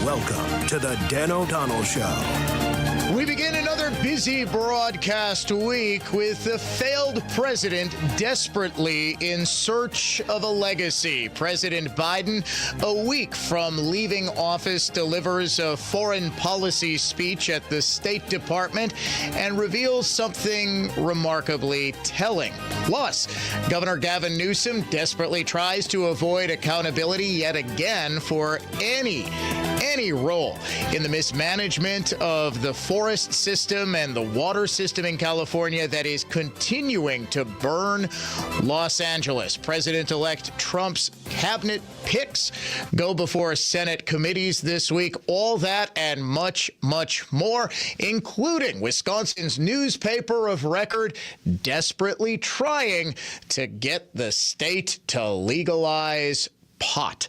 Welcome to the Dan O'Donnell Show. We begin another busy broadcast week with the failed president desperately in search of a legacy. President Biden, a week from leaving office, delivers a foreign policy speech at the State Department and reveals something remarkably telling. Plus, Governor Gavin Newsom desperately tries to avoid accountability yet again for any role in the mismanagement of the forest system and the water system in California that is continuing to burn Los Angeles. President-elect Trump's cabinet picks go before Senate committees this week. All that and much, much more, including Wisconsin's newspaper of record desperately trying to get the state to legalize pot.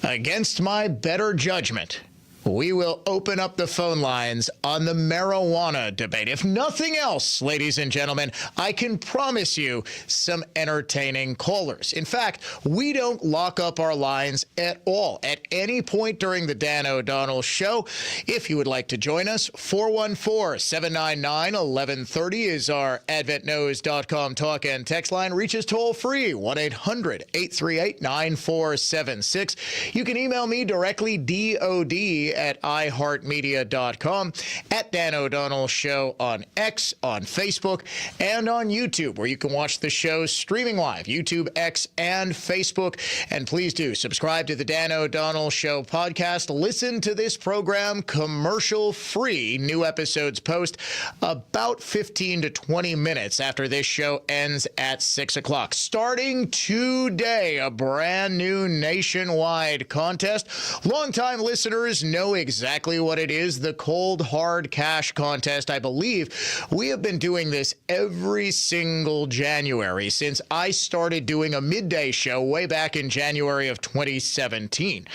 Against my better judgment, we will open up the phone lines on the marijuana debate. If nothing else, ladies and gentlemen, I can promise you some entertaining callers. In fact, we don't lock up our lines at all at any point during the Dan O'Donnell Show. If you would like to join us, 414-799-1130 is our adventknows.com talk and text line. Reach us toll free, 1-800-838-9476. You can email me directly, DOD at iHeartMedia.com, at Dan O'Donnell Show on X, on Facebook, and on YouTube, where you can watch the show streaming live, YouTube, X, and Facebook. And please do subscribe to the Dan O'Donnell Show podcast. Listen to this program commercial-free. New episodes post about 15 to 20 minutes after this show ends at 6 o'clock. Starting today, a brand new nationwide contest. Longtime listeners know exactly what it is, the Cold Hard Cash Contest. I believe we have been doing this every single January since I started doing a midday show way back in January of 2017.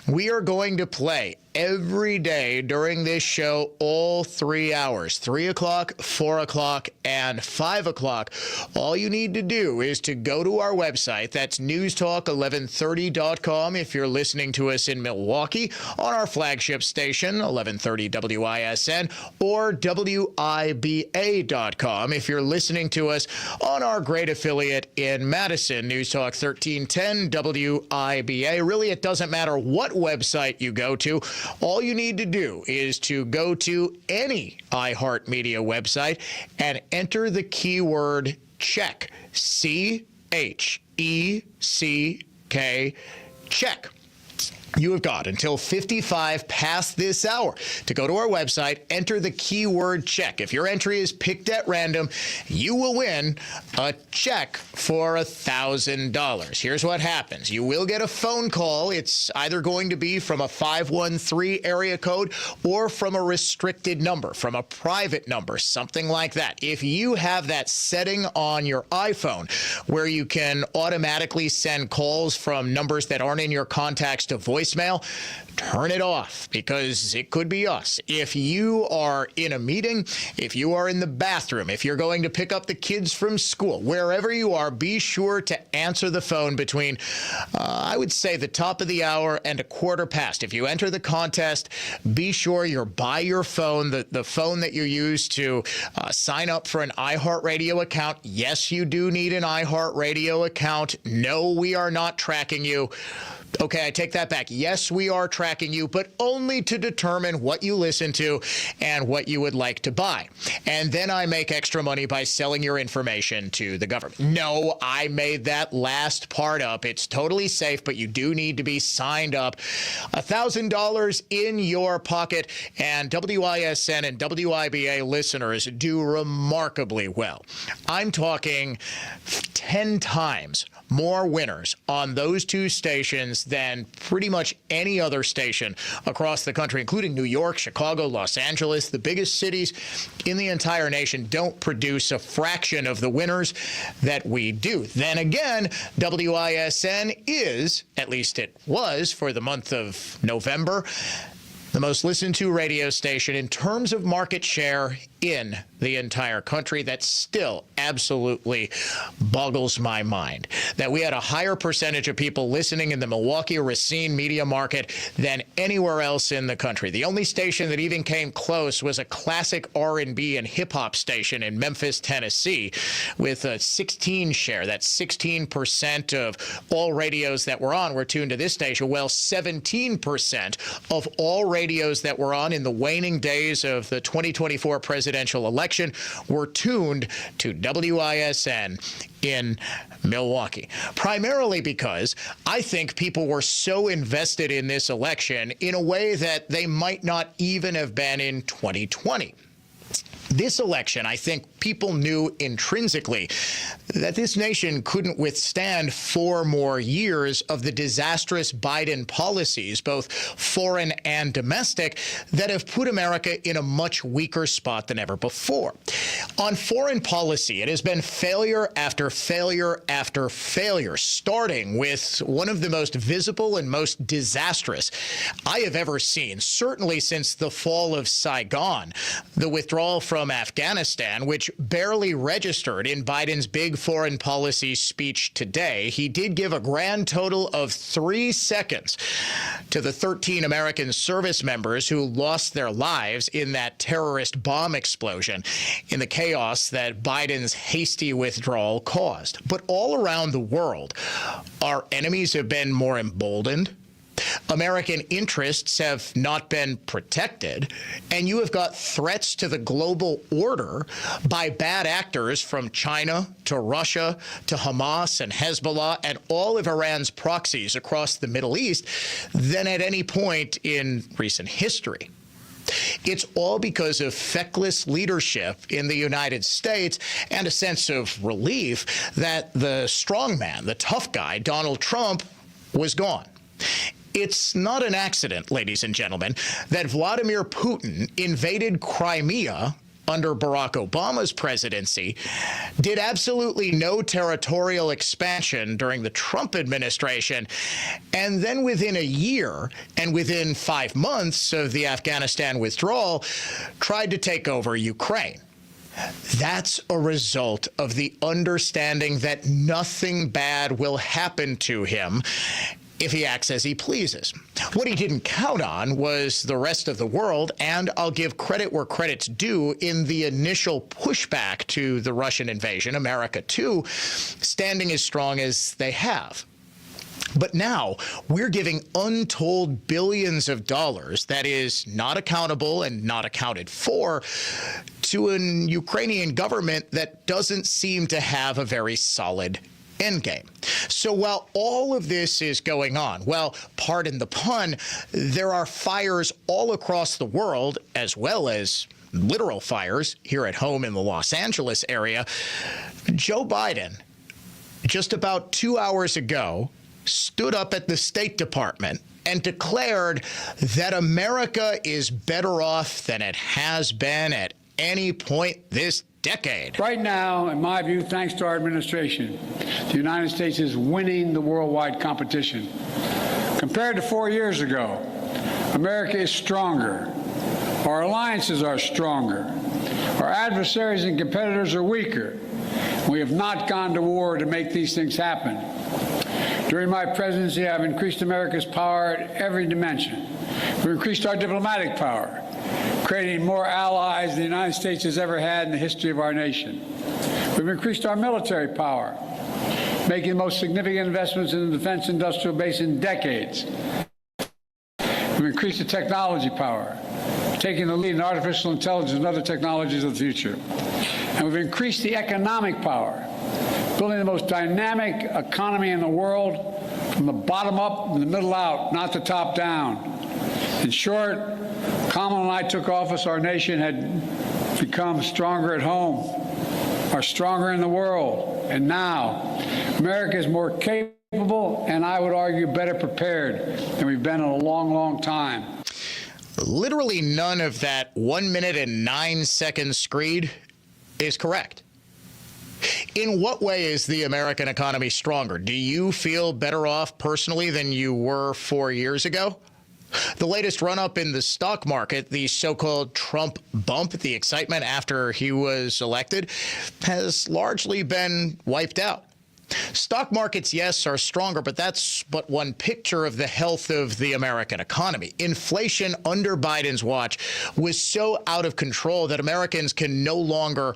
We are going to play every day during this show, all 3 hours, 3 o'clock, 4 o'clock, and 5 o'clock. All you need to do is to go to our website. That's newstalk1130.com if you're listening to us in Milwaukee, on our flagship station, 1130 WISN, or WIBA.com if you're listening to us on our great affiliate in Madison, News Talk 1310 WIBA. Really, it doesn't matter what website you go to. All you need to do is to go to any iHeartMedia website and enter the keyword check, C-H-E-C-K, check. You have got until 55 past this hour to go to our website, enter the keyword check. If your entry is picked at random, you will win a check for $1,000. Here's what happens. You will get a phone call. It's either going to be from a 513 area code or from a restricted number, from a private number, something like that. If you have that setting on your iPhone where you can automatically send calls from numbers that aren't in your contacts to voicemail, turn it off, because it could be us. If you are in a meeting, if you are in the bathroom, if you're going to pick up the kids from school, wherever you are, be sure to answer the phone between, I would say, the top of the hour and a quarter past. If you enter the contest, be sure you're by your phone, the phone that you use to sign up for an iHeartRadio account. Yes, you do need an iHeartRadio account. No, we are not tracking you. Okay, I take that back. Yes, we are tracking you, but only to determine what you listen to and what you would like to buy. And then I make extra money by selling your information to the government. No, I made that last part up. It's totally safe, but you do need to be signed up. $1,000 in your pocket, and WISN and WIBA listeners do remarkably well. I'm talking 10 times more winners on those two stations than pretty much any other station across the country, including New York, Chicago, Los Angeles. The biggest cities in the entire nation don't produce a fraction of the winners that we do. Then again, WISN is, at least it was for the month of November, the most listened to radio station in terms of market share in the entire country that still absolutely boggles my mind. That we had a higher percentage of people listening in the Milwaukee or Racine media market than anywhere else in the country. The only station that even came close was a classic R&B and hip-hop station in Memphis, Tennessee, with a 16 share. That's 16% of all radios that were on were tuned to this station. Well, 17% of all radios that were on in the waning days of the 2024 presidential election were tuned to WISN in Milwaukee, primarily because I think people were so invested in this election in a way that they might not even have been in 2020. This election, I think people knew intrinsically that this nation couldn't withstand 4 more years of the disastrous Biden policies, both foreign and domestic, that have put America in a much weaker spot than ever before. On foreign policy, it has been failure after failure after failure, starting with one of the most visible and most disastrous I have ever seen, certainly since the fall of Saigon, the withdrawal from Afghanistan, which barely registered in Biden's big foreign policy speech today. He did give a grand total of 3 seconds to the 13 American service members who lost their lives in that terrorist bomb explosion in the chaos that Biden's hasty withdrawal caused. But all around the world, our enemies have been more emboldened. American interests have not been protected, and you have got threats to the global order by bad actors from China to Russia to Hamas and Hezbollah and all of Iran's proxies across the Middle East than at any point in recent history. It's all because of feckless leadership in the United States and a sense of relief that the strong man, the tough guy, Donald Trump, was gone. It's not an accident, ladies and gentlemen, that Vladimir Putin invaded Crimea under Barack Obama's presidency, did absolutely no territorial expansion during the Trump administration, and then within a year and within 5 months of the Afghanistan withdrawal, tried to take over Ukraine. That's a result of the understanding that nothing bad will happen to him if he acts as he pleases. What he didn't count on was the rest of the world, and I'll give credit where credit's due in the initial pushback to the Russian invasion, America too, standing as strong as they have. But now we're giving untold billions of dollars, that is not accountable and not accounted for, to an Ukrainian government that doesn't seem to have a very solid endgame. So while all of this is going on, well, pardon the pun, there are fires all across the world, as well as literal fires here at home in the Los Angeles area. Joe Biden, just about 2 hours ago, stood up at the State Department and declared that America is better off than it has been at any point this decade. Right now, in my view, thanks to our administration, the United States is winning the worldwide competition. Compared to 4 years ago, America is stronger. Our alliances are stronger. Our adversaries and competitors are weaker. We have not gone to war to make these things happen. During my presidency, I've increased America's power at every dimension. We've increased our diplomatic power, creating more allies than the United States has ever had in the history of our nation. We've increased our military power, making the most significant investments in the defense industrial base in decades. We've increased the technology power, taking the lead in artificial intelligence and other technologies of the future. And we've increased the economic power, building the most dynamic economy in the world from the bottom up and the middle out, not the top down. In short, Kamala and I took office, our nation had become stronger at home, are stronger in the world. And now, America is more capable and, I would argue, better prepared than we've been in a long, long time. Literally none of that 1 minute and 9 second screed is correct. In what way is the American economy stronger? Do you feel better off personally than you were 4 years ago? The latest run-up in the stock market, the so-called Trump bump, the excitement after he was elected, has largely been wiped out. Stock markets, yes, are stronger, but that's but one picture of the health of the American economy. Inflation under Biden's watch was so out of control that Americans can no longer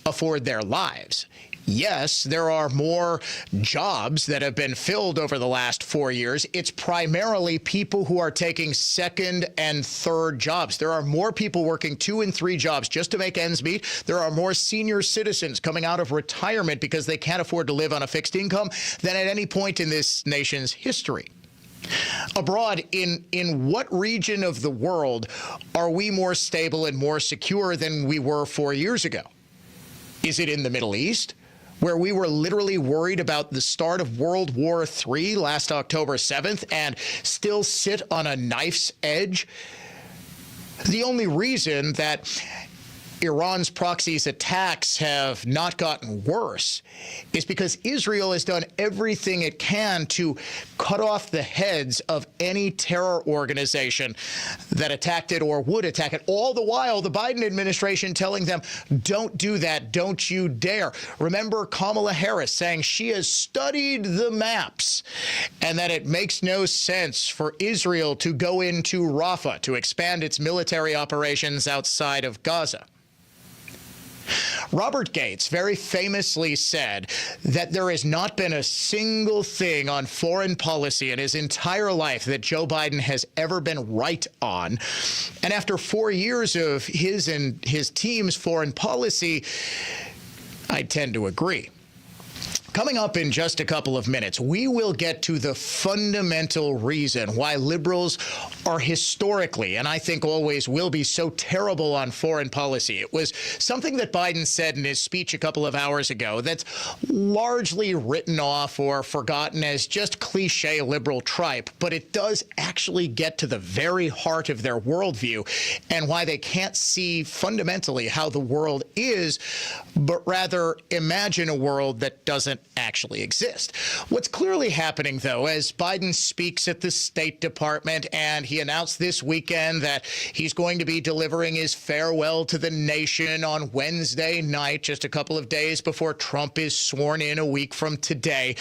afford their lives. Yes, there are more jobs that have been filled over the last 4 years. It's primarily people who are taking second and third jobs. There are more people working 2 and 3 jobs just to make ends meet. There are more senior citizens coming out of retirement because they can't afford to live on a fixed income than at any point in this nation's history. Abroad, in what region of the world are we more stable and more secure than we were 4 years ago? Is it in the Middle East, where we were literally worried about the start of World War III last October 7th and still sit on a knife's edge? The only reason that Iran's proxy's attacks have not gotten worse is because Israel has done everything it can to cut off the heads of any terror organization that attacked it or would attack it. All the while, the Biden administration telling them, don't do that, don't you dare. Remember Kamala Harris saying she has studied the maps and that it makes no sense for Israel to go into Rafah to expand its military operations outside of Gaza. Robert Gates very famously said that there has not been a single thing on foreign policy in his entire life that Joe Biden has ever been right on. And after 4 years of his and his team's foreign policy, I tend to agree. Coming up in just a couple of minutes, we will get to the fundamental reason why liberals are historically, and I think always will be, so terrible on foreign policy. It was something that Biden said in his speech a couple of hours ago that's largely written off or forgotten as just cliche liberal tripe, but it does actually get to the very heart of their worldview and why they can't see fundamentally how the world is, but rather imagine a world that doesn't actually exist. What's clearly happening, though, as Biden speaks at the State Department, and he announced this weekend that he's going to be delivering his farewell to the nation on Wednesday night, just a couple of days before Trump is sworn in a week from today.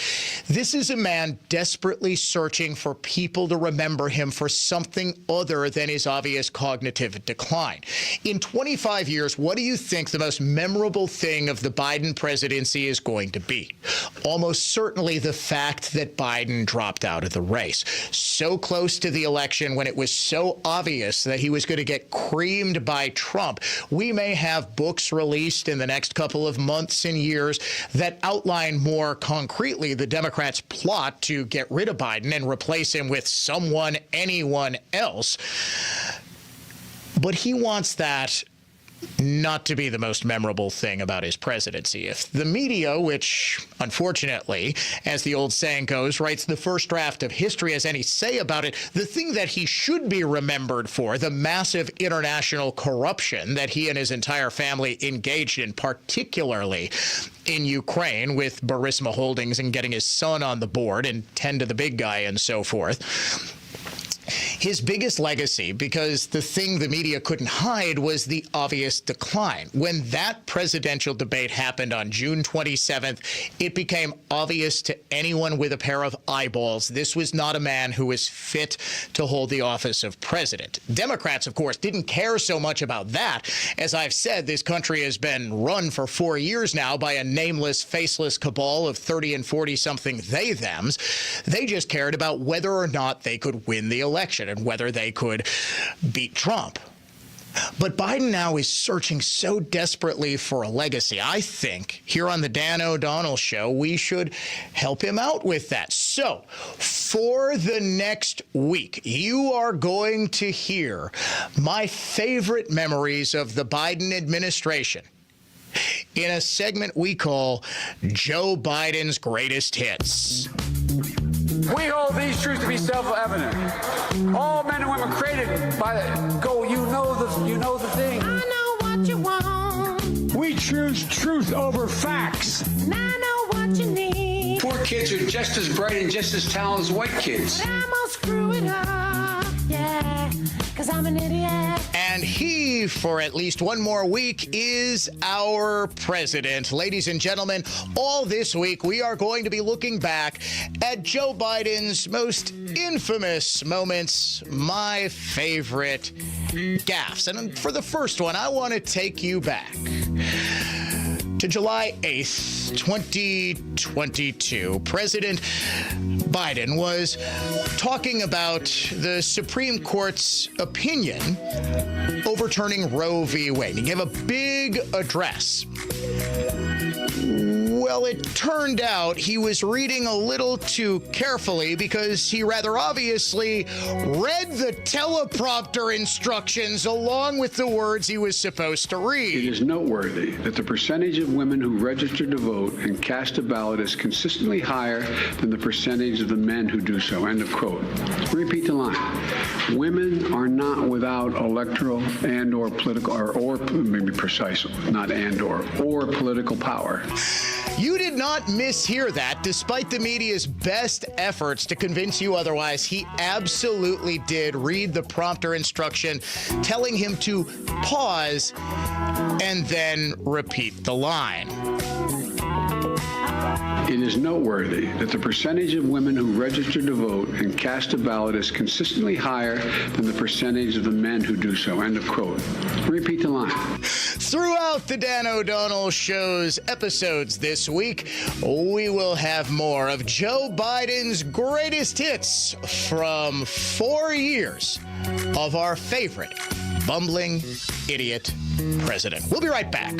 This is a man desperately searching for people to remember him for something other than his obvious cognitive decline. In 25 years, what do you think the most memorable thing of the Biden presidency is going to be? Almost certainly the fact that Biden dropped out of the race. So close to the election when it was so obvious that he was going to get creamed by Trump. We may have books released in the next couple of months and years that outline more concretely the Democrats' plot to get rid of Biden and replace him with anyone else. But he wants that not to be the most memorable thing about his presidency. If the media, which unfortunately, as the old saying goes, writes the first draft of history, has any say about it, the thing that he should be remembered for, the massive international corruption that he and his entire family engaged in, particularly in Ukraine with Burisma Holdings and getting his son on the board and tend to the big guy and so forth. His biggest legacy, because the thing the media couldn't hide, was the obvious decline. When that presidential debate happened on June 27th, it became obvious to anyone with a pair of eyeballs this was not a man who was fit to hold the office of president. Democrats, of course, didn't care so much about that. As I've said, this country has been run for 4 years now by a nameless, faceless cabal of 30 and 40-something they-thems. They just cared about whether or not they could win the election and whether they could beat Trump. But Biden now is searching so desperately for a legacy. I think here on the Dan O'Donnell Show, we should help him out with that. So for the next week, you are going to hear my favorite memories of the Biden administration in a segment we call Joe Biden's Greatest Hits. We hold these truths to be self-evident. All men and women created by you know the thing. I know what you want. We choose truth over facts. And I know what you need. Poor kids are just as bright and just as talented as white kids. But I'm gonna screw it up, yeah. I'm an idiot. And he, for at least one more week, is our president. Ladies and gentlemen, all this week we are going to be looking back at Joe Biden's most infamous moments, my favorite gaffes. And for the first one, I want to take you back to July 8th, 2022. President Biden was talking about the Supreme Court's opinion overturning Roe v. Wade. He gave a big address. Well, it turned out he was reading a little too carefully because he rather obviously read the teleprompter instructions along with the words he was supposed to It read. is noteworthy that the percentage of women who register to vote and cast a ballot is consistently higher than the percentage of the men who do so. End of quote. Repeat the line. Women are not without electoral and or political, or maybe precise, not and or political power. You did not mishear that. Despite the media's best efforts to convince you otherwise, he absolutely did read the prompter instruction telling him to pause and then repeat the line. It is noteworthy that the percentage of women who register to vote and cast a ballot is consistently higher than the percentage of the men who do so. End of quote. Repeat the line. Throughout the Dan O'Donnell Show's episodes this week, we will have more of Joe Biden's greatest hits from 4 years of our favorite bumbling idiot president. We'll be right back.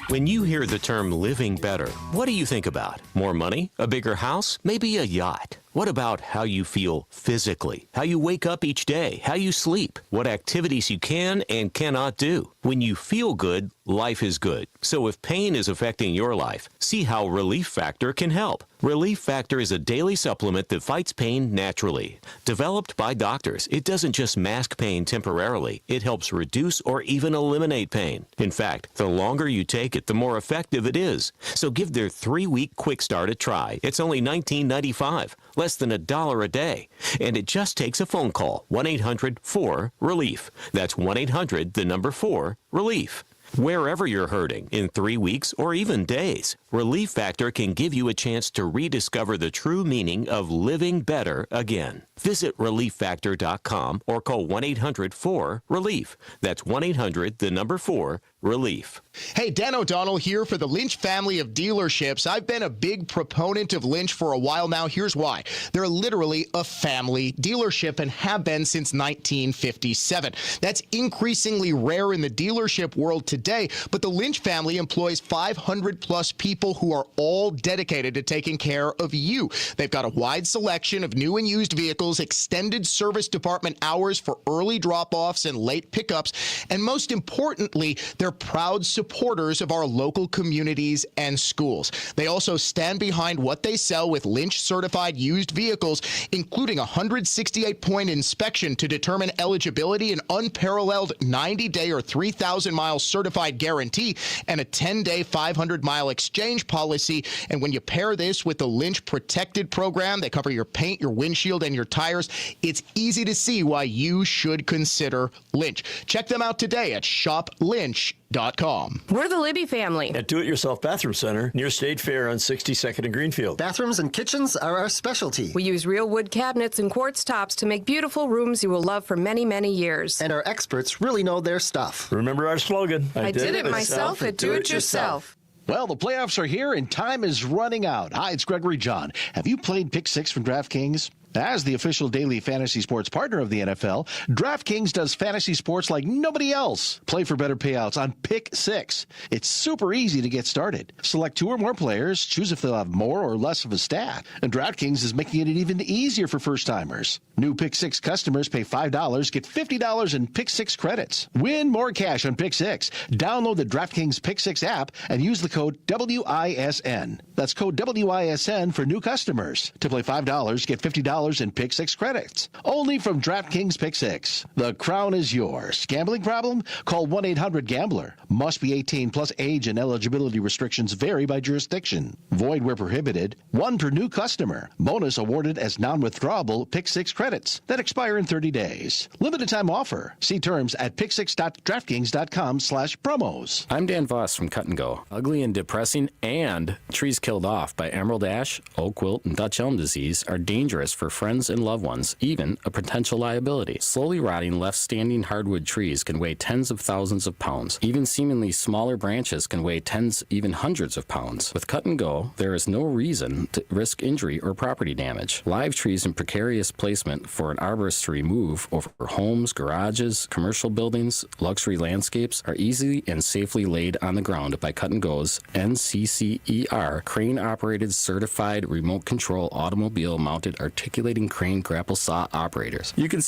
When you hear the term living better, what do you think about? More money? A bigger house? Maybe a yacht? What about how you feel physically? How you wake up each day? How you sleep? What activities you can and cannot do? When you feel good, life is good. So if pain is affecting your life, see how Relief Factor can help. Relief Factor is a daily supplement that fights pain naturally. Developed by doctors, it doesn't just mask pain temporarily. It helps reduce or even eliminate pain. In fact, the longer you take it, the more effective it is. So give their 3-week quick start a try. It's only $19.95, less than $1 a day. And it just takes a phone call, 1-800-4-RELIEF. That's 1-800-4-RELIEF. Wherever you're hurting, in 3 weeks or even days, Relief Factor can give you a chance to rediscover the true meaning of living better again. Visit ReliefFactor.com or call 1-800-4-RELIEF. That's 1-800-4-RELIEF. Hey, Dan O'Donnell here for the Lynch family of dealerships. I've been a big proponent of Lynch for a while now. Here's why. They're literally a family dealership and have been since 1957. That's increasingly rare in the dealership world today, but the Lynch family employs 500 plus people who are all dedicated to taking care of you. They've got a wide selection of new and used vehicles, extended service department hours for early drop-offs and late pickups, and most importantly, they're proud supporters of our local communities and schools. They also stand behind what they sell with Lynch-certified used vehicles, including a 168-point inspection to determine eligibility, an unparalleled 90-day or 3,000-mile certified guarantee, and a 10-day 500-mile exchange policy. And when you pair this with the Lynch Protected program, they cover your paint, your windshield, and your tires. It's easy to see why you should consider Lynch. Check them out today at shoplynch.com. We're the Libby family. At Do-It-Yourself Bathroom Center near State Fair on 62nd and Greenfield. Bathrooms and kitchens are our specialty. We use real wood cabinets and quartz tops to make beautiful rooms you will love for many, many years. And our experts really know their stuff. Remember our slogan, I did it myself at Do-It-Yourself. Well, the playoffs are here and time is running out. Hi, it's Gregory John. Have you played Pick 6 from DraftKings? As the official daily fantasy sports partner of the NFL, DraftKings does fantasy sports like nobody else. Play for better payouts on Pick 6. It's super easy to get started. Select 2 or more players, choose if they'll have more or less of a stat. And DraftKings is making it even easier for first-timers. New Pick 6 customers pay $5, get $50 in Pick 6 credits. Win more cash on Pick 6. Download the DraftKings Pick 6 app and use the code WISN. That's code WISN for new customers. To play $5, get $50 $100 in Pick 6 credits. Only from DraftKings Pick 6. The crown is yours. Gambling problem? Call 1-800-GAMBLER. Must be 18 plus. Age and eligibility restrictions vary by jurisdiction. Void where prohibited. 1 per new customer. Bonus awarded as non-withdrawable Pick 6 credits that expire in 30 days. Limited time offer. See terms at pick6.draftkings.com/promos. I'm Dan Voss from Cut and Go. Ugly and depressing and trees killed off by emerald ash, oak wilt, and Dutch elm disease are dangerous for friends and loved ones, even a potential liability. Slowly rotting, left-standing hardwood trees can weigh tens of thousands of pounds. Even seemingly smaller branches can weigh tens, even hundreds of pounds. With Cut and Go, there is no reason to risk injury or property damage. Live trees in precarious placement for an arborist to remove over homes, garages, commercial buildings, luxury landscapes are easily and safely laid on the ground by Cut and Go's NCCER crane-operated certified remote control automobile mounted articulating crane grapple saw operators. You can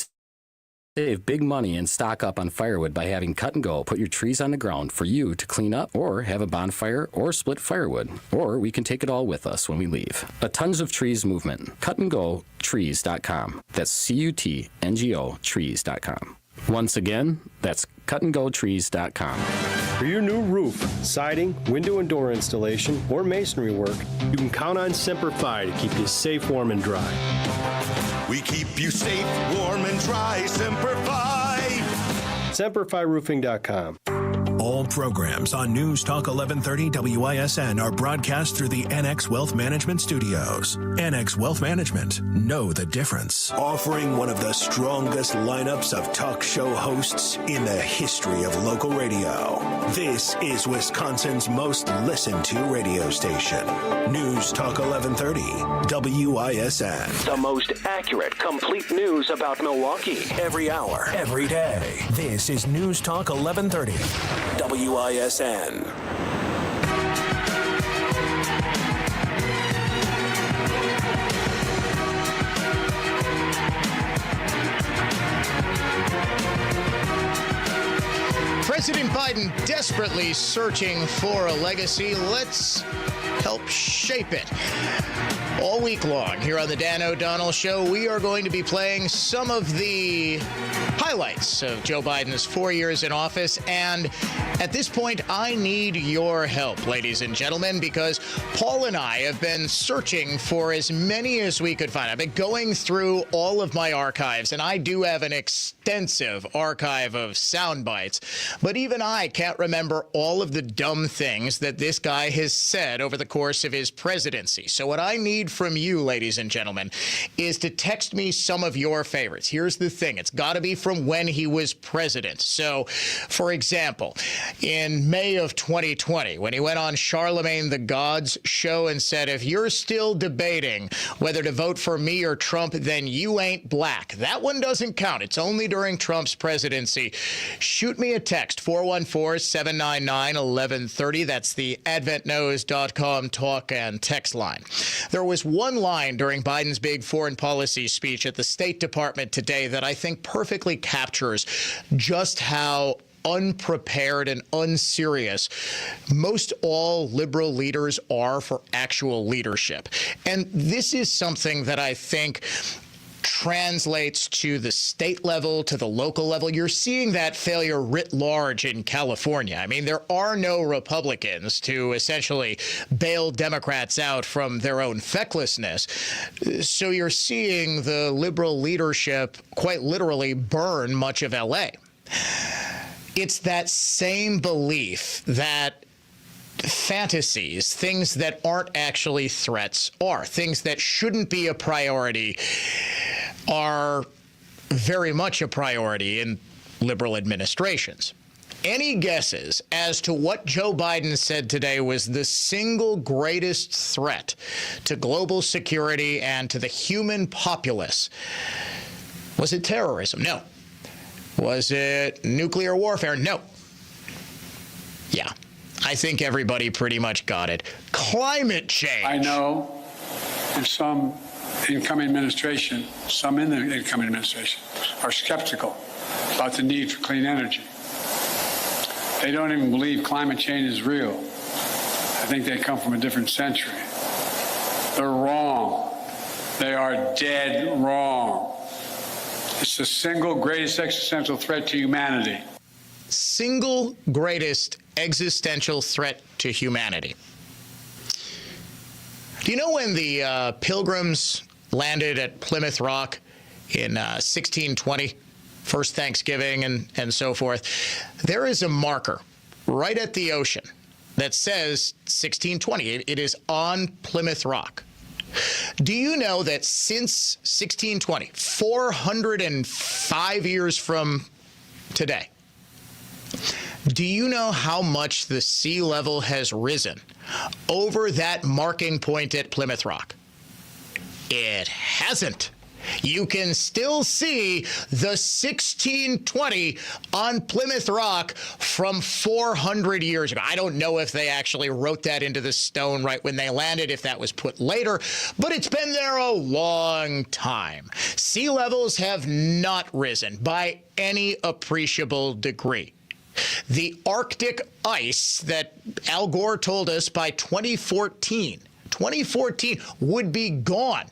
save big money and stock up on firewood by having Cut and Go put your trees on the ground for you to clean up or have a bonfire or split firewood. Or we can take it all with us when we leave. A Tons of Trees movement. cutandgotrees.com. That's CUTNGO trees.com. Once again, that's cutandgotrees.com. For your new roof, siding, window and door installation, or masonry work, you can count on Semper Fi to keep you safe, warm, and dry. We keep you safe, warm, and dry. Semper Fi. SemperFiRoofing.com. All programs on News Talk 1130 WISN are broadcast through the NX Wealth Management Studios. NX Wealth Management. Know the difference. Offering one of the strongest lineups of talk show hosts in the history of local radio. This is Wisconsin's most listened to radio station. News Talk 1130 WISN. The most accurate, complete news about Milwaukee. Every hour, every day. This is News Talk 1130 WISN. President Biden desperately searching for a legacy. Let's help shape it. All week long here on the Dan O'Donnell Show, we are going to be playing some of the highlights of Joe Biden's 4 years in office. And at this point, I need your help, ladies and gentlemen, because Paul and I have been searching for as many as we could find. I've been going through all of my archives, and I do have an extensive archive of sound bites. But even I can't remember all of the dumb things that this guy has said over the course of his presidency. So what I need from you, ladies and gentlemen, is to text me some of your favorites. Here's the thing. It's got to be from when he was president. So, for example, in May of 2020, when he went on Charlemagne the God's show and said, if you're still debating whether to vote for me or Trump, then you ain't black. That one doesn't count. It's only during Trump's presidency. Shoot me a text, 414-799-1130. That's the adventknows.com talk and text line. There was one line during Biden's big foreign policy speech at the State Department today that I think perfectly captures just how unprepared and unserious most all liberal leaders are for actual leadership. And this is something that I think translates to the state level, to the local level. You're seeing that failure writ large in California. I mean, there are no Republicans to essentially bail Democrats out from their own fecklessness. So you're seeing the liberal leadership quite literally burn much of L.A. It's that same belief that fantasies, things that aren't actually threats, are things that shouldn't be a priority, are very much a priority in liberal administrations. Any guesses as to what Joe Biden said today was the single greatest threat to global security and to the human populace? Was it terrorism? No. Was it nuclear warfare? No. Yeah. I think everybody pretty much got it. Climate change. I know in some incoming administration, some in the incoming administration are skeptical about the need for clean energy. They don't even believe climate change is real. I think they come from a different century. They're wrong. They are dead wrong. It's the single greatest existential threat to humanity. Single greatest existential threat to humanity. Do you know when the Pilgrims landed at Plymouth Rock in 1620, first Thanksgiving and so forth? There is a marker right at the ocean that says 1620. It is on Plymouth Rock. Do you know that since 1620, 405 years from today, do you know how much the sea level has risen over that marking point at Plymouth Rock? It hasn't. You can still see the 1620 on Plymouth Rock from 400 years ago. I don't know if they actually wrote that into the stone right when they landed, if that was put later, but it's been there a long time. Sea levels have not risen by any appreciable degree. The Arctic ice that Al Gore told us by 2014 would be gone.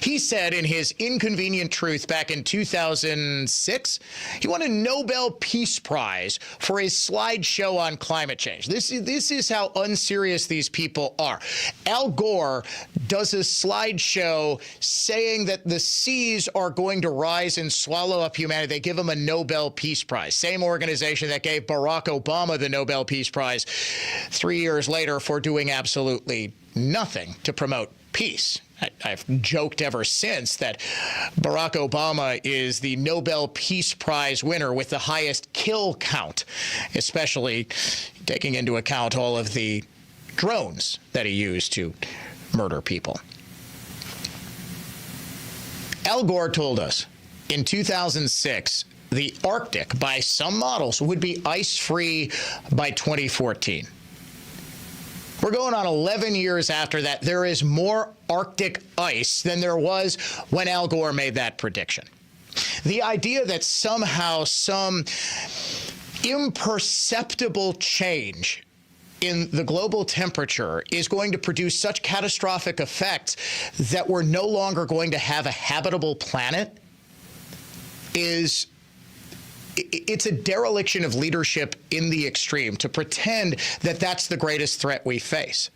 He said in his Inconvenient Truth back in 2006, he won a Nobel Peace Prize for his slideshow on climate change. This is how unserious these people are. Al Gore does a slideshow saying that the seas are going to rise and swallow up humanity. They give him a Nobel Peace Prize. Same organization that gave Barack Obama the Nobel Peace Prize 3 years later for doing absolutely nothing to promote peace. I've joked ever since that Barack Obama is the Nobel Peace Prize winner with the highest kill count, especially taking into account all of the drones that he used to murder people. Al Gore told us in 2006 the Arctic, by some models, would be ice-free by 2014. We're going on 11 years after that. There is more Arctic ice than there was when Al Gore made that prediction. The idea that somehow some imperceptible change in the global temperature is going to produce such catastrophic effects that we're no longer going to have a habitable planet it's a dereliction of leadership in the extreme to pretend that that's the greatest threat we face.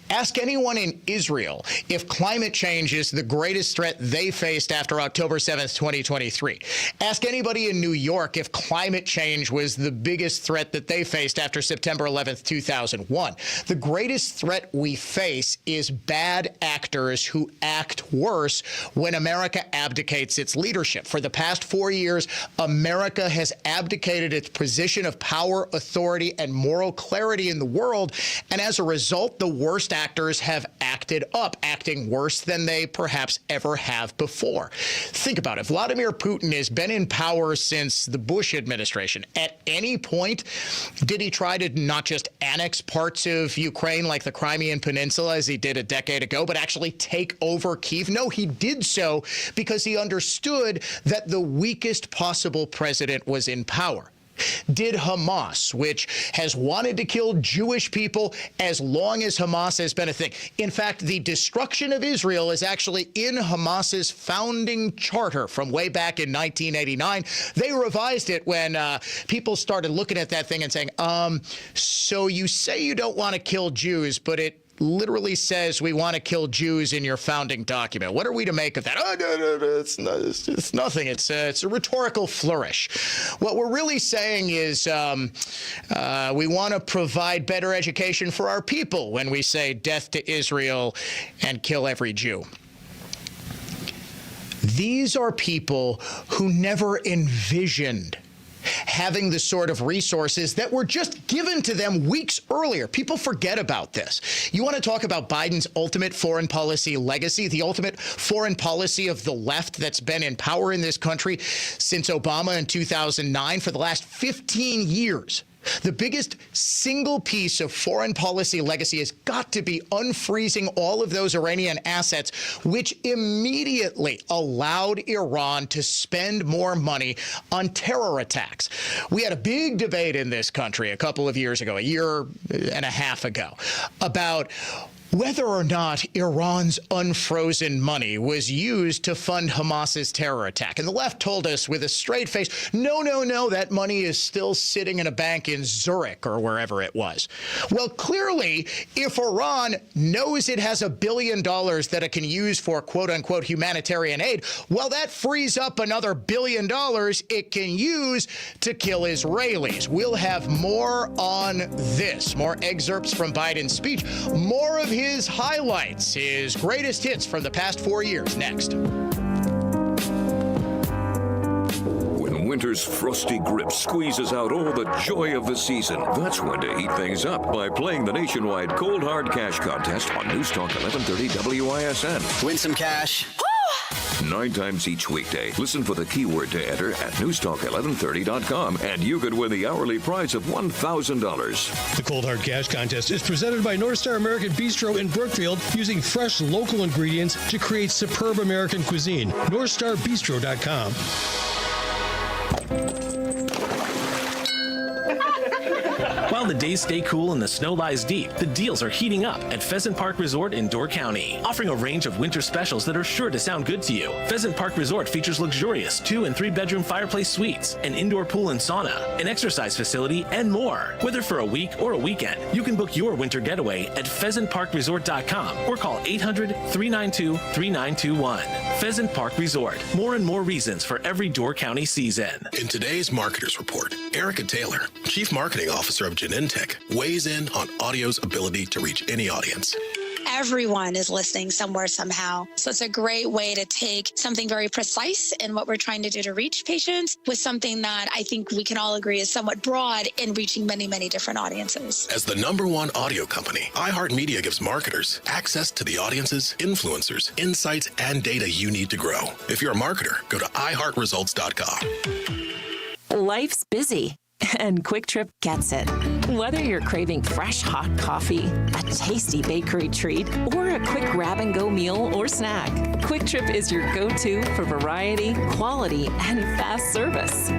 Ask anyone in Israel if climate change is the greatest threat they faced after October 7th, 2023. Ask anybody in New York if climate change was the biggest threat that they faced after September 11th, 2001. The greatest threat we face is bad actors who act worse when America abdicates its leadership. For the past 4 years, America has abdicated its position of power, authority, and moral clarity in the world, and as a result, the worst actors have acted up, acting worse than they perhaps ever have before. Think about it. Vladimir Putin has been in power since the Bush administration. At any point, did he try to not just annex parts of Ukraine like the Crimean Peninsula as he did a decade ago, but actually take over Kyiv? No, he did so because he understood that the weakest possible president was in power. Did Hamas, which has wanted to kill Jewish people as long as Hamas has been a thing. In fact, the destruction of Israel is actually in Hamas's founding charter from way back in 1989. They revised it when people started looking at that thing and saying, so you say you don't want to kill Jews, but it literally says we want to kill Jews in your founding document. What are we to make of that? Oh, no, it's nothing. It's a rhetorical flourish. What we're really saying is we want to provide better education for our people when we say death to Israel and kill every Jew. These are people who never envisioned having the sort of resources that were just given to them weeks earlier. People forget about this. You want to talk about Biden's ultimate foreign policy legacy, the ultimate foreign policy of the left that's been in power in this country since Obama in 2009 for the last 15 years. The biggest single piece of foreign policy legacy has got to be unfreezing all of those Iranian assets, which immediately allowed Iran to spend more money on terror attacks. We had a big debate in this country a couple of years ago, a year and a half ago, about whether or not Iran's unfrozen money was used to fund Hamas's terror attack. And the left told us with a straight face, no, that money is still sitting in a bank in Zurich or wherever it was. Well, clearly, if Iran knows it has $1 billion that it can use for quote-unquote humanitarian aid, well, that frees up another $1 billion it can use to kill Israelis. We'll have more on this, more excerpts from Biden's speech, more of his highlights, his greatest hits from the past 4 years, next. When winter's frosty grip squeezes out all the joy of the season, that's when to heat things up by playing the nationwide Cold Hard Cash Contest on Newstalk 1130 WISN. Win some cash. 9 times each weekday. Listen for the keyword to enter at newstalk1130.com, and you could win the hourly prize of $1,000. The Cold Hard Cash Contest is presented by North Star American Bistro in Brookfield, using fresh local ingredients to create superb American cuisine. NorthStarBistro.com. While the days stay cool and the snow lies deep, the deals are heating up at Pheasant Park Resort in Door County, offering a range of winter specials that are sure to sound good to you. Pheasant Park Resort features luxurious 2- and 3-bedroom fireplace suites, an indoor pool and sauna, an exercise facility, and more. Whether for a week or a weekend, you can book your winter getaway at pheasantparkresort.com or call 800-392-3921. Pheasant Park Resort. More and more reasons for every Door County season. In today's Marketers Report, Erica Taylor, Chief Marketing Officer of Genentech, weighs in on audio's ability to reach any audience. Everyone is listening somewhere, somehow. So it's a great way to take something very precise in what we're trying to do to reach patients with something that I think we can all agree is somewhat broad in reaching many, many different audiences. As the #1 audio company, iHeartMedia gives marketers access to the audiences, influencers, insights, and data you need to grow. If you're a marketer, go to iHeartResults.com. Life's busy, and Quick Trip gets it. Whether you're craving fresh hot coffee, a tasty bakery treat, or a quick grab-and-go meal or snack, Quick Trip is your go-to for variety, quality, and fast service.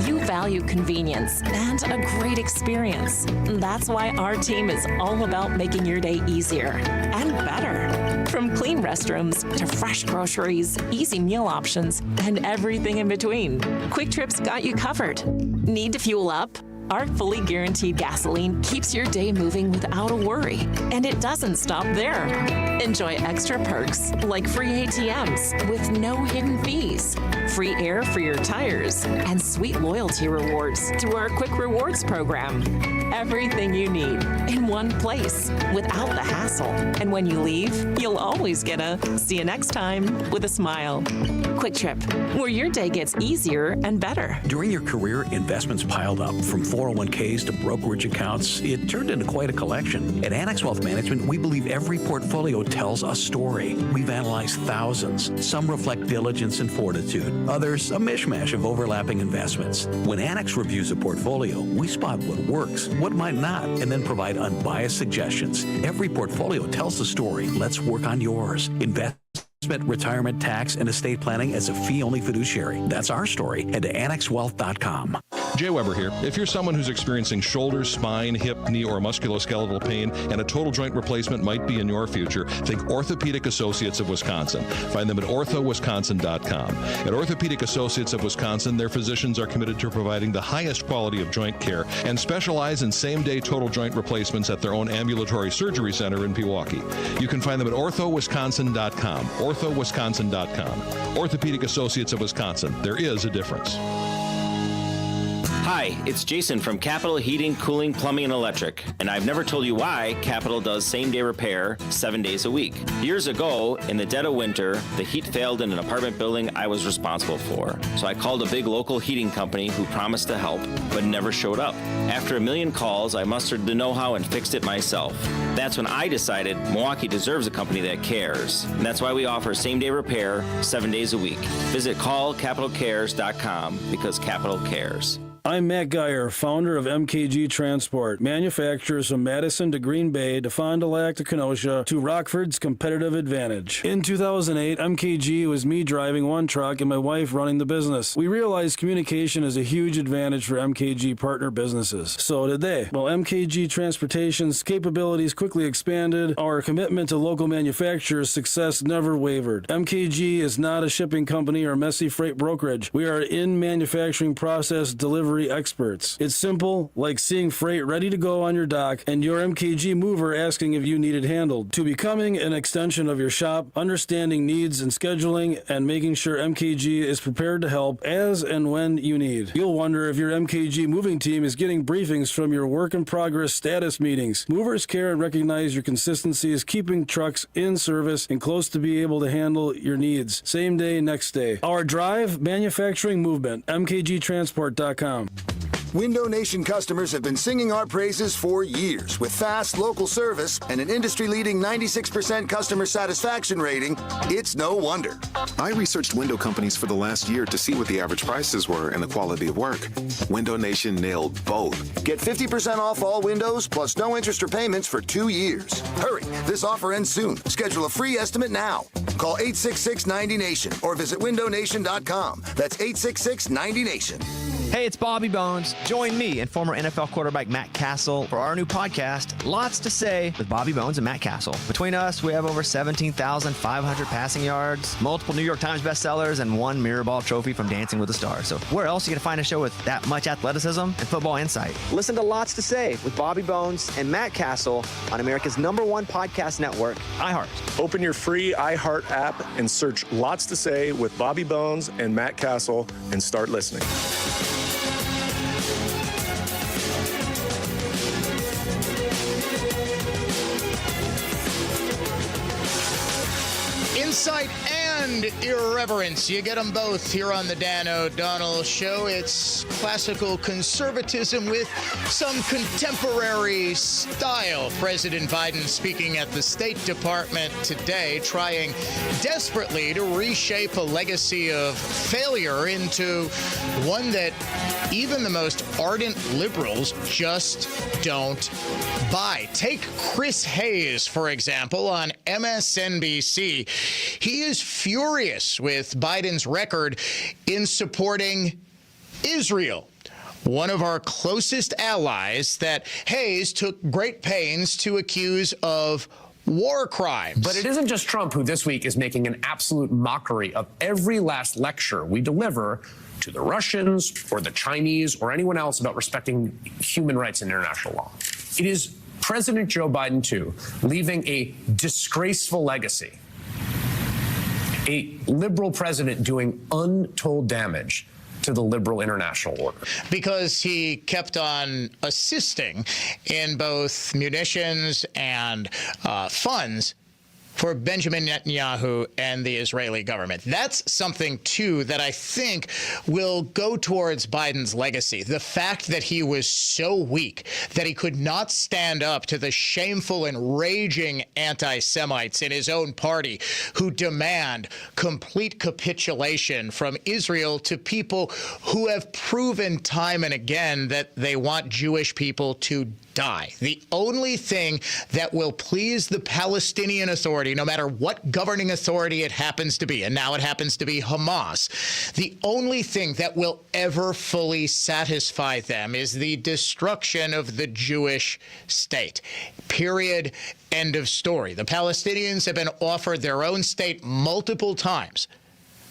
You value convenience and a great experience. That's why our team is all about making your day easier and better. From clean restrooms to fresh groceries, easy meal options, and everything in between, Quick Trip's got you covered. Need to fuel up? Our fully guaranteed gasoline keeps your day moving without a worry. And it doesn't stop there. Enjoy extra perks like free ATMs with no hidden fees, free air for your tires, and sweet loyalty rewards through our Quick Rewards program. Everything you need in one place without the hassle. And when you leave, you'll always get a see you next time with a smile. Quick Trip, where your day gets easier and better. During your career, investments piled up from 401ks to brokerage accounts. It turned into quite a collection. At Annex Wealth Management, we believe every portfolio tells a story. We've analyzed thousands. Some reflect diligence and fortitude. Others, a mishmash of overlapping investments. When Annex reviews a portfolio, we spot what works, what might not, and then provide unbiased suggestions. Every portfolio tells the story. Let's work on yours. Investment, retirement, tax, and estate planning as a fee-only fiduciary. That's our story. Head to AnnexWealth.com. Jay Weber here. If you're someone who's experiencing shoulder, spine, hip, knee, or musculoskeletal pain and a total joint replacement might be in your future, think Orthopedic Associates of Wisconsin. Find them at orthowisconsin.com. At Orthopedic Associates of Wisconsin, their physicians are committed to providing the highest quality of joint care and specialize in same-day total joint replacements at their own ambulatory surgery center in Pewaukee. You can find them at orthowisconsin.com. orthowisconsin.com. Orthopedic Associates of Wisconsin. There is a difference. Hi, it's Jason from Capital Heating, Cooling, Plumbing, and Electric, and I've never told you why Capital does same-day repair 7 days a week. Years ago, in the dead of winter, the heat failed in an apartment building I was responsible for, so I called a big local heating company who promised to help, but never showed up. After 1 million calls, I mustered the know-how and fixed it myself. That's when I decided Milwaukee deserves a company that cares, and that's why we offer same-day repair 7 days a week. Visit callcapitalcares.com because Capital cares. I'm Matt Geyer, founder of MKG Transport, manufacturers from Madison to Green Bay to Fond du Lac to Kenosha to Rockford's competitive advantage. In 2008, MKG was me driving one truck and my wife running the business. We realized communication is a huge advantage for MKG partner businesses. So did they. While MKG Transportation's capabilities quickly expanded, our commitment to local manufacturers' success never wavered. MKG is not a shipping company or messy freight brokerage. We are in manufacturing process delivery experts. It's simple, like seeing freight ready to go on your dock and your MKG mover asking if you need it handled, to becoming an extension of your shop, understanding needs and scheduling, and making sure MKG is prepared to help as and when you need. You'll wonder if your MKG moving team is getting briefings from your work in progress status meetings. Movers care and recognize your consistency is keeping trucks in service and close to be able to handle your needs. Same day, next day. Our drive, manufacturing movement, mkgtransport.com. Window Nation customers have been singing our praises for years. With fast local service and an industry-leading 96% customer satisfaction rating, it's no wonder. I researched window companies for the last year to see what the average prices were and the quality of work. Window Nation nailed both. Get 50% off all windows plus no interest or payments for 2 years. Hurry, this offer ends soon. Schedule a free estimate now. Call 866-90-NATION or visit windownation.com. That's 866-90-NATION. Hey, it's Bobby Bones. Join me and former NFL quarterback Matt Castle for our new podcast, Lots to Say with Bobby Bones and Matt Castle. Between us, we have over 17,500 passing yards, multiple New York Times bestsellers, and 1 Mirror Ball trophy from Dancing with the Stars. So where else are you going to find a show with that much athleticism and football insight? Listen to Lots to Say with Bobby Bones and Matt Castle on America's #1 podcast network, iHeart. Open your free iHeart app and search Lots to Say with Bobby Bones and Matt Castle and start listening. Insight and irreverence. You get them both here on the Dan O'Donnell Show. It's classical conservatism with some contemporary style. President Biden speaking at the State Department today, trying desperately to reshape a legacy of failure into one that even the most ardent liberals just don't buy. Take Chris Hayes, for example, on MSNBC. He is furious with Biden's record in supporting Israel, one of our closest allies that Hayes took great pains to accuse of war crimes. But it isn't just Trump who this week is making an absolute mockery of every last lecture we deliver to the Russians or the Chinese or anyone else about respecting human rights and international law. It is President Joe Biden, too, leaving a disgraceful legacy. A liberal president doing untold damage to the liberal international order. Because he kept on assisting in both munitions and funds for Benjamin Netanyahu and the Israeli government. That's something, too, that I think will go towards Biden's legacy. The fact that he was so weak that he could not stand up to the shameful and raging anti-Semites in his own party who demand complete capitulation from Israel to people who have proven time and again that they want Jewish people to die. The only thing that will please the Palestinian Authority, no matter what governing authority it happens to be, and now it happens to be Hamas, the only thing that will ever fully satisfy them is the destruction of the Jewish state. Period. End of story. The Palestinians have been offered their own state multiple times,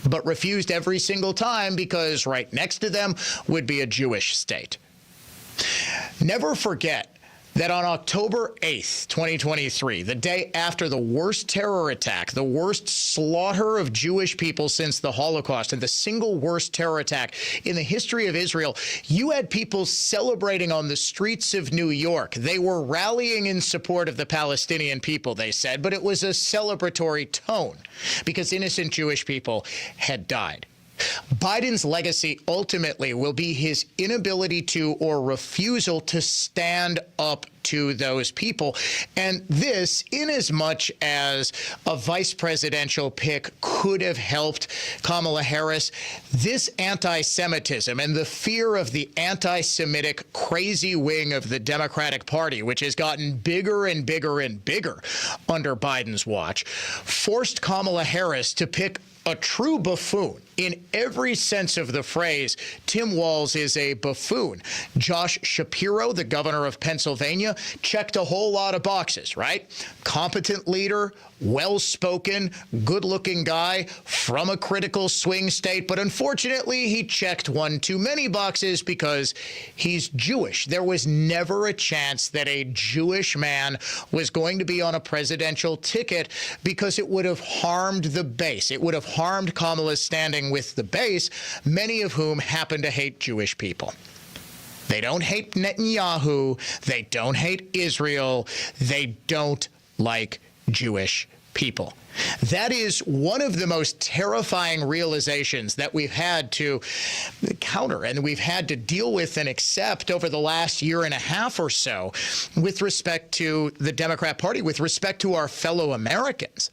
but refused every single time because right next to them would be a Jewish state. Never forget that on October 8th, 2023, the day after the worst terror attack, the worst slaughter of Jewish people since the Holocaust, and the single worst terror attack in the history of Israel, you had people celebrating on the streets of New York. They were rallying in support of the Palestinian people, they said, but it was a celebratory tone because innocent Jewish people had died. Biden's legacy ultimately will be his inability to or refusal to stand up to those people. And this, in as much as a vice presidential pick could have helped Kamala Harris, this anti-Semitism and the fear of the anti-Semitic crazy wing of the Democratic Party, which has gotten bigger and bigger and bigger under Biden's watch, forced Kamala Harris to pick a true buffoon. In every sense of the phrase, Tim Walz is a buffoon. Josh Shapiro, the governor of Pennsylvania, checked a whole lot of boxes, right? Competent leader, well-spoken, good-looking guy from a critical swing state. But unfortunately, he checked one too many boxes because he's Jewish. There was never a chance that a Jewish man was going to be on a presidential ticket because it would have harmed the base. It would have harmed Kamala's standing with the base, many of whom happen to hate Jewish people. They don't hate Netanyahu. They don't hate Israel. They don't like Jewish people. That is one of the most terrifying realizations that we've had to counter and we've had to deal with and accept over the last year and a half or so with respect to the Democrat Party, with respect to our fellow Americans.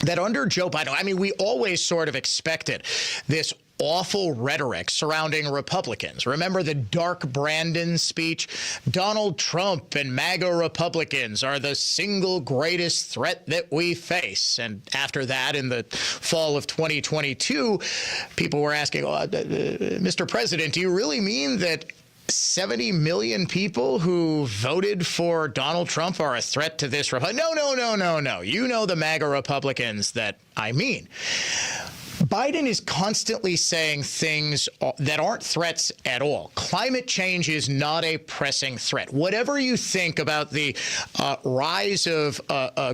That under Joe Biden, I mean, we always sort of expected this awful rhetoric surrounding Republicans. Remember the Dark Brandon speech? Donald Trump and MAGA Republicans are the single greatest threat that we face. And after that, in the fall of 2022, people were asking, Mr. President, do you really mean that 70 million people who voted for Donald Trump are a threat to this Republic? No. You know the MAGA Republicans that I mean. Biden is constantly saying things that aren't threats at all. Climate change is not a pressing threat. Whatever you think about the rise of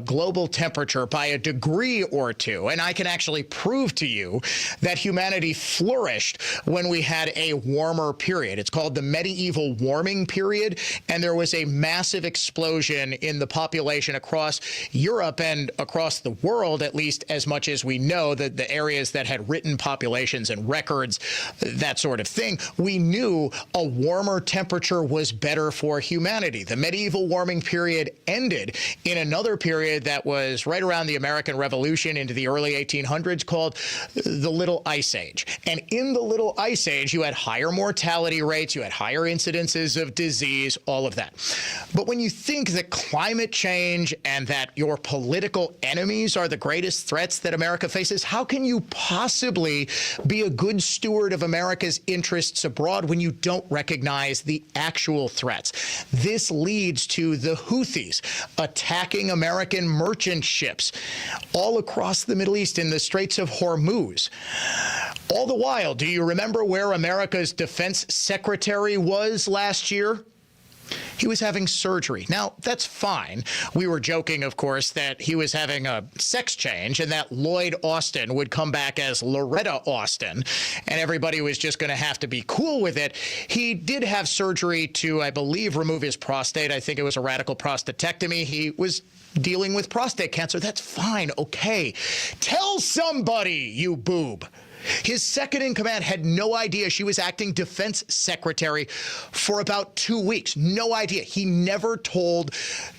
global temperature by a degree or two, and I can actually prove to you that humanity flourished when we had a warmer period. It's called the medieval warming period, and there was a massive explosion in the population across Europe and across the world, at least as much as we know, that the areas that had written populations and records, that sort of thing. We knew a warmer temperature was better for humanity. The medieval warming period ended in another period that was right around the American Revolution into the early 1800s called the Little Ice Age. And in the Little Ice Age, you had higher mortality rates, you had higher incidences of disease, all of that. But when you think that climate change and that your political enemies are the greatest threats that America faces, how can you possibly be a good steward of America's interests abroad when you don't recognize the actual threats? This leads to the Houthis attacking American merchant ships all across the Middle East in the Straits of Hormuz. All the while, do you remember where America's defense secretary was last year? He was having surgery. Now, that's fine. We were joking, of course, that he was having a sex change and that Lloyd Austin would come back as Loretta Austin, and everybody was just going to have to be cool with it. He did have surgery to, I believe, remove his prostate. I think it was a radical prostatectomy. He was dealing with prostate cancer. That's fine. Okay. Tell somebody, you boob. His second in command had no idea she was acting defense secretary for about 2 weeks. No idea. He never told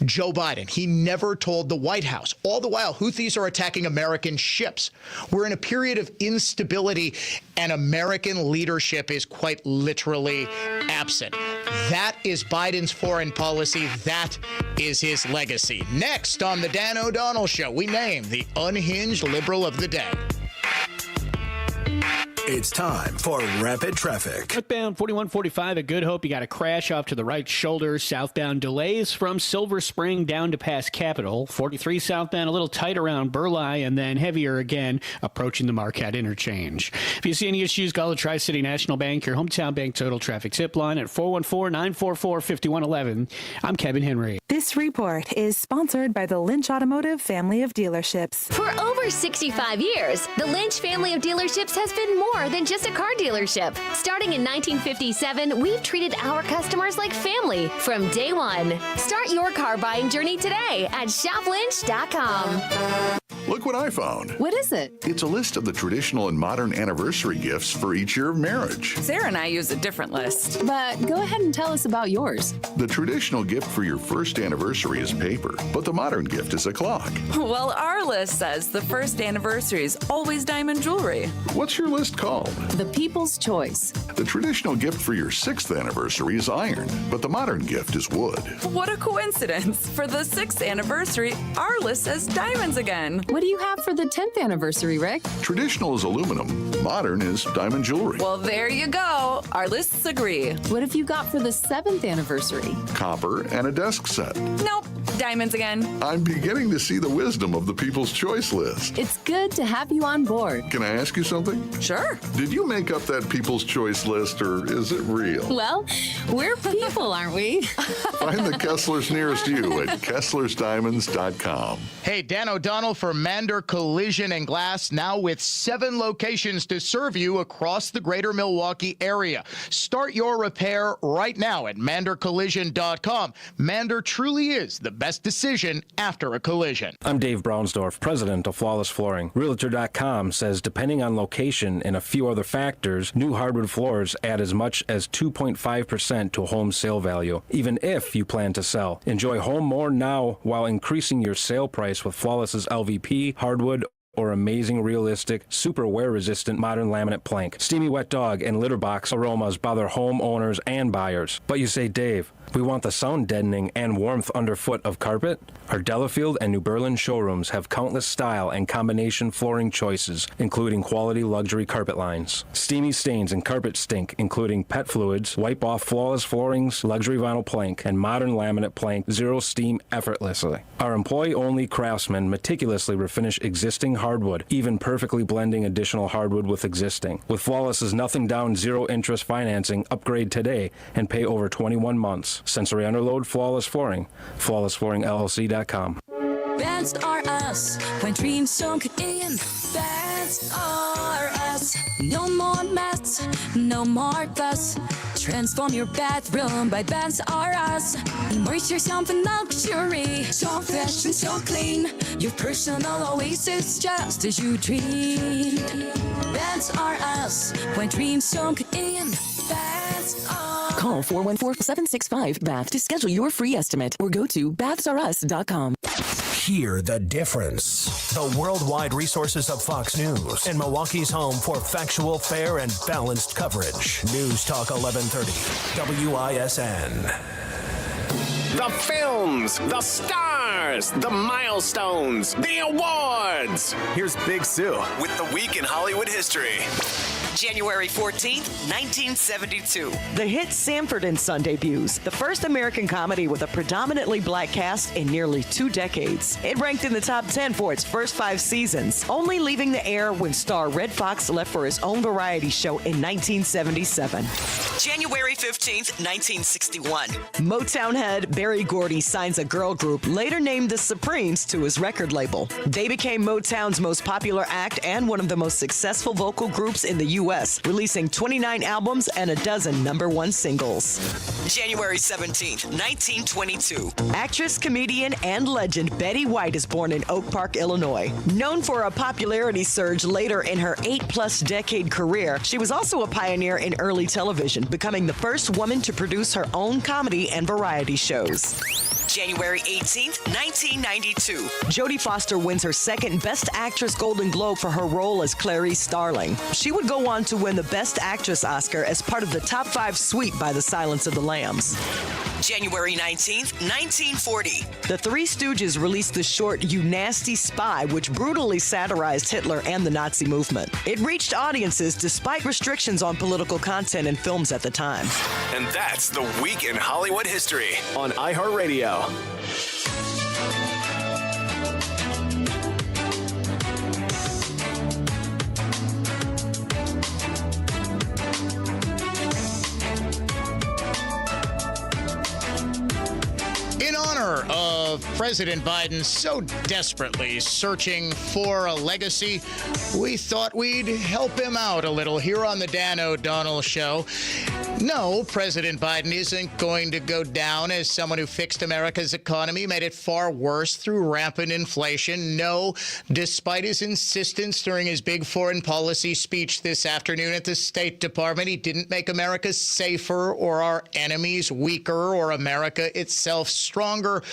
Joe Biden. He never told the White House. All the while, Houthis are attacking American ships. We're in a period of instability, and American leadership is quite literally absent. That is Biden's foreign policy. That is his legacy. Next on the Dan O'Donnell Show, we name the unhinged liberal of the day. It's time for Rapid Traffic. Northbound 4145 at Good Hope, you got a crash off to the right shoulder. Southbound delays from Silver Spring down to past Capitol. 43 southbound a little tight around Burleigh, and then heavier again approaching the Marquette interchange. If you see any issues, call the Tri-City National Bank, your hometown bank total traffic tip line at 414-944-5111. I'm Kevin Henry. This report is sponsored by the Lynch Automotive family of dealerships. For over 65 years, the Lynch family of dealerships has been more than just a car dealership. Starting in 1957, we've treated our customers like family from day one. Start your car buying journey today at shoplynch.com. Look what I found. What is it? It's a list of the traditional and modern anniversary gifts for each year of marriage. Sarah and I use a different list. But go ahead and tell us about yours. The traditional gift for your first anniversary is paper, but the modern gift is a clock. Well, our list says the first anniversary is always diamond jewelry. What's your list called? The People's Choice. The traditional gift for your 6th anniversary is iron, but the modern gift is wood. What a coincidence. For the 6th anniversary, our list says diamonds again. What do you have for the 10th anniversary, Rick? Traditional is aluminum, modern is diamond jewelry. Well, there you go. Our lists agree. What have you got for the 7th anniversary? Copper and a desk set. Nope. Diamonds again. I'm beginning to see the wisdom of the People's Choice list. It's good to have you on board. Can I ask you something? Sure. Did you make up that People's Choice list, or is it real? Well, we're people, aren't we? Find the Kesslers nearest you at KesslersDiamonds.com. Hey, Dan O'Donnell for Mander Collision and Glass, now with 7 locations to serve you across the greater Milwaukee area. Start your repair right now at ManderCollision.com. Mander truly is the best decision after a collision. I'm Dave Brownsdorf, president of Flawless Flooring. Realtor.com says depending on location and a few other factors, new hardwood floors add as much as 2.5% to a home sale value, even if you plan to sell. Enjoy home more now while increasing your sale price with Flawless's LVP, hardwood, or amazing, realistic, super wear-resistant modern laminate plank. Steamy Wet Dog and litter box aromas bother homeowners and buyers. But you say, Dave, we want the sound deadening and warmth underfoot of carpet? Our Delafield and New Berlin showrooms have countless style and combination flooring choices, including quality luxury carpet lines. Steamy stains and carpet stink, including pet fluids, wipe off Flawless Flooring's luxury vinyl plank and modern laminate plank, zero steam effortlessly. Our employee-only craftsmen meticulously refinish existing hardwood, even perfectly blending additional hardwood with existing. With Flawless's nothing down, zero interest financing, upgrade today and pay over 21 months. Sensory underload, Flawless Flooring. FlawlessFlooringLLC.com. That's are us. When dreams sunk in, that's are us. No more mess, no more fuss. Transform your bathroom by Bands R Us. Immerse yourself in luxury. So fresh and so clean. Your personal oasis just as you dream. Bands R Us. When dreams sunk in, Bands R. Call 414-765-BATH to schedule your free estimate or go to bathsrus.com. Hear the difference. The worldwide resources of Fox News and Milwaukee's home for factual, fair, and balanced coverage. News Talk 1130, WISN. The films, the stars, the milestones, the awards. Here's Big Sue with the Week in Hollywood History. January 14th, 1972. The hit Sanford and Son debuts, the first American comedy with a predominantly black cast in nearly 2 decades. It ranked in the top 10 for its first 5 seasons, only leaving the air when star Red Fox left for his own variety show in 1977. January 15th, 1961. Motown head Berry Gordy signs a girl group later named the Supremes to his record label. They became Motown's most popular act and one of the most successful vocal groups in the U.S., releasing 29 albums and a dozen #1 singles. January 17th, 1922. Actress, comedian, and legend Betty White is born in Oak Park, Illinois. Known for a popularity surge later in her 8+ decade career, she was also a pioneer in early television, becoming the first woman to produce her own comedy and variety shows. January 18th, 1992. Jodie Foster wins her second Best Actress Golden Globe for her role as Clarice Starling. She would go on to win the Best Actress Oscar as part of the top 5 suite by The Silence of the Lambs. January 19th, 1940. The Three Stooges released the short You Nasty Spy, which brutally satirized Hitler and the Nazi movement. It reached audiences despite restrictions on political content in films at the time. And that's the Week in Hollywood History on iHeartRadio. In honor of President Biden so desperately searching for a legacy, we thought we'd help him out a little here on the Dan O'Donnell Show. No, President Biden isn't going to go down as someone who fixed America's economy, made it far worse through rampant inflation. No, despite his insistence during his big foreign policy speech this afternoon at the State Department, he didn't make America safer or our enemies weaker or America itself stronger.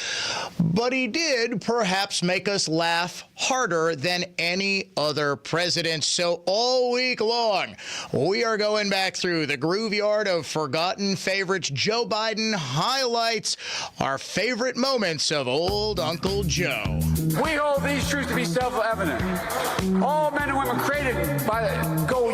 But he did perhaps make us laugh harder than any other president. So all week long, we are going back through the graveyard of forgotten favorites. Joe Biden highlights our favorite moments of old Uncle Joe. We hold these truths to be self-evident. All men and women created by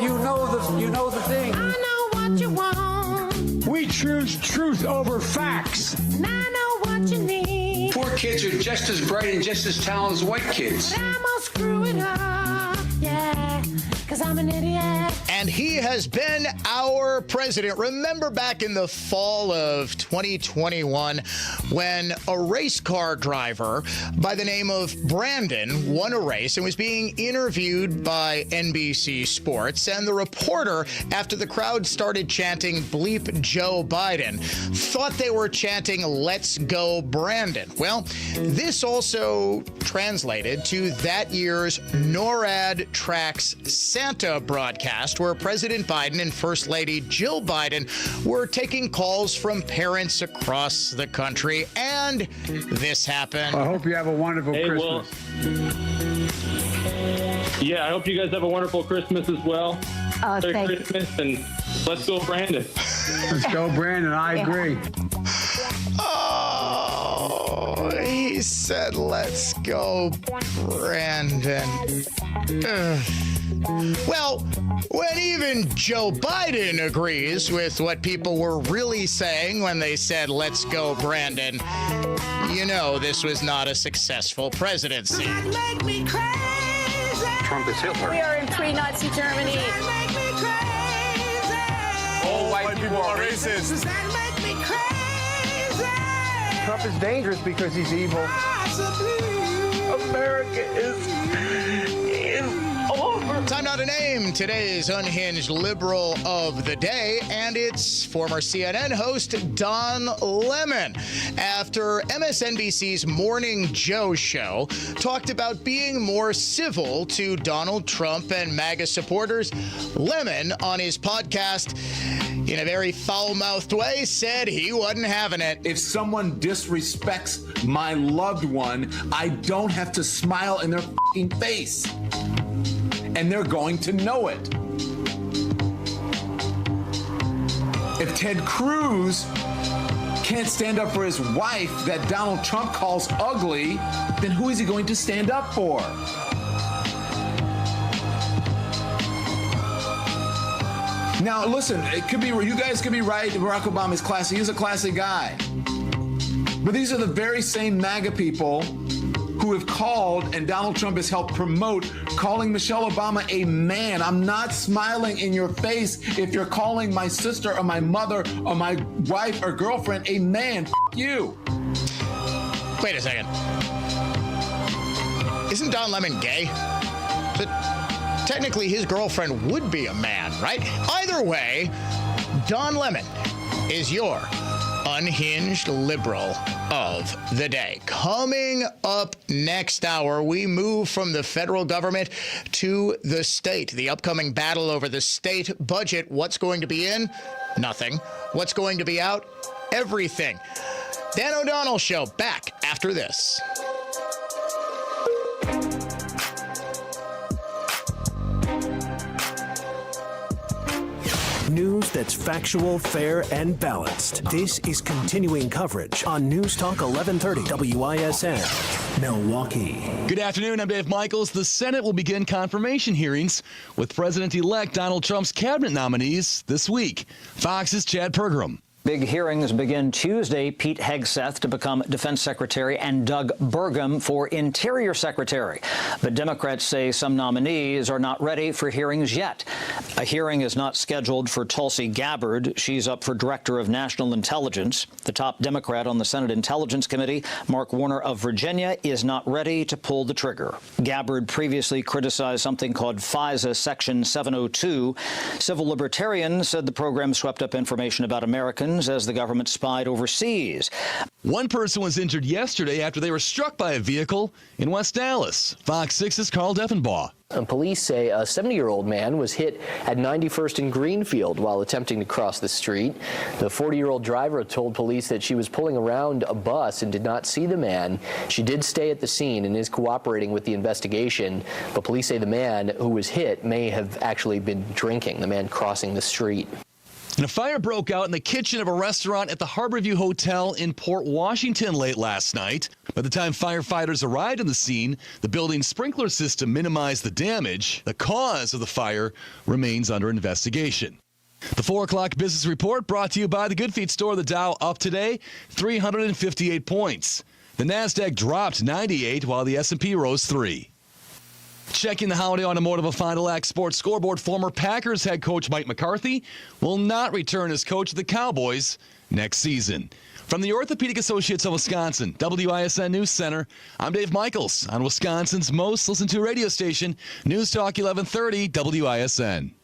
you know the thing. I know what you want. We choose truth over facts. And I know what you need. Poor kids are just as bright and just as talented as white kids. But I'm gonna screw it up, yeah, 'cause I'm an idiot. And he has been our president. Remember back in the fall of 2021 when a race car driver by the name of Brandon won a race and was being interviewed by NBC Sports. And the reporter, after the crowd started chanting "Bleep Joe Biden," thought they were chanting "Let's go Brandon." Well, this also translated to that year's NORAD Tracks Santa broadcast, where President Biden and First Lady Jill Biden were taking calls from parents across the country. And this happened. I hope you have a wonderful Christmas. Well, yeah, I hope you guys have a wonderful Christmas as well. Merry Christmas, and let's go, Brandon. Let's go, Brandon. I agree. Oh, he said, "Let's go, Brandon." Ugh. Well, when even Joe Biden agrees with what people were really saying when they said, "Let's go, Brandon," you know this was not a successful presidency. Trump is Hitler. We are in pre-Nazi Germany. All white people are racist. Trump is dangerous because he's evil. America is over. Time now to name today's unhinged liberal of the day, and it's former CNN host Don Lemon. After MSNBC's Morning Joe show talked about being more civil to Donald Trump and MAGA supporters, Lemon on his podcast, in a very foul-mouthed way, said he wasn't having it. If someone disrespects my loved one, I don't have to smile in their fucking face. And they're going to know it. If Ted Cruz can't stand up for his wife that Donald Trump calls ugly, then who is he going to stand up for? Now, listen, it could be, you guys could be right. Barack Obama is classy. He's a classy guy. But these are the very same MAGA people who have called, and Donald Trump has helped promote, calling Michelle Obama a man. I'm not smiling in your face if you're calling my sister or my mother or my wife or girlfriend a man. F*** you. Wait a second. Isn't Don Lemon gay? But technically, his girlfriend would be a man, right? Either way, Don Lemon is your unhinged liberal of the day. Coming up next hour, we move from the federal government to the state. The upcoming battle over the state budget. What's going to be in? Nothing. What's going to be out? Everything. Dan O'Donnell Show, back after this. News that's factual, fair, and balanced. This is continuing coverage on News Talk 1130 WISN, Milwaukee. Good afternoon. I'm Dave Michaels. The Senate will begin confirmation hearings with President-elect Donald Trump's cabinet nominees this week. Fox's Chad Pergram. Big hearings begin Tuesday. Pete Hegseth to become Defense Secretary and Doug Burgum for Interior Secretary. But Democrats say some nominees are not ready for hearings yet. A hearing is not scheduled for Tulsi Gabbard. She's up for Director of National Intelligence. The top Democrat on the Senate Intelligence Committee, Mark Warner of Virginia, is not ready to pull the trigger. Gabbard previously criticized something called FISA Section 702. Civil libertarians said the program swept up information about Americans as the government spied overseas. One person was injured yesterday after they were struck by a vehicle in West Dallas. Fox 6's Carl Deffenbaugh. Police say a 70-year-old man was hit at 91st and Greenfield while attempting to cross the street. The 40-year-old driver told police that she was pulling around a bus and did not see the man. She did stay at the scene and is cooperating with the investigation, but police say the man who was hit may have actually been drinking, the man crossing the street. And a fire broke out in the kitchen of a restaurant at the Harborview Hotel in Port Washington late last night. By the time firefighters arrived on the scene, the building's sprinkler system minimized the damage. The cause of the fire remains under investigation. The 4 o'clock business report brought to you by the Good Feet store. The Dow up today, 358 points. The NASDAQ dropped 98 while the S&P rose 3. Checking the Holiday Automotive of Fond du Lac Sports Scoreboard, former Packers head coach Mike McCarthy will not return as coach of the Cowboys next season. From the Orthopedic Associates of Wisconsin, WISN News Center, I'm Dave Michaels on Wisconsin's most listened to radio station, News Talk 1130 WISN.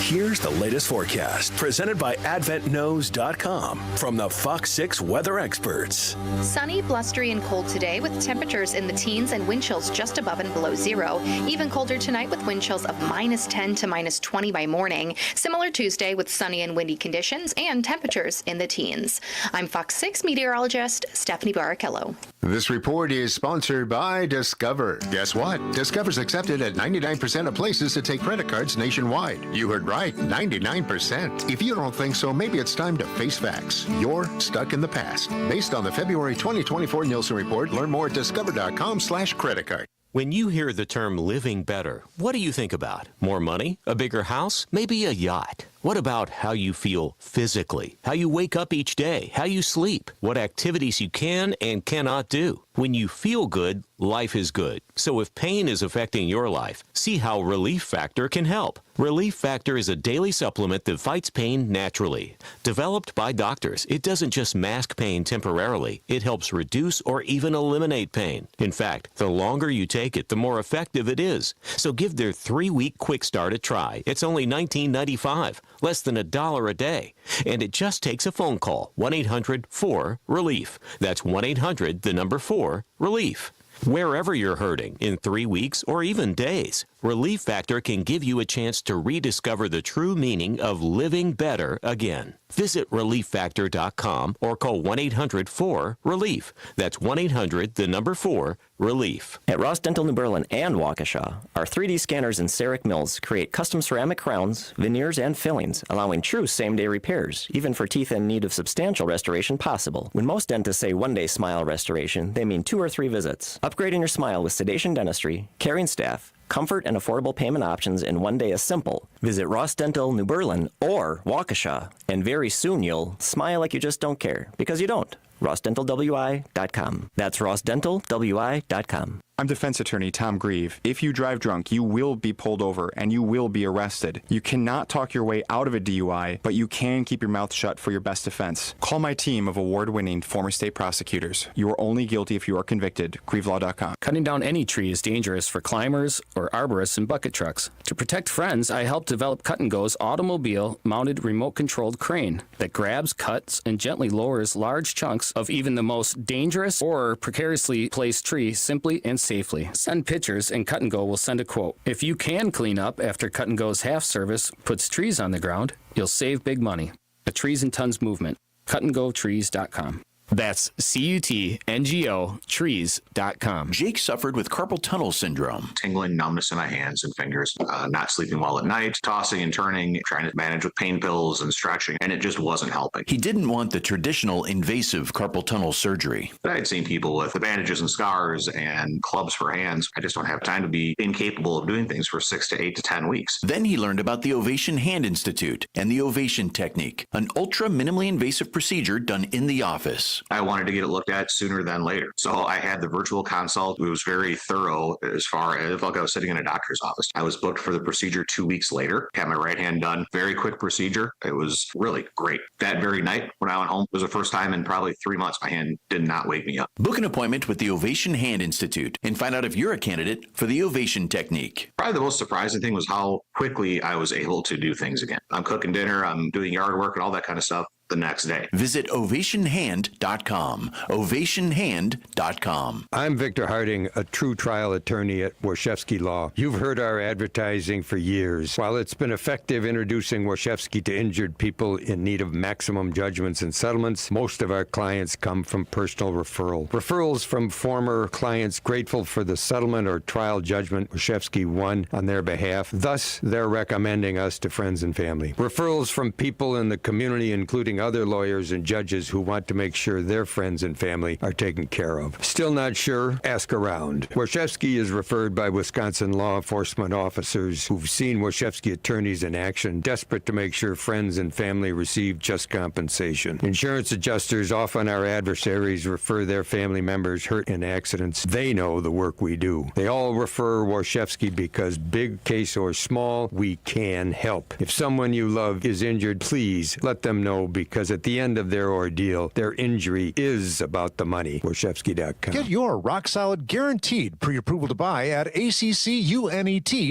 Here's the latest forecast presented by AdventKnows.com from the Fox 6 weather experts. Sunny, blustery, and cold today with temperatures in the teens and wind chills just above and below zero. Even colder tonight with wind chills of -10 to -20 by morning. Similar Tuesday with sunny and windy conditions and temperatures in the teens. I'm Fox 6 meteorologist Stephanie Barrichello. This report is sponsored by Discover. Guess what? Discover's accepted at 99% of places to take credit cards nationwide. You heard right, 99%. If you don't think so, maybe it's time to face facts. You're stuck in the past. Based on the February 2024 Nielsen report, learn more at discover.com/credit card. When you hear the term living better, what do you think about? More money? A bigger house? Maybe a yacht? What about how you feel physically? How you wake up each day? How you sleep? What activities you can and cannot do? When you feel good, life is good. So if pain is affecting your life, see how Relief Factor can help. Relief Factor is a daily supplement that fights pain naturally. Developed by doctors, it doesn't just mask pain temporarily. It helps reduce or even eliminate pain. In fact, the longer you take it, the more effective it is. So give their 3-week quick start a try. It's only $19.95. Less than $1 a day. And it just takes a phone call, 1-800-4-RELIEF. That's 1-800-4-RELIEF. Wherever you're hurting, in 3 weeks or even days, Relief Factor can give you a chance to rediscover the true meaning of living better again. Visit ReliefFactor.com or call 1-800-4-RELIEF. That's 1-800-4-RELIEF. At Ross Dental New Berlin and Waukesha, our 3D scanners and serarch mills create custom ceramic crowns, veneers, and fillings, allowing true same-day repairs, even for teeth in need of substantial restoration possible. When most dentists say one-day smile restoration, they mean 2 or 3 visits. Upgrading your smile with sedation dentistry, caring staff, comfort and affordable payment options in one day is simple. Visit Ross Dental New Berlin or Waukesha, and very soon you'll smile like you just don't care, because you don't. RossDentalWI.com. That's RossDentalWI.com. I'm defense attorney Tom Grieve. If you drive drunk, you will be pulled over and you will be arrested. You cannot talk your way out of a DUI, but you can keep your mouth shut for your best defense. Call my team of award-winning former state prosecutors. You are only guilty if you are convicted. GrieveLaw.com. Cutting down any tree is dangerous for climbers or arborists and bucket trucks. To protect friends, I helped develop Cut & Go's automobile-mounted remote-controlled crane that grabs, cuts, and gently lowers large chunks of even the most dangerous or precariously placed tree simply and safely. Send pictures and Cut & Go will send a quote. If you can clean up after Cut & Go's half service puts trees on the ground, you'll save big money. A Trees and Tons movement. CutandGoTrees.com. That's CUTNGO trees.com. Jake suffered with carpal tunnel syndrome. Tingling numbness in my hands and fingers, not sleeping well at night, tossing and turning, trying to manage with pain pills and stretching, and it just wasn't helping. He didn't want the traditional invasive carpal tunnel surgery. I had seen people with bandages and scars and clubs for hands. I just don't have time to be incapable of doing things for 6 to 8 to 10 weeks. Then he learned about the Ovation Hand Institute and the Ovation Technique, an ultra minimally invasive procedure done in the office. I wanted to get it looked at sooner than later. So I had the virtual consult. It was very thorough as far as if I was sitting in a doctor's office. I was booked for the procedure 2 weeks later, had my right hand done. Very quick procedure. It was really great. That very night when I went home, it was the first time in probably 3 months my hand did not wake me up. Book an appointment with the Ovation Hand Institute and find out if you're a candidate for the Ovation Technique. Probably the most surprising thing was how quickly I was able to do things again. I'm cooking dinner, I'm doing yard work and all that kind of stuff the next day. Visit ovationhand.com. ovationhand.com. I'm Victor Harding, a true trial attorney at Warshevsky Law. You've heard our advertising for years. While it's been effective introducing Warshevsky to injured people in need of maximum judgments and settlements, most of our clients come from personal referral. Referrals from former clients grateful for the settlement or trial judgment Warshevsky won on their behalf. Thus, they're recommending us to friends and family. Referrals from people in the community, including other lawyers and judges who want to make sure their friends and family are taken care of. Still not sure? Ask around. Warshevsky is referred by Wisconsin law enforcement officers who've seen Warshevsky attorneys in action, desperate to make sure friends and family receive just compensation. Insurance adjusters, often our adversaries, refer their family members hurt in accidents. They know the work we do. They all refer Warshevsky because, big case or small, we can help. If someone you love is injured, please let them know, because at the end of their ordeal, their injury is about the money. Warshevsky.com. Get your rock-solid guaranteed pre-approval to buy at accunet.com.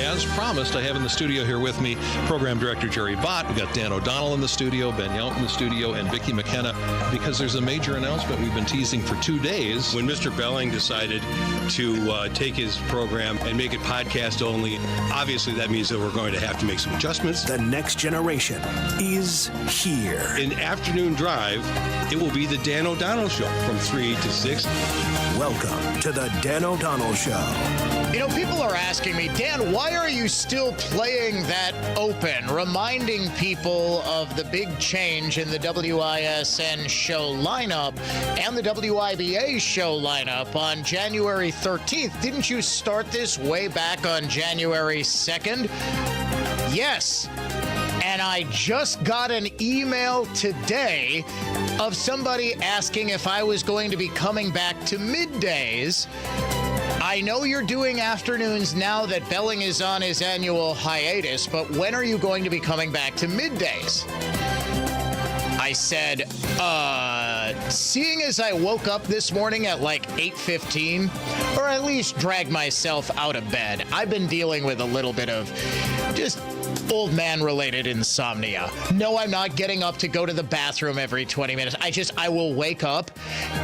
As promised, I have in the studio here with me Program Director Jerry Bott. We've got Dan O'Donnell in the studio, Ben Yount in the studio, and Vicki McKenna, because there's a major announcement we've been teasing for 2 days. When Mr. Belling decided to take his program and make it podcast only, obviously that means that we're going to have to make some adjustments. The next generation is here. In Afternoon Drive, it will be the Dan O'Donnell Show from 3 to 6. Welcome to the Dan O'Donnell Show. You know, people are asking me, Dan, why are you still playing that open, reminding people of the big change in the WISN show lineup and the WIBA show lineup on January 13th? Didn't you start this way back on January 2nd? Yes. And I just got an email today of somebody asking if I was going to be coming back to middays. I know you're doing afternoons now that Belling is on his annual hiatus, but when are you going to be coming back to middays? I said, seeing as I woke up this morning at like 8:15, or at least dragged myself out of bed, I've been dealing with a little bit of just old man-related insomnia. No, I'm not getting up to go to the bathroom every 20 minutes. I will wake up,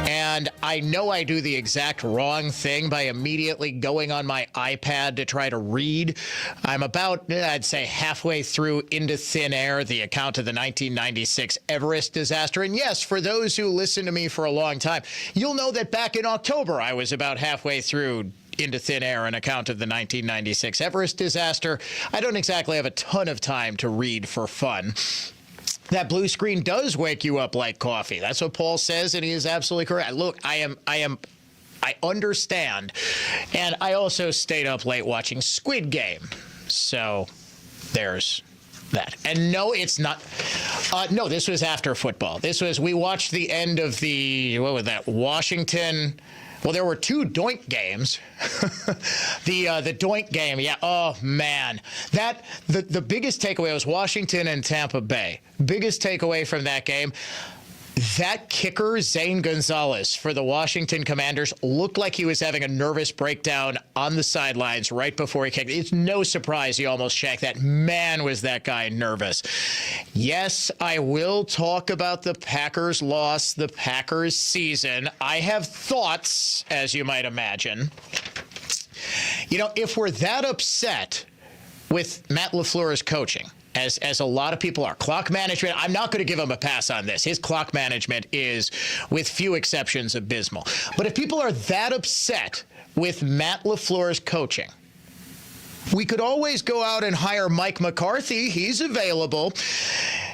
and I know I do the exact wrong thing by immediately going on my iPad to try to read. I'm about, I'd say, halfway through Into Thin Air, the account of the 1996 Everest disaster. And yes, for those who listen to me for a long time, you'll know that back in October, I was about halfway through Into Thin Air, an account of the 1996 Everest disaster. I don't exactly have a ton of time to read for fun. That blue screen does wake you up like coffee. That's what Paul says, and he is absolutely correct. Look, I understand. And I also stayed up late watching Squid Game. So there's that. And no, it's not. No, this was after football. We watched the end of Washington. Well, there were 2 Doink games. The Doink game, yeah. Oh man, the biggest takeaway was Washington and Tampa Bay. Biggest takeaway from that game. That kicker, Zane Gonzalez, for the Washington Commanders, looked like he was having a nervous breakdown on the sidelines right before he kicked. It's no surprise he almost shanked that. Man, was that guy nervous. Yes, I will talk about the Packers' loss, the Packers' season. I have thoughts, as you might imagine. You know, if we're that upset with Matt LaFleur's coaching, as a lot of people are. Clock management, I'm not going to give him a pass on this. His clock management is, with few exceptions, abysmal. But if people are that upset with Matt LaFleur's coaching, we could always go out and hire Mike McCarthy. He's available.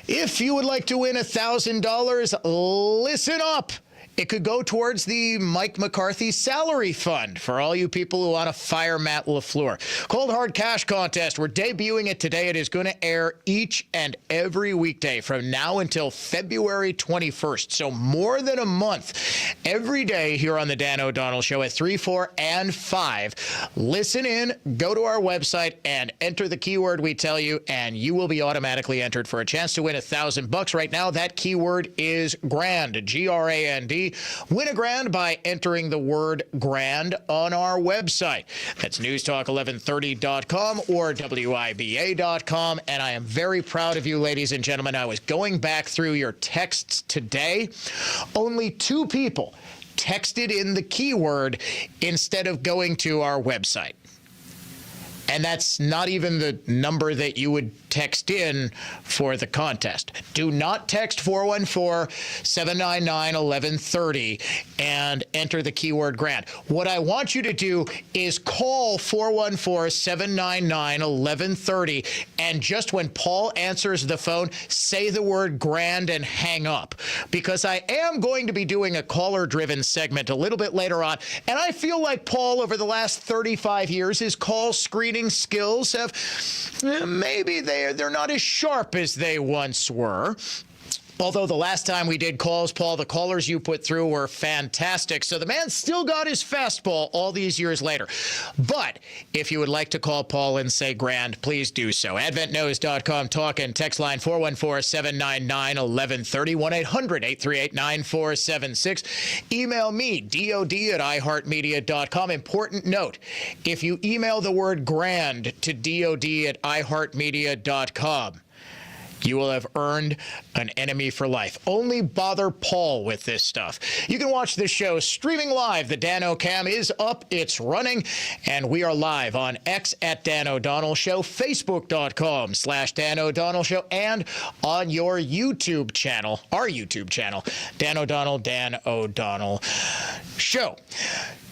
If you would like to win $1,000, listen up. It could go towards the Mike McCarthy salary fund for all you people who want to fire Matt LaFleur. Cold Hard Cash Contest. We're debuting it today. It is going to air each and every weekday from now until February 21st. So more than a month. Every day here on the Dan O'Donnell Show at 3, 4, and 5. Listen in, go to our website, and enter the keyword we tell you, and you will be automatically entered for a chance to win $1,000. Right now, that keyword is grand, G-R-A-N-D. Win a grand by entering the word grand on our website. That's newstalk1130.com or WIBA.com. And I am very proud of you, ladies and gentlemen. I was going back through your texts today. Only 2 people texted in the keyword instead of going to our website. And that's not even the number that you would text in for the contest. Do not text 414-799-1130 and enter the keyword grand. What I want you to do is call 414-799-1130, and just when Paul answers the phone, say the word grand and hang up. Because I am going to be doing a caller-driven segment a little bit later on, and I feel like Paul, over the last 35 years, his call screening skills have, maybe they're not as sharp as they once were. Although the last time we did calls, Paul, the callers you put through were fantastic. So the man still got his fastball all these years later. But if you would like to call Paul and say grand, please do so. AdventNows.com talk and text line 414-799-1130, 1-838-9476. Email me, DOD@iHeartMedia.com. Important note, if you email the word grand to DOD@iHeartMedia.com, you will have earned an enemy for life. Only bother Paul with this stuff. You can watch this show streaming live. The Dan O'Cam is up. It's running. And we are live on X at Dan O'Donnell Show, Facebook.com/Dan O'Donnell Show, and on your YouTube channel, our YouTube channel, Dan O'Donnell Show.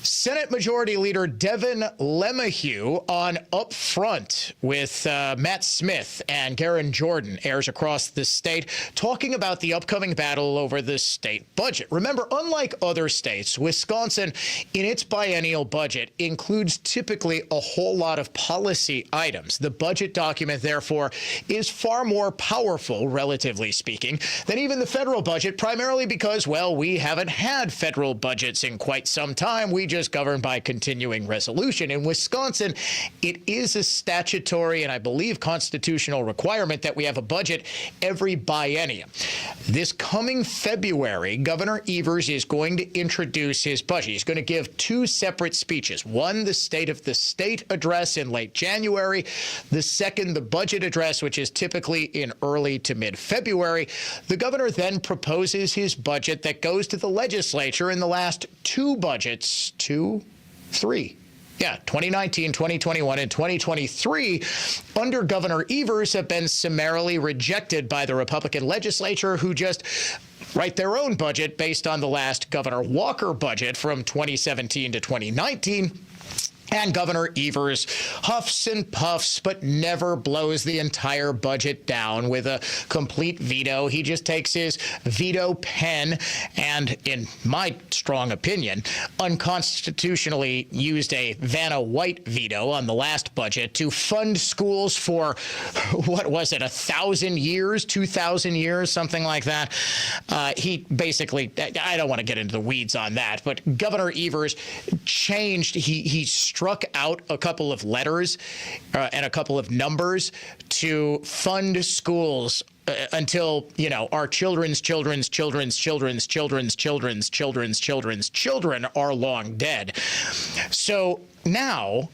Senate Majority Leader Devin LeMahieu on Up Front with Matt Smith and Garen Jordan airs across the state, talking about the upcoming battle over the state budget. Remember, unlike other states, Wisconsin, in its biennial budget, includes typically a whole lot of policy items. The budget document, therefore, is far more powerful, relatively speaking, than even the federal budget, primarily because, well, we haven't had federal budgets in quite some time. We just governed by continuing resolution. In Wisconsin, it is a statutory and I believe constitutional requirement that we have a budget every biennium. This coming February, Governor Evers is going to introduce his budget. He's going to give 2 separate speeches. One, the State of the State address in late January. The second, the budget address, which is typically in early to mid-February. The governor then proposes his budget that goes to the legislature. In the last 2 budgets, 2019, 2021, and 2023, under Governor Evers, have been summarily rejected by the Republican legislature, who just write their own budget based on the last Governor Walker budget from 2017 to 2019. And Governor Evers huffs and puffs, but never blows the entire budget down with a complete veto. He just takes his veto pen and, in my strong opinion, unconstitutionally used a Vanna White veto on the last budget to fund schools for, what was it, 1,000 years, 2,000 years, something like that. He basically, I don't want to get into the weeds on that, but Governor Evers changed, he struck out a couple of letters and a couple of numbers to fund schools until, our children's children are long dead. So now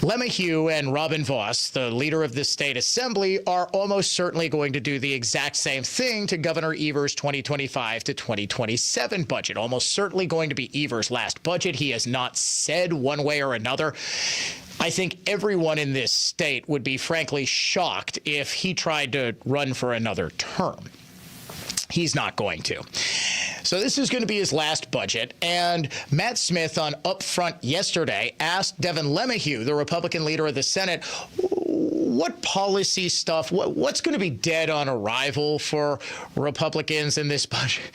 LeMahieu and Robin Vos, the leader of the state assembly, are almost certainly going to do the exact same thing to Governor Evers' 2025 to 2027 budget. Almost certainly going to be Evers' last budget. He has not said one way or another I think everyone in this state would be frankly shocked if he tried to run for another term. He's not going to. So this is going to be his last budget, and Matt Smith on Upfront yesterday asked Devin LeMahieu, the Republican leader of the Senate, what policy stuff, what's going to be dead on arrival for Republicans in this budget?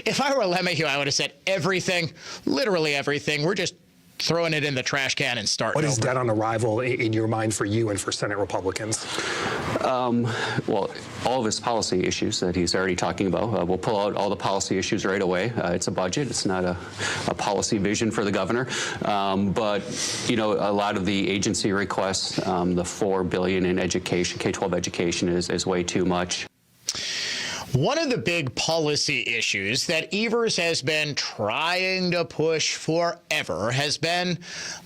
If I were LeMahieu, I would have said everything, literally everything. We're just throwing it in the trash can and starting over. What is dead on arrival in your mind for you and for Senate Republicans? Well, all of his policy issues that he's already talking about. We'll pull out all the policy issues right away. It's a budget. It's not a policy vision for the governor. But, you know, a lot of the agency requests, the $4 billion in education, K-12 education is way too much. One of the big policy issues that Evers has been trying to push forever has been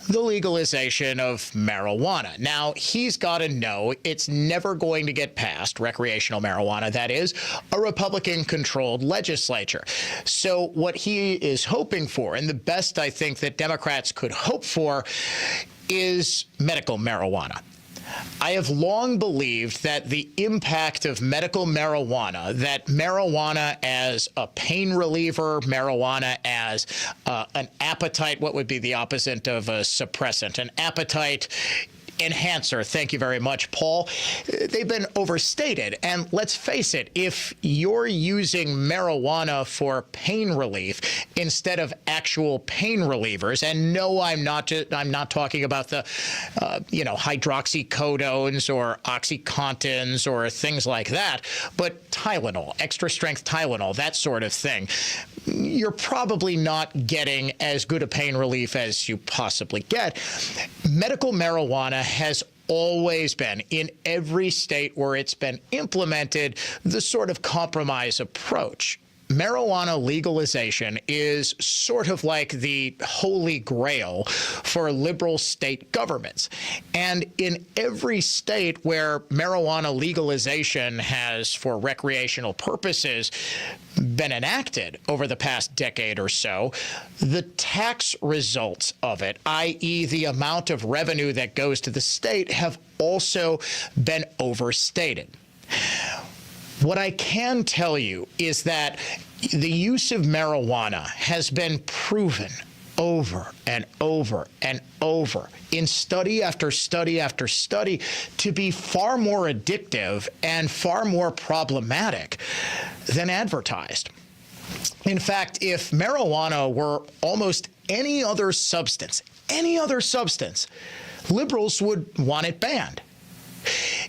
the legalization of marijuana. Now, he's got to know it's never going to get passed, recreational marijuana, that is, a Republican-controlled legislature. So what he is hoping for, and the best I think that Democrats could hope for, is medical marijuana. I have long believed that the impact of medical marijuana, that marijuana as a pain reliever, marijuana as an appetite, what would be the opposite of a suppressant? An appetite enhancer. Thank you very much, Paul. They've been overstated. And let's face it, if you're using marijuana for pain relief instead of actual pain relievers, and no, I'm not talking about the, hydroxycodones or OxyContins or things like that, but Tylenol, extra strength Tylenol, that sort of thing, you're probably not getting as good a pain relief as you possibly get. Medical marijuana has always been, in every state where it's been implemented, the sort of compromise approach. Marijuana legalization is sort of like the holy grail for liberal state governments. And in every state where marijuana legalization has, for recreational purposes, been enacted over the past decade or so, the tax results of it, i.e. the amount of revenue that goes to the state, have also been overstated. What I can tell you is that the use of marijuana has been proven over and over and over in study after study after study to be far more addictive and far more problematic than advertised. In fact, if marijuana were almost any other substance, liberals would want it banned.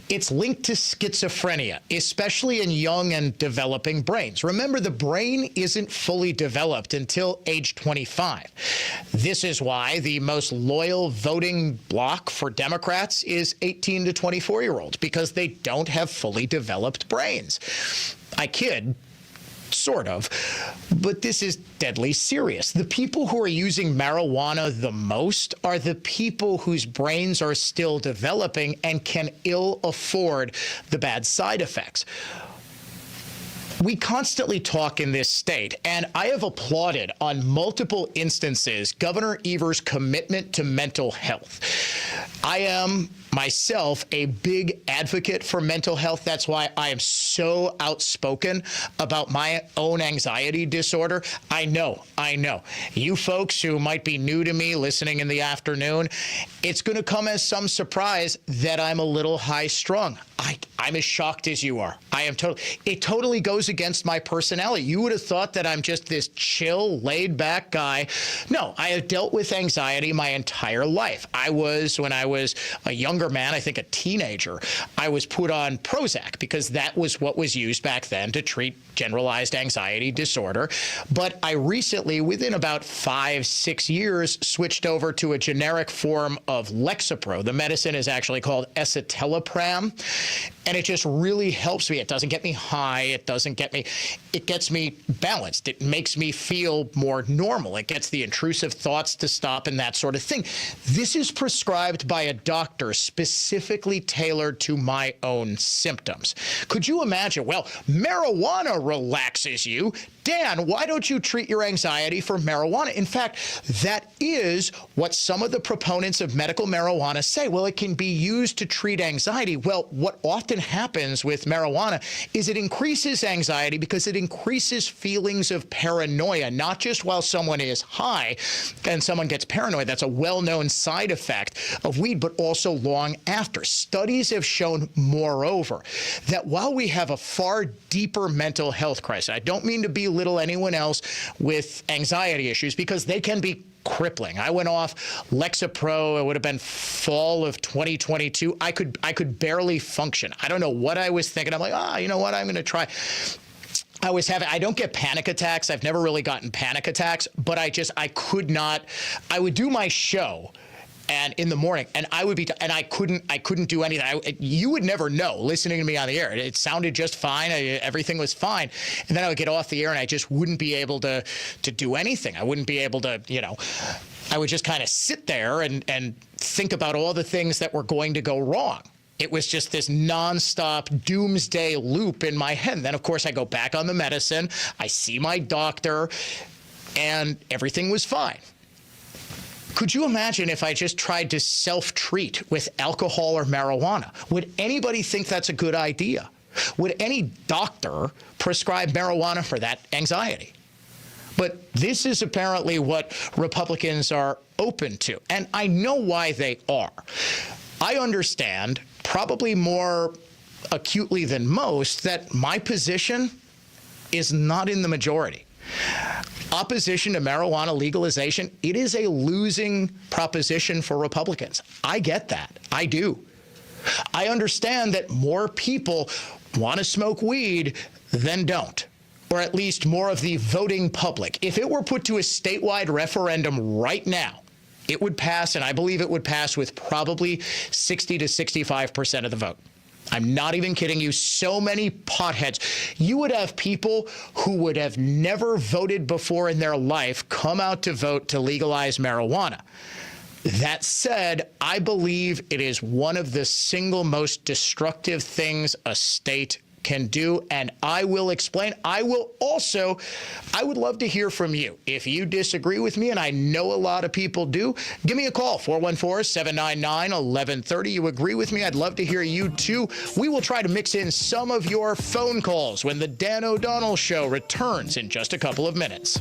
It's linked to schizophrenia, especially in young and developing brains. Remember, the brain isn't fully developed until age 25. This is why the most loyal voting bloc for Democrats is 18 to 24-year-olds, because they don't have fully developed brains. I kid. Sort of, but this is deadly serious. The people who are using marijuana the most are the people whose brains are still developing and can ill afford the bad side effects. We constantly talk in this state, and I have applauded on multiple instances Governor Evers' commitment to mental health. I am myself a big advocate for mental health. That's why I am so outspoken about my own anxiety disorder. I know. You folks who might be new to me listening in the afternoon, it's going to come as some surprise that I'm a little high-strung. I'm as shocked as you are. It totally goes against my personality. You would have thought that I'm just this chill, laid-back guy. No, I have dealt with anxiety my entire life. When I was a younger man, I think a teenager, I was put on Prozac because that was what was used back then to treat generalized anxiety disorder. But I recently, within about 5-6 years, switched over to a generic form of Lexapro. The medicine is actually called escitalopram. And it just really helps me. It doesn't get me high. It gets me balanced. It makes me feel more normal. It gets the intrusive thoughts to stop and that sort of thing. This is prescribed by a doctor specifically tailored to my own symptoms. Could you imagine? Well, marijuana relaxes you. Dan, why don't you treat your anxiety for marijuana? In fact, that is what some of the proponents of medical marijuana say. Well, it can be used to treat anxiety. Well, what often happens with marijuana is it increases anxiety because it increases feelings of paranoia, not just while someone is high and someone gets paranoid. That's a well-known side effect of weed, but also long after. Studies have shown, moreover, that while we have a far deeper mental health crisis, I don't mean to belittle anyone else with anxiety issues because they can be crippling. I went off Lexapro. It would have been fall of 2022. I could barely function. I don't know what I was thinking. I'm like, you know what? I'm going to try. I don't get panic attacks. I've never really gotten panic attacks, but I could not. I would do my show and in the morning, and I couldn't do anything. You would never know listening to me on the air. It sounded just fine. Everything was fine. And then I would get off the air and I just wouldn't be able to do anything. I wouldn't be able to, I would just kind of sit there and think about all the things that were going to go wrong. It was just this nonstop doomsday loop in my head. And then, of course, I go back on the medicine. I see my doctor, and everything was fine. Could you imagine if I just tried to self-treat with alcohol or marijuana? Would anybody think that's a good idea? Would any doctor prescribe marijuana for that anxiety? But this is apparently what Republicans are open to. And I know why they are. I understand, probably more acutely than most, that my position is not in the majority. Opposition to marijuana legalization, it is a losing proposition for Republicans. I get that. I do. I understand that more people want to smoke weed than don't, or at least more of the voting public. If it were put to a statewide referendum right now, it would pass, and I believe it would pass with probably 60 to 65% of the vote. I'm not even kidding you. So many potheads. You would have people who would have never voted before in their life come out to vote to legalize marijuana. That said, I believe it is one of the single most destructive things a state can do, and I will explain. I would love to hear from you. If you disagree with me, and I know a lot of people do, give me a call, 414-799-1130. You agree with me? I'd love to hear you too. We will try to mix in some of your phone calls when the Dan O'Donnell Show returns in just a couple of minutes.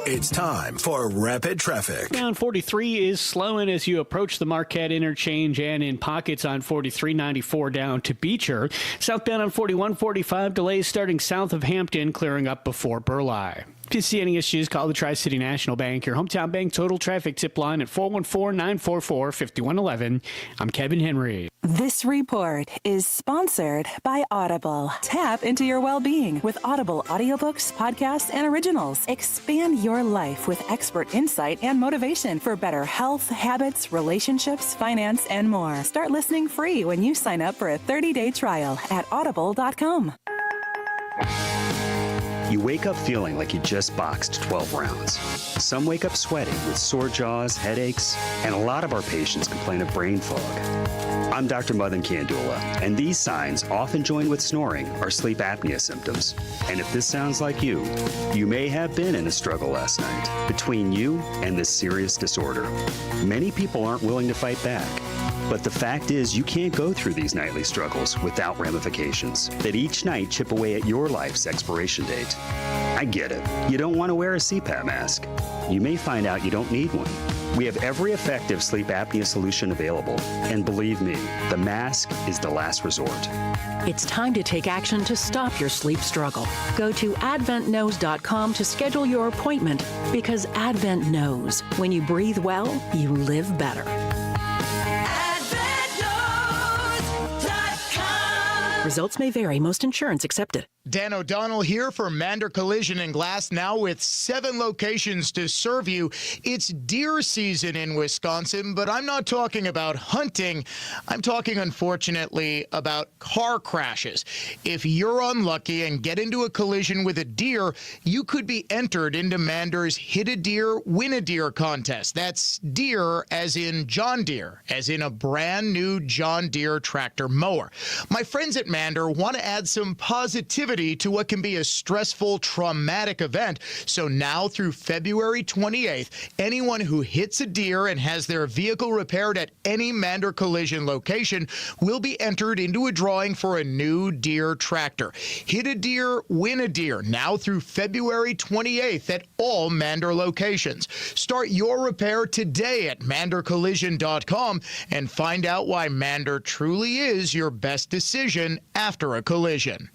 It's time for Rapid Traffic. Down 43 is slowing as you approach the Marquette interchange and in pockets on 4394 down to Beecher. Southbound on 4145, delays starting south of Hampton, clearing up before Burleigh. If you see any issues, call the Tri-City National Bank, your hometown bank total traffic tip line at 414-944-5111. I'm Kevin Henry. This report is sponsored by Audible. Tap into your well-being with Audible audiobooks, podcasts, and originals. Expand your life with expert insight and motivation for better health, habits, relationships, finance, and more. Start listening free when you sign up for a 30-day trial at audible.com. You wake up feeling like you just boxed 12 rounds. Some wake up sweating with sore jaws, headaches, and a lot of our patients complain of brain fog. I'm Dr. Madan Kandula, and these signs, often joined with snoring, are sleep apnea symptoms. And if this sounds like you may have been in a struggle last night between you and this serious disorder. Many people aren't willing to fight back. But the fact is, you can't go through these nightly struggles without ramifications that each night chip away at your life's expiration date. I get it. You don't want to wear a CPAP mask. You may find out you don't need one. We have every effective sleep apnea solution available. And believe me, the mask is the last resort. It's time to take action to stop your sleep struggle. Go to adventknows.com to schedule your appointment, because Advent knows when you breathe well, you live better. Results may vary. Most insurance accepted. Dan O'Donnell here for Mander Collision and Glass, now with 7 locations to serve you. It's deer season in Wisconsin, but I'm not talking about hunting. I'm talking, unfortunately, about car crashes. If you're unlucky and get into a collision with a deer, you could be entered into Mander's Hit a Deer, Win a Deer contest. That's deer as in John Deere, as in a brand new John Deere tractor mower. My friends at Mander want to add some positivity to what can be a stressful, traumatic event. So now through February 28th, anyone who hits a deer and has their vehicle repaired at any Mander Collision location will be entered into a drawing for a new Deere tractor. Hit a Deer, Win a Deer, now through February 28th at all Mander locations. Start your repair today at mandercollision.com and find out why Mander truly is your best decision after a collision.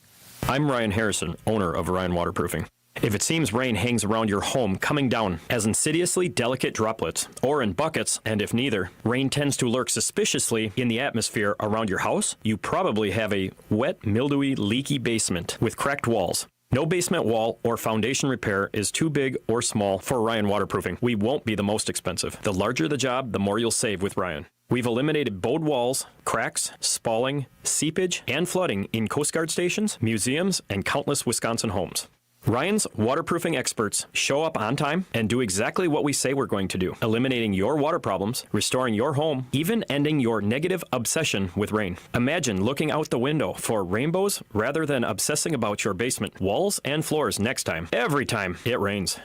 I'm Ryan Harrison, owner of Ryan Waterproofing. If it seems rain hangs around your home coming down as insidiously delicate droplets, or in buckets, and if neither, rain tends to lurk suspiciously in the atmosphere around your house, you probably have a wet, mildewy, leaky basement with cracked walls. No basement wall or foundation repair is too big or small for Ryan Waterproofing. We won't be the most expensive. The larger the job, the more you'll save with Ryan. We've eliminated bowed walls, cracks, spalling, seepage, and flooding in Coast Guard stations, museums, and countless Wisconsin homes. Ryan's waterproofing experts show up on time and do exactly what we say we're going to do, eliminating your water problems, restoring your home, even ending your negative obsession with rain. Imagine looking out the window for rainbows rather than obsessing about your basement walls and floors next time, every time it rains.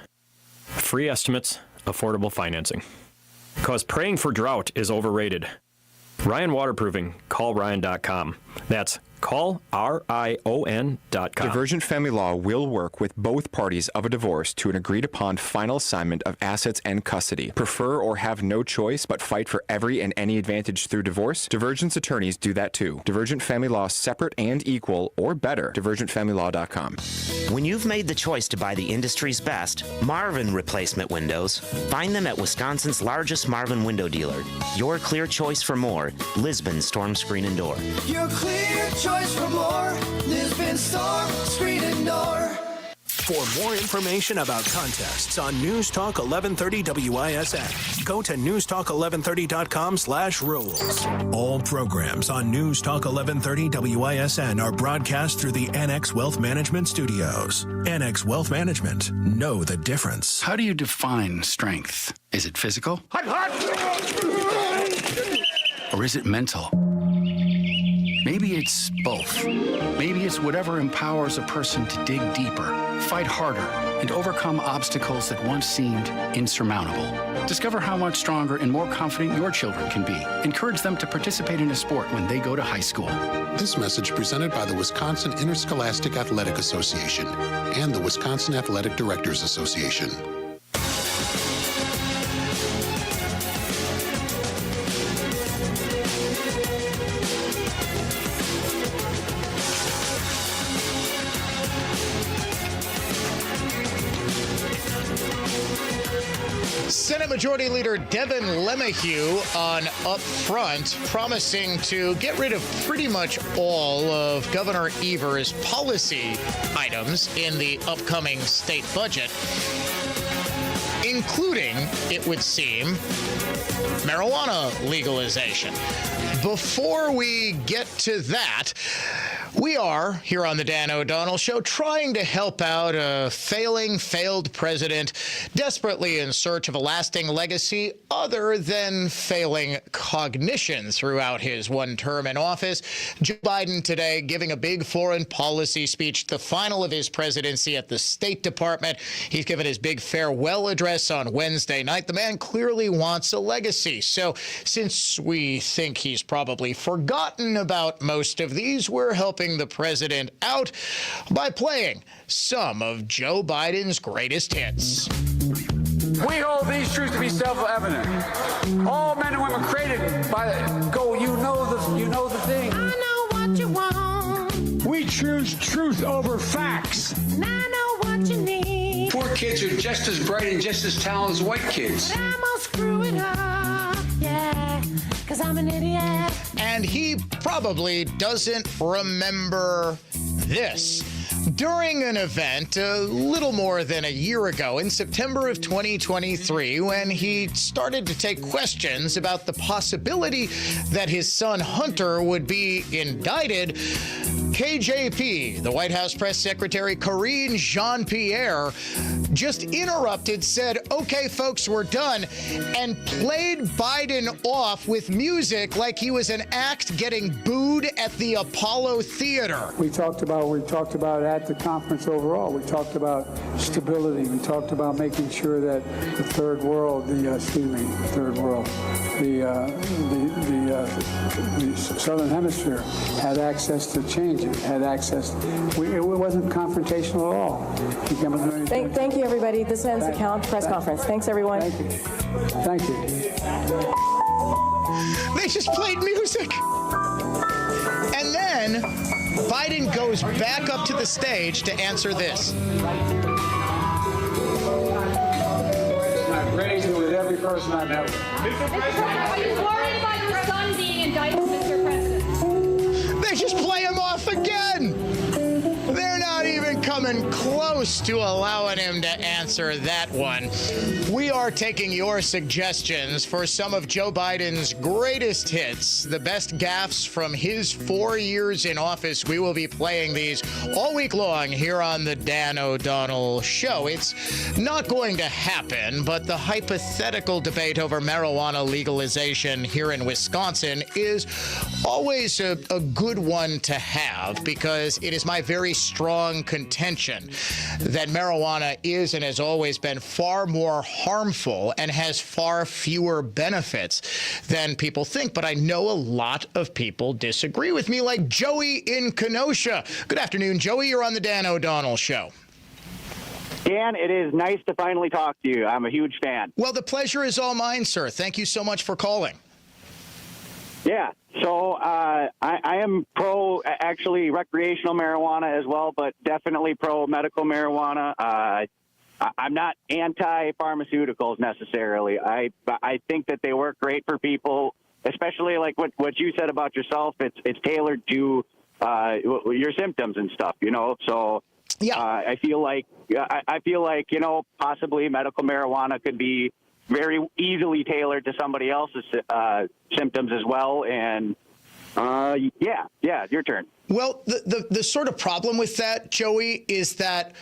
Free estimates, affordable financing. Because praying for drought is overrated. Ryan Waterproofing, call Ryan.com. That's call RION.com. Divergent family law will work with both parties of a divorce to an agreed upon final assignment of assets and custody. Prefer or have no choice but fight for every and any advantage through divorce? Divergent's attorneys do that too. Divergent family law, separate and equal or better. DivergentFamilyLaw.com. When you've made the choice to buy the industry's best, Marvin replacement windows, find them at Wisconsin's largest Marvin window dealer. Your clear choice for more, Lisbon Storm Screen and Door. Your clear choice for more, Lisbon Storm Screen and Door. For more information about contests on News Talk 1130 WISN, go to newstalk1130.com/rules. All programs on News Talk 1130 WISN are broadcast through the NX Wealth Management Studios. NX Wealth Management, know the difference. How do you define strength? Is it physical? Or is it mental? Maybe it's both. Maybe it's whatever empowers a person to dig deeper, fight harder, and overcome obstacles that once seemed insurmountable. Discover how much stronger and more confident your children can be. Encourage them to participate in a sport when they go to high school. This message presented by the Wisconsin Interscholastic Athletic Association and the Wisconsin Athletic Directors Association. Senate Majority Leader Devin LeMahieu on up front, promising to get rid of pretty much all of Governor Evers' policy items in the upcoming state budget, including, it would seem, marijuana legalization. Before we get to that, we are, here on the Dan O'Donnell Show, trying to help out a failed president desperately in search of a lasting legacy other than failing cognition throughout his one term in office. Joe Biden today giving a big foreign policy speech, the final of his presidency at the State Department. He's given his big farewell address on Wednesday night. The man clearly wants a legacy. So since we think he's probably forgotten about most of these, we're helping the president out by playing some of Joe Biden's greatest hits. We hold these truths to be self-evident. All men and women created by you know the thing. I know what you want. We choose truth over facts. And I know what you need. Poor kids are just as bright and just as talented as white kids. But I'm gonna screw it up, yeah, 'cause I'm an idiot. And he probably doesn't remember this. during an event a little more than a year ago in September of 2023 when he started to take questions about the possibility that his son Hunter would be indicted. KJP, the White House Press Secretary Karine Jean-Pierre, just interrupted, said, okay, folks, we're done, and played Biden off with music like he was an act getting booed at the Apollo Theater. We talked about at the conference overall, we talked about stability. We talked about making sure that the third world, the Southern Hemisphere had access to change it, had access. It wasn't confrontational at all. Thank you, everybody. This ends the press conference. Thanks, everyone. Thank you. They just played music. And then Biden goes back up to the stage to answer this. I'm raising with every person I met with. Mr. President, are you worried about your son being indicted, Mr. President? They just play him off again. They're not even coming close to allowing him to answer that one. We are taking your suggestions for some of Joe Biden's greatest hits, the best gaffes from his 4 years in office. We will be playing these all week long here on the Dan O'Donnell Show. It's not going to happen, but the hypothetical debate over marijuana legalization here in Wisconsin is always a good one to have, because it is my very strong contention that marijuana is and has always been far more harmful and has far fewer benefits than people think. But I know a lot of people disagree with me, like Joey in Kenosha. Good afternoon, Joey. You're on the Dan O'Donnell Show. Dan, it is nice to finally talk to you. I'm a huge fan. Well, the pleasure is all mine, sir. Thank you so much for calling. Yeah, so I am pro, actually, recreational marijuana as well, but definitely pro medical marijuana. I'm not anti-pharmaceuticals necessarily. I think that they work great for people, especially like what you said about yourself. It's tailored to your symptoms and stuff, you know. So yeah, I feel like possibly medical marijuana could be very easily tailored to somebody else's symptoms as well. And yeah, your turn. Well, the sort of problem with that, Joey, is that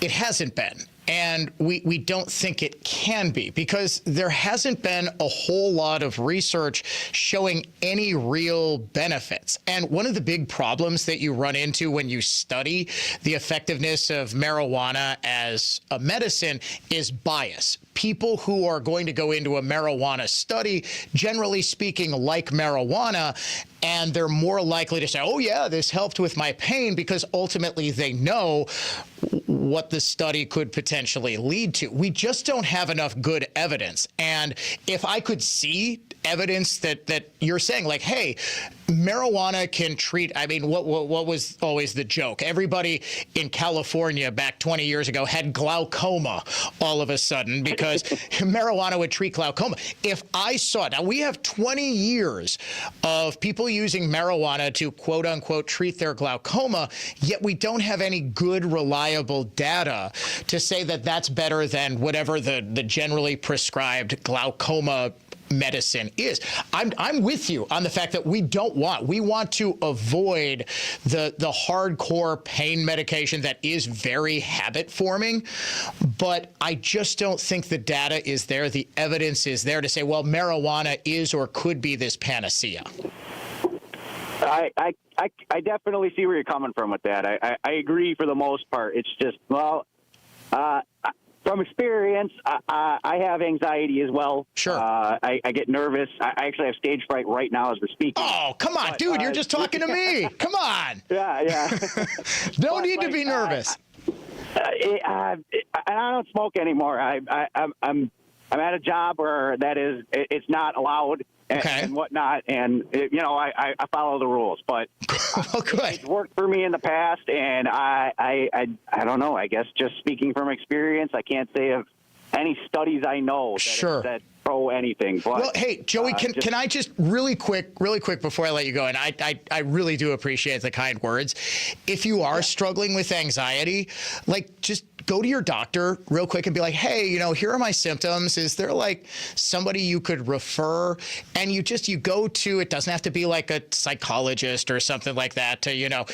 it hasn't been. And we don't think it can be, because there hasn't been a whole lot of research showing any real benefits. And one of the big problems that you run into when you study the effectiveness of marijuana as a medicine is bias. People who are going to go into a marijuana study, generally speaking, like marijuana, and they're more likely to say, oh, yeah, this helped with my pain, because ultimately they know what the study could potentially lead to. We just don't have enough good evidence. And if I could see evidence that you're saying, like, hey, marijuana can treat, I mean, what was always the joke? Everybody in California back 20 years ago had glaucoma all of a sudden because marijuana would treat glaucoma. If I saw, now we have 20 years of people using marijuana to quote unquote treat their glaucoma, yet we don't have any good, reliable data to say that that's better than whatever the generally prescribed glaucoma medicine is. I'm with you on the fact that we want to avoid the hardcore pain medication that is very habit forming, but I just don't think the data is there, the evidence is there to say, well, marijuana is or could be this panacea. I definitely see where you're coming from with that. I agree for the most part. It's just, well, from experience, I have anxiety as well. Sure. I get nervous. I actually have stage fright right now as we're speaking. Oh, come on, dude. You're just talking to me. Come on. Yeah. No need to be nervous. I don't smoke anymore. I'm at a job where it's not allowed and whatnot, and I follow the rules. But it's worked for me in the past, and I don't know. I guess just speaking from experience, I can't say of any studies I know that pro anything. But well, hey, Joey, can I just really quick before I let you go, and I really do appreciate the kind words. If you are struggling with anxiety, like just go to your doctor real quick and be like, hey, here are my symptoms. Is there like somebody you could refer? And you go to, it doesn't have to be like a psychologist or something like that to,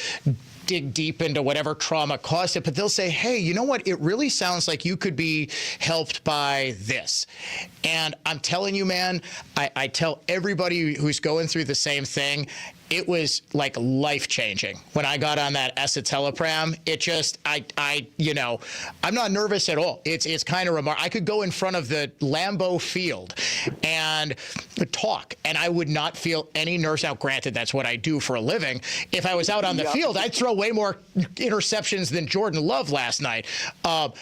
dig deep into whatever trauma caused it, but they'll say, hey, you know what? It really sounds like you could be helped by this. And I'm telling you, man, I tell everybody who's going through the same thing, it was like life-changing when I got on that escitalopram. It just, I'm not nervous at all. It's kind of remarkable. I could go in front of the Lambeau Field and talk, and I would not feel any nerves. Now, granted, that's what I do for a living. If I was out on the field, I'd throw way more interceptions than Jordan Love last night. But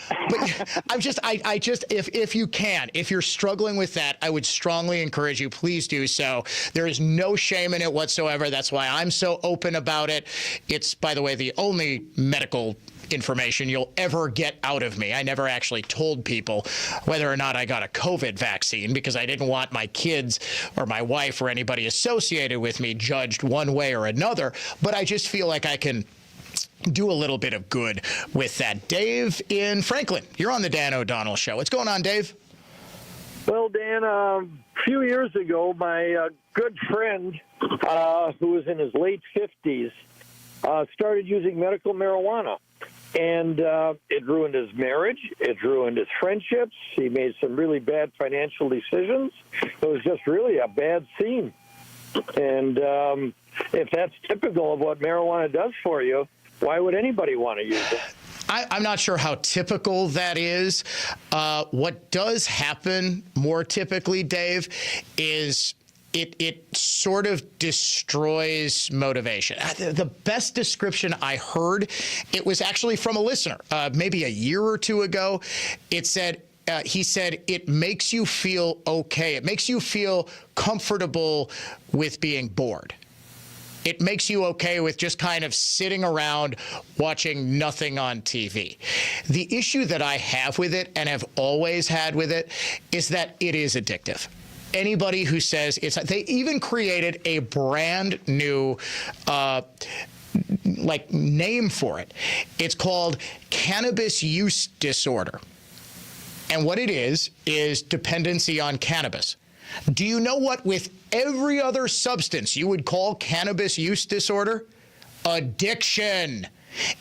if you can, if you're struggling with that, I would strongly encourage you, please do so. There is no shame in it whatsoever. That's why I'm so open about it. It's, by the way, the only medical information you'll ever get out of me. I never actually told people whether or not I got a COVID vaccine because I didn't want my kids or my wife or anybody associated with me judged one way or another. But I just feel like I can do a little bit of good with that. Dave in Franklin, you're on the Dan O'Donnell Show. What's going on, Dave? Well, Dan, a few years ago, my good friend, who was in his late 50s, started using medical marijuana. And it ruined his marriage. It ruined his friendships. He made some really bad financial decisions. It was just really a bad scene. And if that's typical of what marijuana does for you, why would anybody want to use it? I'm not sure how typical that is. What does happen more typically, Dave, is it sort of destroys motivation. The best description I heard, it was actually from a listener, maybe a year or two ago. It said, he said, it makes you feel okay. It makes you feel comfortable with being bored. It makes you okay with just kind of sitting around watching nothing on TV. The issue that I have with it and have always had with it is that it is addictive. Anybody who says it's, they even created a brand new name for it. It's called cannabis use disorder. And what it is dependency on cannabis. Do you know what with every other substance you would call cannabis use disorder? Addiction.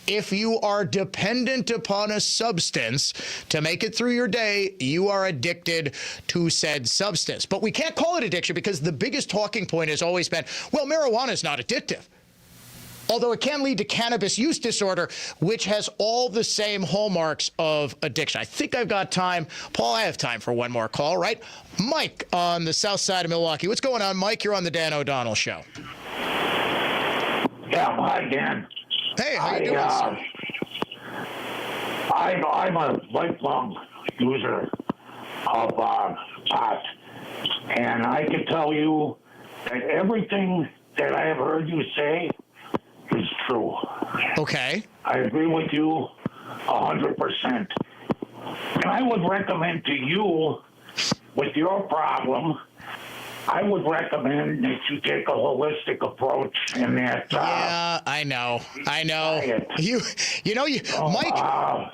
If you are dependent upon a substance to make it through your day, you are addicted to said substance. But we can't call it addiction because the biggest talking point has always been, well, marijuana is not addictive. Although it can lead to cannabis use disorder, which has all the same hallmarks of addiction. I think I've got time. Paul, I have time for one more call, right? Mike on the south side of Milwaukee. What's going on, Mike? You're on the Dan O'Donnell Show. Yeah, hi, Dan. Hey, how you doing, sir? I'm a lifelong user of pot, and I can tell you that everything that I have heard you say is true. Okay. I agree with you 100%. And I would recommend to you, with your problem, I would recommend that you take a holistic approach in that. Yeah, I know.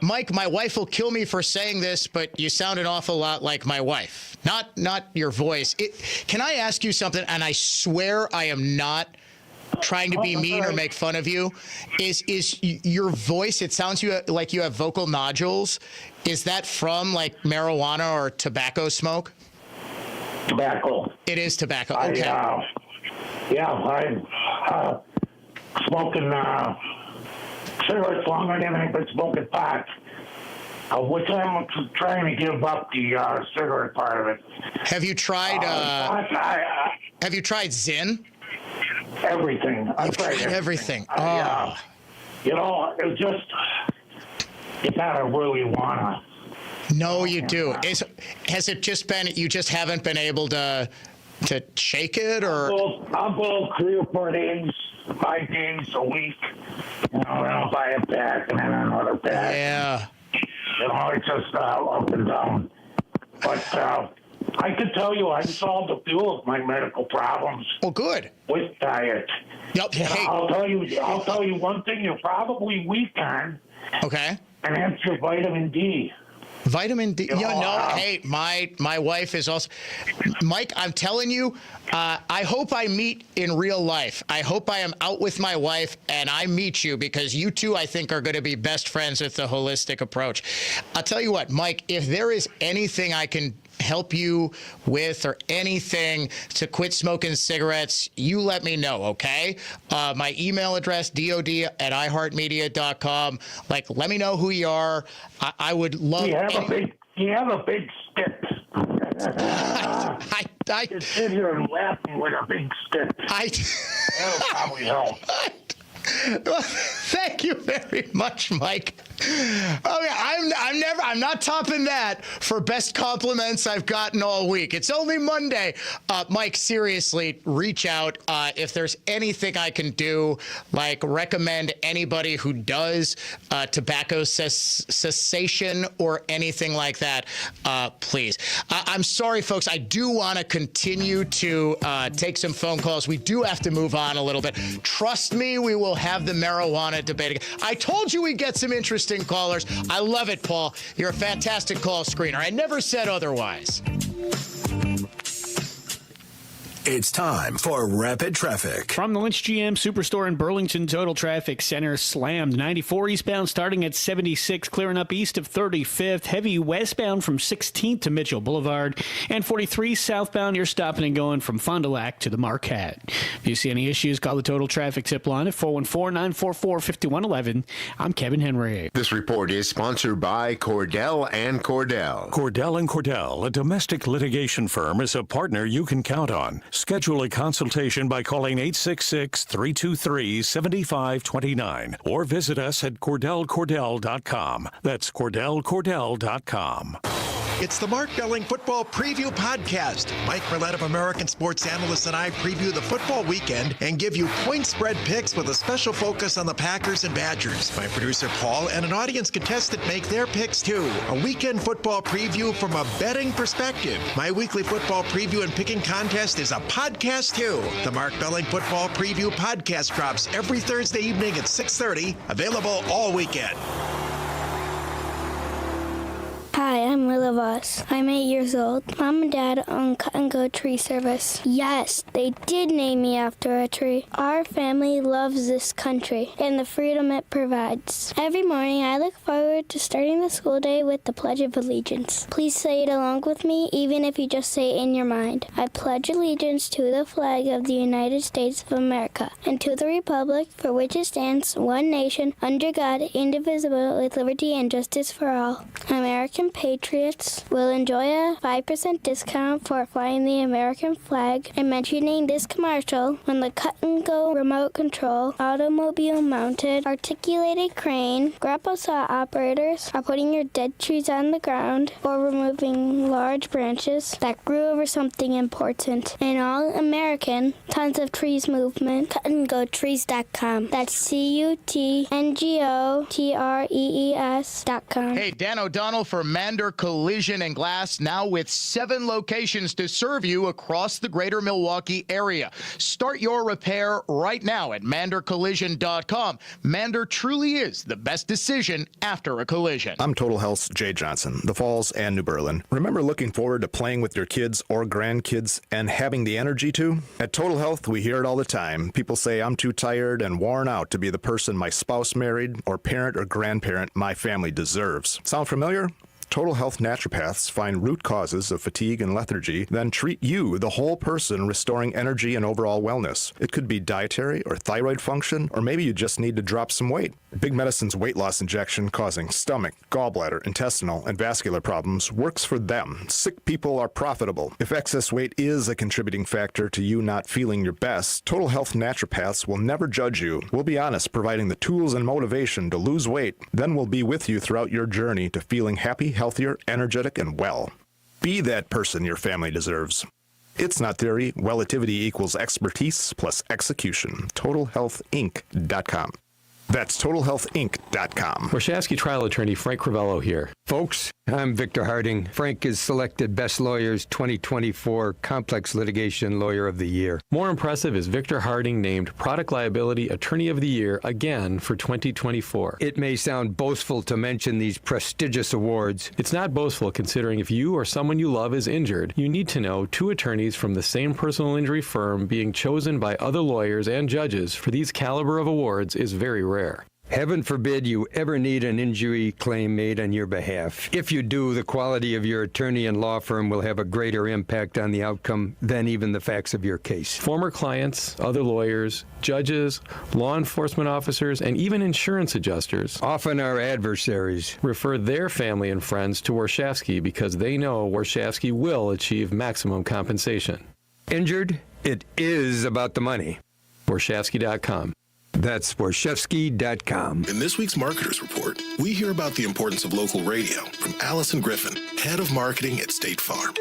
Mike, my wife will kill me for saying this, but you sound an awful lot like my wife. Not your voice. Can I ask you something? And I swear I am not trying to be mean or make fun of you. Is your voice? It sounds like you have vocal nodules. Is that from like marijuana or tobacco smoke? Tobacco. It is tobacco. Okay. I'm smoking cigarettes longer than I've been smoking pot, which I'm trying to give up the cigarette part of it. Have you tried? Have you tried Zyn? Everything. I've tried everything. It's just you gotta really wanna. No, you do. Has it just been you just haven't been able to shake it, or? I'll go 3 or 4 days, 5 days a week. Then I'll buy a pack and then another pack. Yeah. It's just up and down. But I could tell you I've solved a few of my medical problems. Oh, good. With diet. Yep. Hey. I'll tell you one thing you're probably weak on. Okay. And that's your vitamin D. Vitamin D. Hey, my wife is also. Mike, I'm telling you, I hope I meet in real life. I hope I am out with my wife and I meet you, because you two, I think, are going to be best friends with the holistic approach. I'll tell you what, Mike, if there is anything I can help you with or anything to quit smoking cigarettes, you let me know, okay? My email address, dod@iheartmedia.com. Like, let me know who you are. I would love. You have a big stick. I just sit here and laugh with a big stick. That'll probably help. Well, thank you very much, Mike. Oh yeah, I'm not topping that for best compliments I've gotten all week. It's only Monday. Mike, seriously, reach out if there's anything I can do, like recommend anybody who does tobacco cessation or anything like that, please. I'm sorry, folks. I do want to continue to take some phone calls. We do have to move on a little bit. Trust me, we will have the marijuana debate again. I told you we'd get some interesting callers. I love it, Paul. You're a fantastic call screener. I never said otherwise. It's time for Rapid Traffic. From the Lynch GM Superstore in Burlington, total traffic center slammed. 94 eastbound starting at 76, clearing up east of 35th. Heavy westbound from 16th to Mitchell Boulevard. And 43 southbound, you're stopping and going from Fond du Lac to the Marquette. If you see any issues, call the total traffic tip line at 414-944-5111. I'm Kevin Henry. This report is sponsored by Cordell & Cordell. Cordell & Cordell, a domestic litigation firm, is a partner you can count on. Schedule a consultation by calling 866-323-7529 or visit us at CordellCordell.com. That's CordellCordell.com. It's the Mark Belling Football Preview Podcast. Mike Millett of American Sports Analyst and I preview the football weekend and give you point spread picks with a special focus on the Packers and Badgers. My producer Paul and an audience contestant make their picks too. A weekend football preview from a betting perspective. My weekly football preview and picking contest is a podcast too. The Mark Belling Football Preview Podcast drops every Thursday evening at 6:30. Available all weekend. Hi, I'm Willa Voss. I'm 8 years old. Mom and Dad own Cut and Go Tree Service. Yes, they did name me after a tree. Our family loves this country and the freedom it provides. Every morning, I look forward to starting the school day with the Pledge of Allegiance. Please say it along with me, even if you just say it in your mind. I pledge allegiance to the flag of the United States of America and to the republic for which it stands, one nation, under God, indivisible, with liberty and justice for all. American patriots will enjoy a 5% discount for flying the American flag and mentioning this commercial when the Cut and Go remote control, automobile mounted, articulated crane, grapple saw operators are putting your dead trees on the ground or removing large branches that grew over something important. An all-American Tons of Trees movement, cutandgotrees.com. That's CUTNGOTREES.com. Hey, Dan O'Donnell for Mander Collision and Glass, now with 7 locations to serve you across the greater Milwaukee area. Start your repair right now at mandercollision.com. Mander truly is the best decision after a collision. I'm Total Health's Jay Johnson, the Falls and New Berlin. Remember looking forward to playing with your kids or grandkids and having the energy to? At Total Health, we hear it all the time. People say I'm too tired and worn out to be the person my spouse married or parent or grandparent my family deserves. Sound familiar? Total Health naturopaths find root causes of fatigue and lethargy, then treat you, the whole person, restoring energy and overall wellness. It could be dietary or thyroid function, or maybe you just need to drop some weight. Big Medicine's weight loss injection causing stomach, gallbladder, intestinal, and vascular problems works for them. Sick people are profitable. If excess weight is a contributing factor to you not feeling your best, Total Health naturopaths will never judge you. We'll be honest, providing the tools and motivation to lose weight. Then we'll be with you throughout your journey to feeling happy, healthier, energetic, and well. Be that person your family deserves. It's not theory. Relativity equals expertise plus execution. TotalHealthInc.com. That's TotalHealthInc.com. Warshawski trial attorney Frank Crivello here. Folks, I'm Victor Harding. Frank is selected Best Lawyers 2024 Complex Litigation Lawyer of the Year. More impressive is Victor Harding named Product Liability Attorney of the Year again for 2024. It may sound boastful to mention these prestigious awards. It's not boastful considering if you or someone you love is injured, you need to know 2 attorneys from the same personal injury firm being chosen by other lawyers and judges for these caliber of awards is very rare. Heaven forbid you ever need an injury claim made on your behalf. If you do, the quality of your attorney and law firm will have a greater impact on the outcome than even the facts of your case. Former clients, other lawyers, judges, law enforcement officers, and even insurance adjusters, often our adversaries, refer their family and friends to Warshawski because they know Warshawski will achieve maximum compensation. Injured? It is about the money. Warshawski.com. That's Warshawski.com. In this week's Marketers Report, we hear about the importance of local radio from Allison Griffin, head of marketing at State Farm.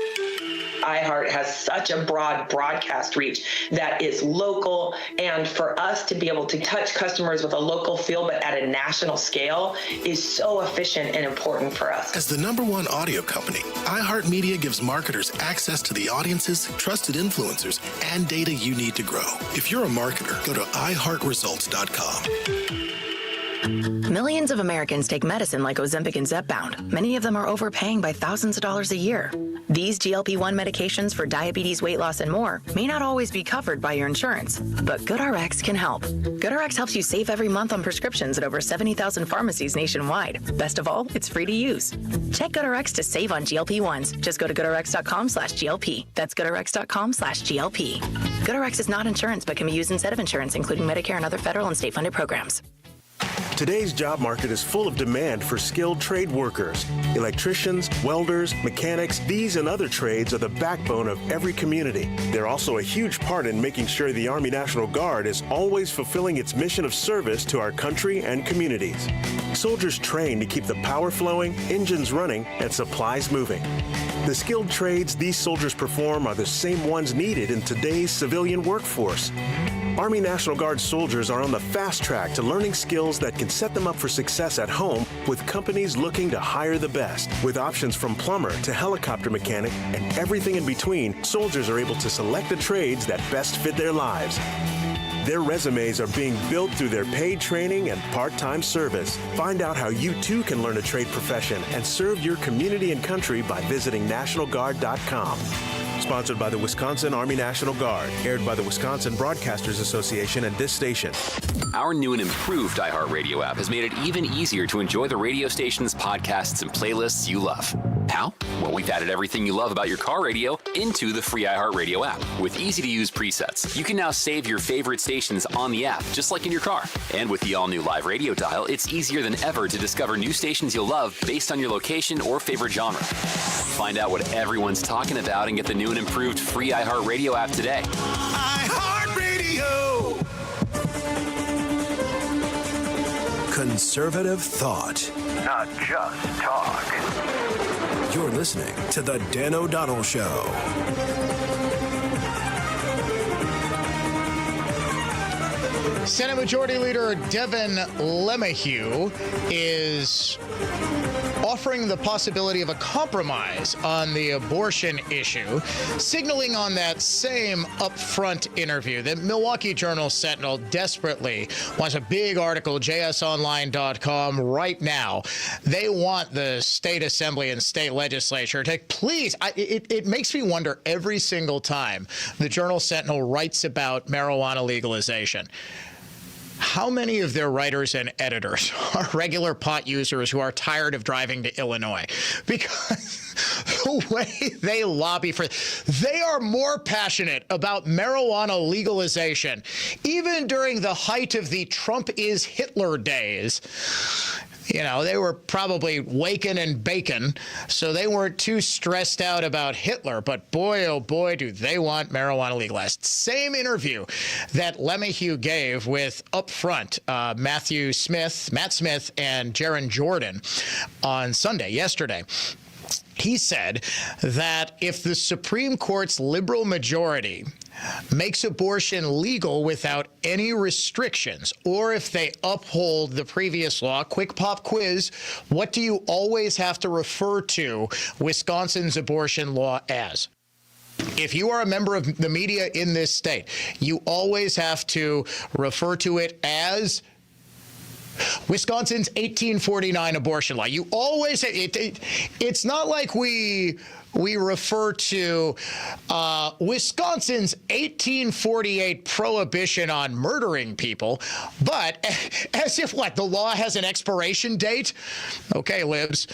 iHeart has such a broad broadcast reach that is local, and for us to be able to touch customers with a local feel but at a national scale is so efficient and important for us. As the #1 audio company, iHeartMedia gives marketers access to the audiences, trusted influencers, and data you need to grow. If you're a marketer, go to iHeartResults.com. Millions of Americans take medicine like Ozempic and Zepbound. Many of them are overpaying by thousands of dollars a year. These GLP-1 medications for diabetes, weight loss, and more may not always be covered by your insurance, but GoodRx can help. GoodRx helps you save every month on prescriptions at over 70,000 pharmacies nationwide. Best of all, it's free to use. Check GoodRx to save on GLP-1s. Just go to GoodRx.com/GLP. That's GoodRx.com/GLP. GoodRx is not insurance, but can be used instead of insurance, including Medicare and other federal and state-funded programs. Today's job market is full of demand for skilled trade workers. Electricians, welders, mechanics, these and other trades are the backbone of every community. They're also a huge part in making sure the Army National Guard is always fulfilling its mission of service to our country and communities. Soldiers train to keep the power flowing, engines running, and supplies moving. The skilled trades these soldiers perform are the same ones needed in today's civilian workforce. Army National Guard soldiers are on the fast track to learning skills that can set them up for success at home with companies looking to hire the best. With options from plumber to helicopter mechanic and everything in between, soldiers are able to select the trades that best fit their lives. Their resumes are being built through their paid training and part-time service. Find out how you too can learn a trade profession and serve your community and country by visiting NationalGuard.com. Sponsored by the Wisconsin Army National Guard. Aired by the Wisconsin Broadcasters Association and this station. Our new and improved iHeartRadio app has made it even easier to enjoy the radio station's podcasts and playlists you love. How? Well, we've added everything you love about your car radio into the free iHeartRadio app. With easy-to-use presets, you can now save your favorite stations on the app, just like in your car. And with the all-new live radio dial, it's easier than ever to discover new stations you'll love based on your location or favorite genre. Find out what everyone's talking about and get the new and improved free iHeartRadio app today. iHeartRadio! Conservative thought. Not just talk. You're listening to The Dan O'Donnell Show. Senate Majority Leader Devin LeMahieu is offering the possibility of a compromise on the abortion issue, signaling on that same upfront interview that Milwaukee Journal-Sentinel desperately wants a big article, jsonline.com, right now. They want the state assembly and state legislature to please, it makes me wonder every single time the Journal-Sentinel writes about marijuana legalization. How many of their writers and editors are regular pot users who are tired of driving to Illinois? Because the way they lobby for, they are more passionate about marijuana legalization, even during the height of the Trump is Hitler days. You know, they were probably waking and baking, so they weren't too stressed out about Hitler. But boy, oh boy, do they want marijuana legalized. Same interview that LeMahieu gave with Upfront, Matt Smith, and Jaron Jordan on yesterday. He said that if the Supreme Court's liberal majority makes abortion legal without any restrictions, or if they uphold the previous law, quick pop quiz, what do you always have to refer to Wisconsin's abortion law as? If you are a member of the media in this state, you always have to refer to it as Wisconsin's 1849 abortion law. You always it's not like we refer to Wisconsin's 1848 prohibition on murdering people, but as if the law has an expiration date. Okay, libs.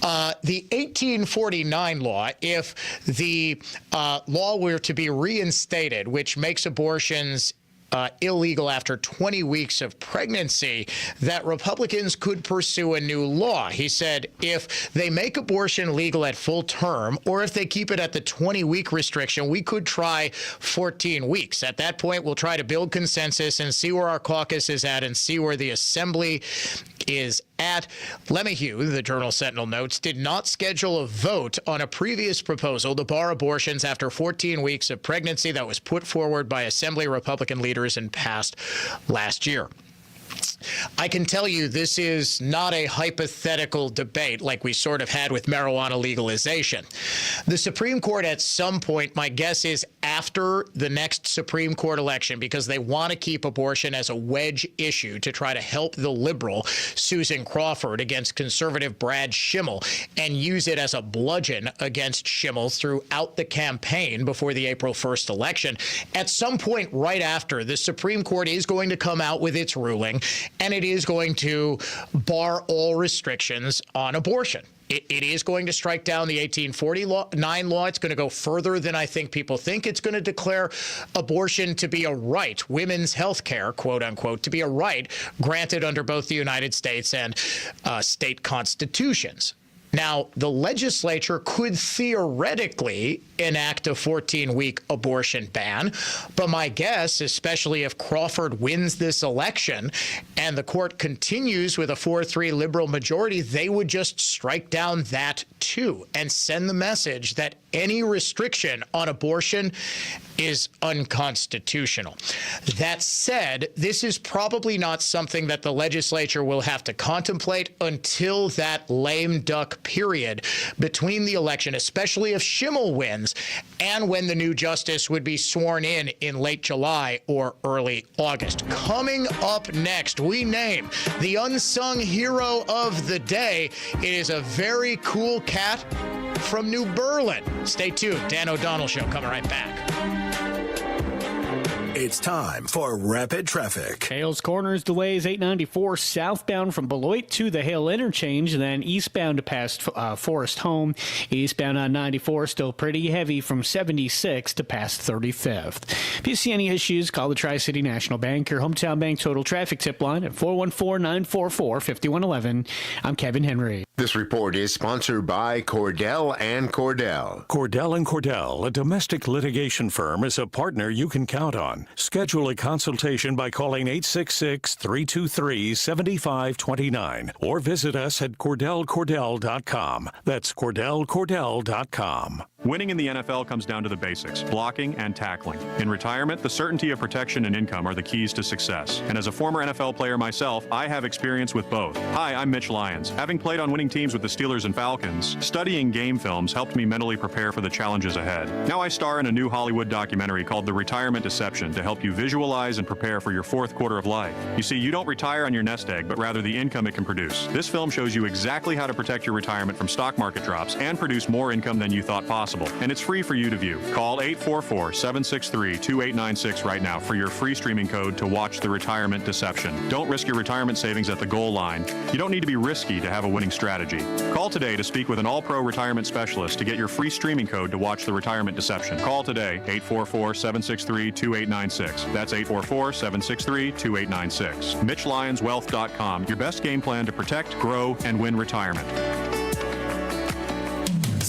The 1849 law, if the law were to be reinstated, which makes abortions illegal after 20 weeks of pregnancy, that Republicans could pursue a new law. He said if they make abortion legal at full term, or if they keep it at the 20-week restriction, we could try 14 weeks. At that point, we'll try to build consensus and see where our caucus is at and see where the Assembly is at. LeMahieu, the Journal-Sentinel notes, did not schedule a vote on a previous proposal to bar abortions after 14 weeks of pregnancy that was put forward by Assembly Republican leaders and passed last year. I can tell you this is not a hypothetical debate like we sort of had with marijuana legalization. The Supreme Court at some point, my guess is after the next Supreme Court election, because they want to keep abortion as a wedge issue to try to help the liberal Susan Crawford against conservative Brad Schimmel and use it as a bludgeon against Schimmel throughout the campaign before the April 1st election. At some point right after, the Supreme Court is going to come out with its ruling, and it is going to bar all restrictions on abortion. It is going to strike down the 1849 law. It's going to go further than I think people think. It's going to declare abortion to be a right, women's health care, quote unquote, to be a right granted under both the United States and state constitutions. Now, the legislature could theoretically enact a 14-week abortion ban, but my guess, especially if Crawford wins this election and the court continues with a 4-3 liberal majority, they would just strike down that too and send the message that any restriction on abortion is unconstitutional. That said, this is probably not something that the legislature will have to contemplate until that lame duck period between the election, especially if Schimmel wins, and when the new justice would be sworn in late July or early August. Coming up next, we name the unsung hero of the day. It is a very cool cat from New Berlin. Stay tuned. Dan O'Donnell Show coming right back. It's time for Rapid Traffic. Hales Corners delays 894 southbound from Beloit to the Hale Interchange, and then eastbound to past Forest Home. Eastbound on 94 still pretty heavy from 76 to past 35th. If you see any issues, call the Tri-City National Bank, your hometown bank total traffic tip line at 414-944-5111. I'm Kevin Henry. This report is sponsored by Cordell and Cordell. Cordell and Cordell, a domestic litigation firm, is a partner you can count on. Schedule a consultation by calling 866-323-7529 or visit us at CordellCordell.com. That's CordellCordell.com. Winning in the NFL comes down to the basics, blocking and tackling. In retirement, the certainty of protection and income are the keys to success. And as a former NFL player myself, I have experience with both. Hi, I'm Mitch Lyons. Having played on winning teams with the Steelers and Falcons, studying game films helped me mentally prepare for the challenges ahead. Now I star in a new Hollywood documentary called The Retirement Deception to help you visualize and prepare for your fourth quarter of life. You see, you don't retire on your nest egg, but rather the income it can produce. This film shows you exactly how to protect your retirement from stock market drops and produce more income than you thought possible. And it's free for you to view. Call 844-763-2896 right now for your free streaming code to watch The Retirement Deception. Don't risk your retirement savings at the goal line. You don't need to be risky to have a winning strategy. Call today to speak with an all-pro retirement specialist to get your free streaming code to watch The Retirement Deception. Call today, 844-763-2896. That's 844-763-2896. MitchLyonsWealth.com, your best game plan to protect, grow, and win retirement.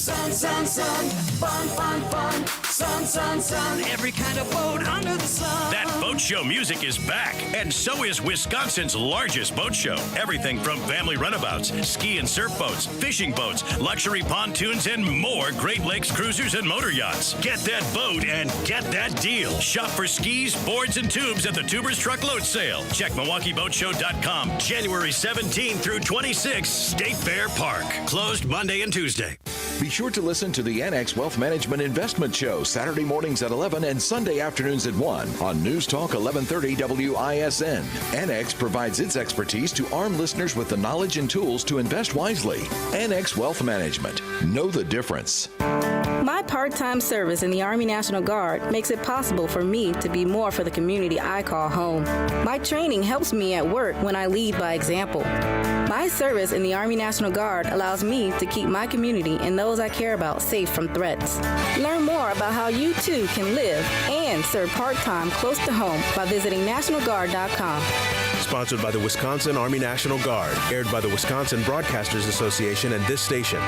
Sun, sun, sun, fun, fun, fun. Sun, sun, sun, every kind of boat under the sun. That boat show music is back, and so is Wisconsin's largest boat show. Everything from family runabouts, ski and surf boats, fishing boats, luxury pontoons, and more Great Lakes cruisers and motor yachts. Get that boat and get that deal. Shop for skis, boards, and tubes at the Tubers Truckload Sale. Check MilwaukeeBoatShow.com. January 17 through 26, State Fair Park. Closed Monday and Tuesday. Be sure to listen to the NX Wealth Management Investment Show Saturday mornings at 11 and Sunday afternoons at 1 on News Talk 1130 WISN. NX provides its expertise to arm listeners with the knowledge and tools to invest wisely. NX Wealth Management. Know the difference. My part-time service in the Army National Guard makes it possible for me to be more for the community I call home. My training helps me at work when I lead by example. My service in the Army National Guard allows me to keep my community and those I care about safe from threats. Learn more about how you too can live and serve part-time close to home by visiting NationalGuard.com. Sponsored by the Wisconsin Army National Guard. Aired by the Wisconsin Broadcasters Association and this station.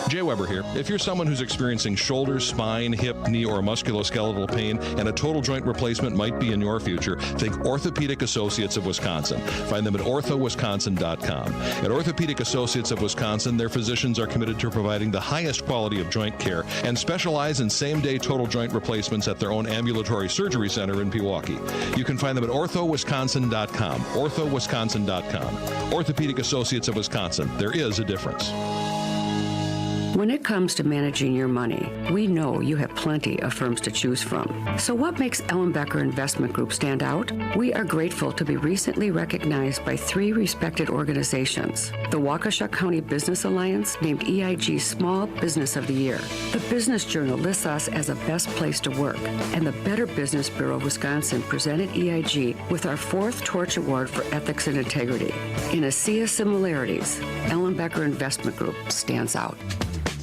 Jay Weber here. If you're someone who's experiencing shoulder, spine, hip, knee, or musculoskeletal pain and a total joint replacement might be in your future, think Orthopedic Associates of Wisconsin. Find them at orthowisconsin.com. At Orthopedic Associates of Wisconsin, their physicians are committed to providing the highest quality of joint care and specialize in same-day total joint replacements at their own ambulatory surgery center in Pewaukee. You can find them at orthowisconsin.com. orthowisconsin.com. Orthopedic Associates of Wisconsin. There is a difference. When it comes to managing your money, we know you have plenty of firms to choose from. So what makes Ellenbecker Investment Group stand out? We are grateful to be recently recognized by 3 respected organizations. The Waukesha County Business Alliance named EIG Small Business of the Year. The Business Journal lists us as a best place to work. And the Better Business Bureau of Wisconsin presented EIG with our 4th Torch Award for Ethics and Integrity. In a sea of similarities, Ellenbecker Investment Group stands out.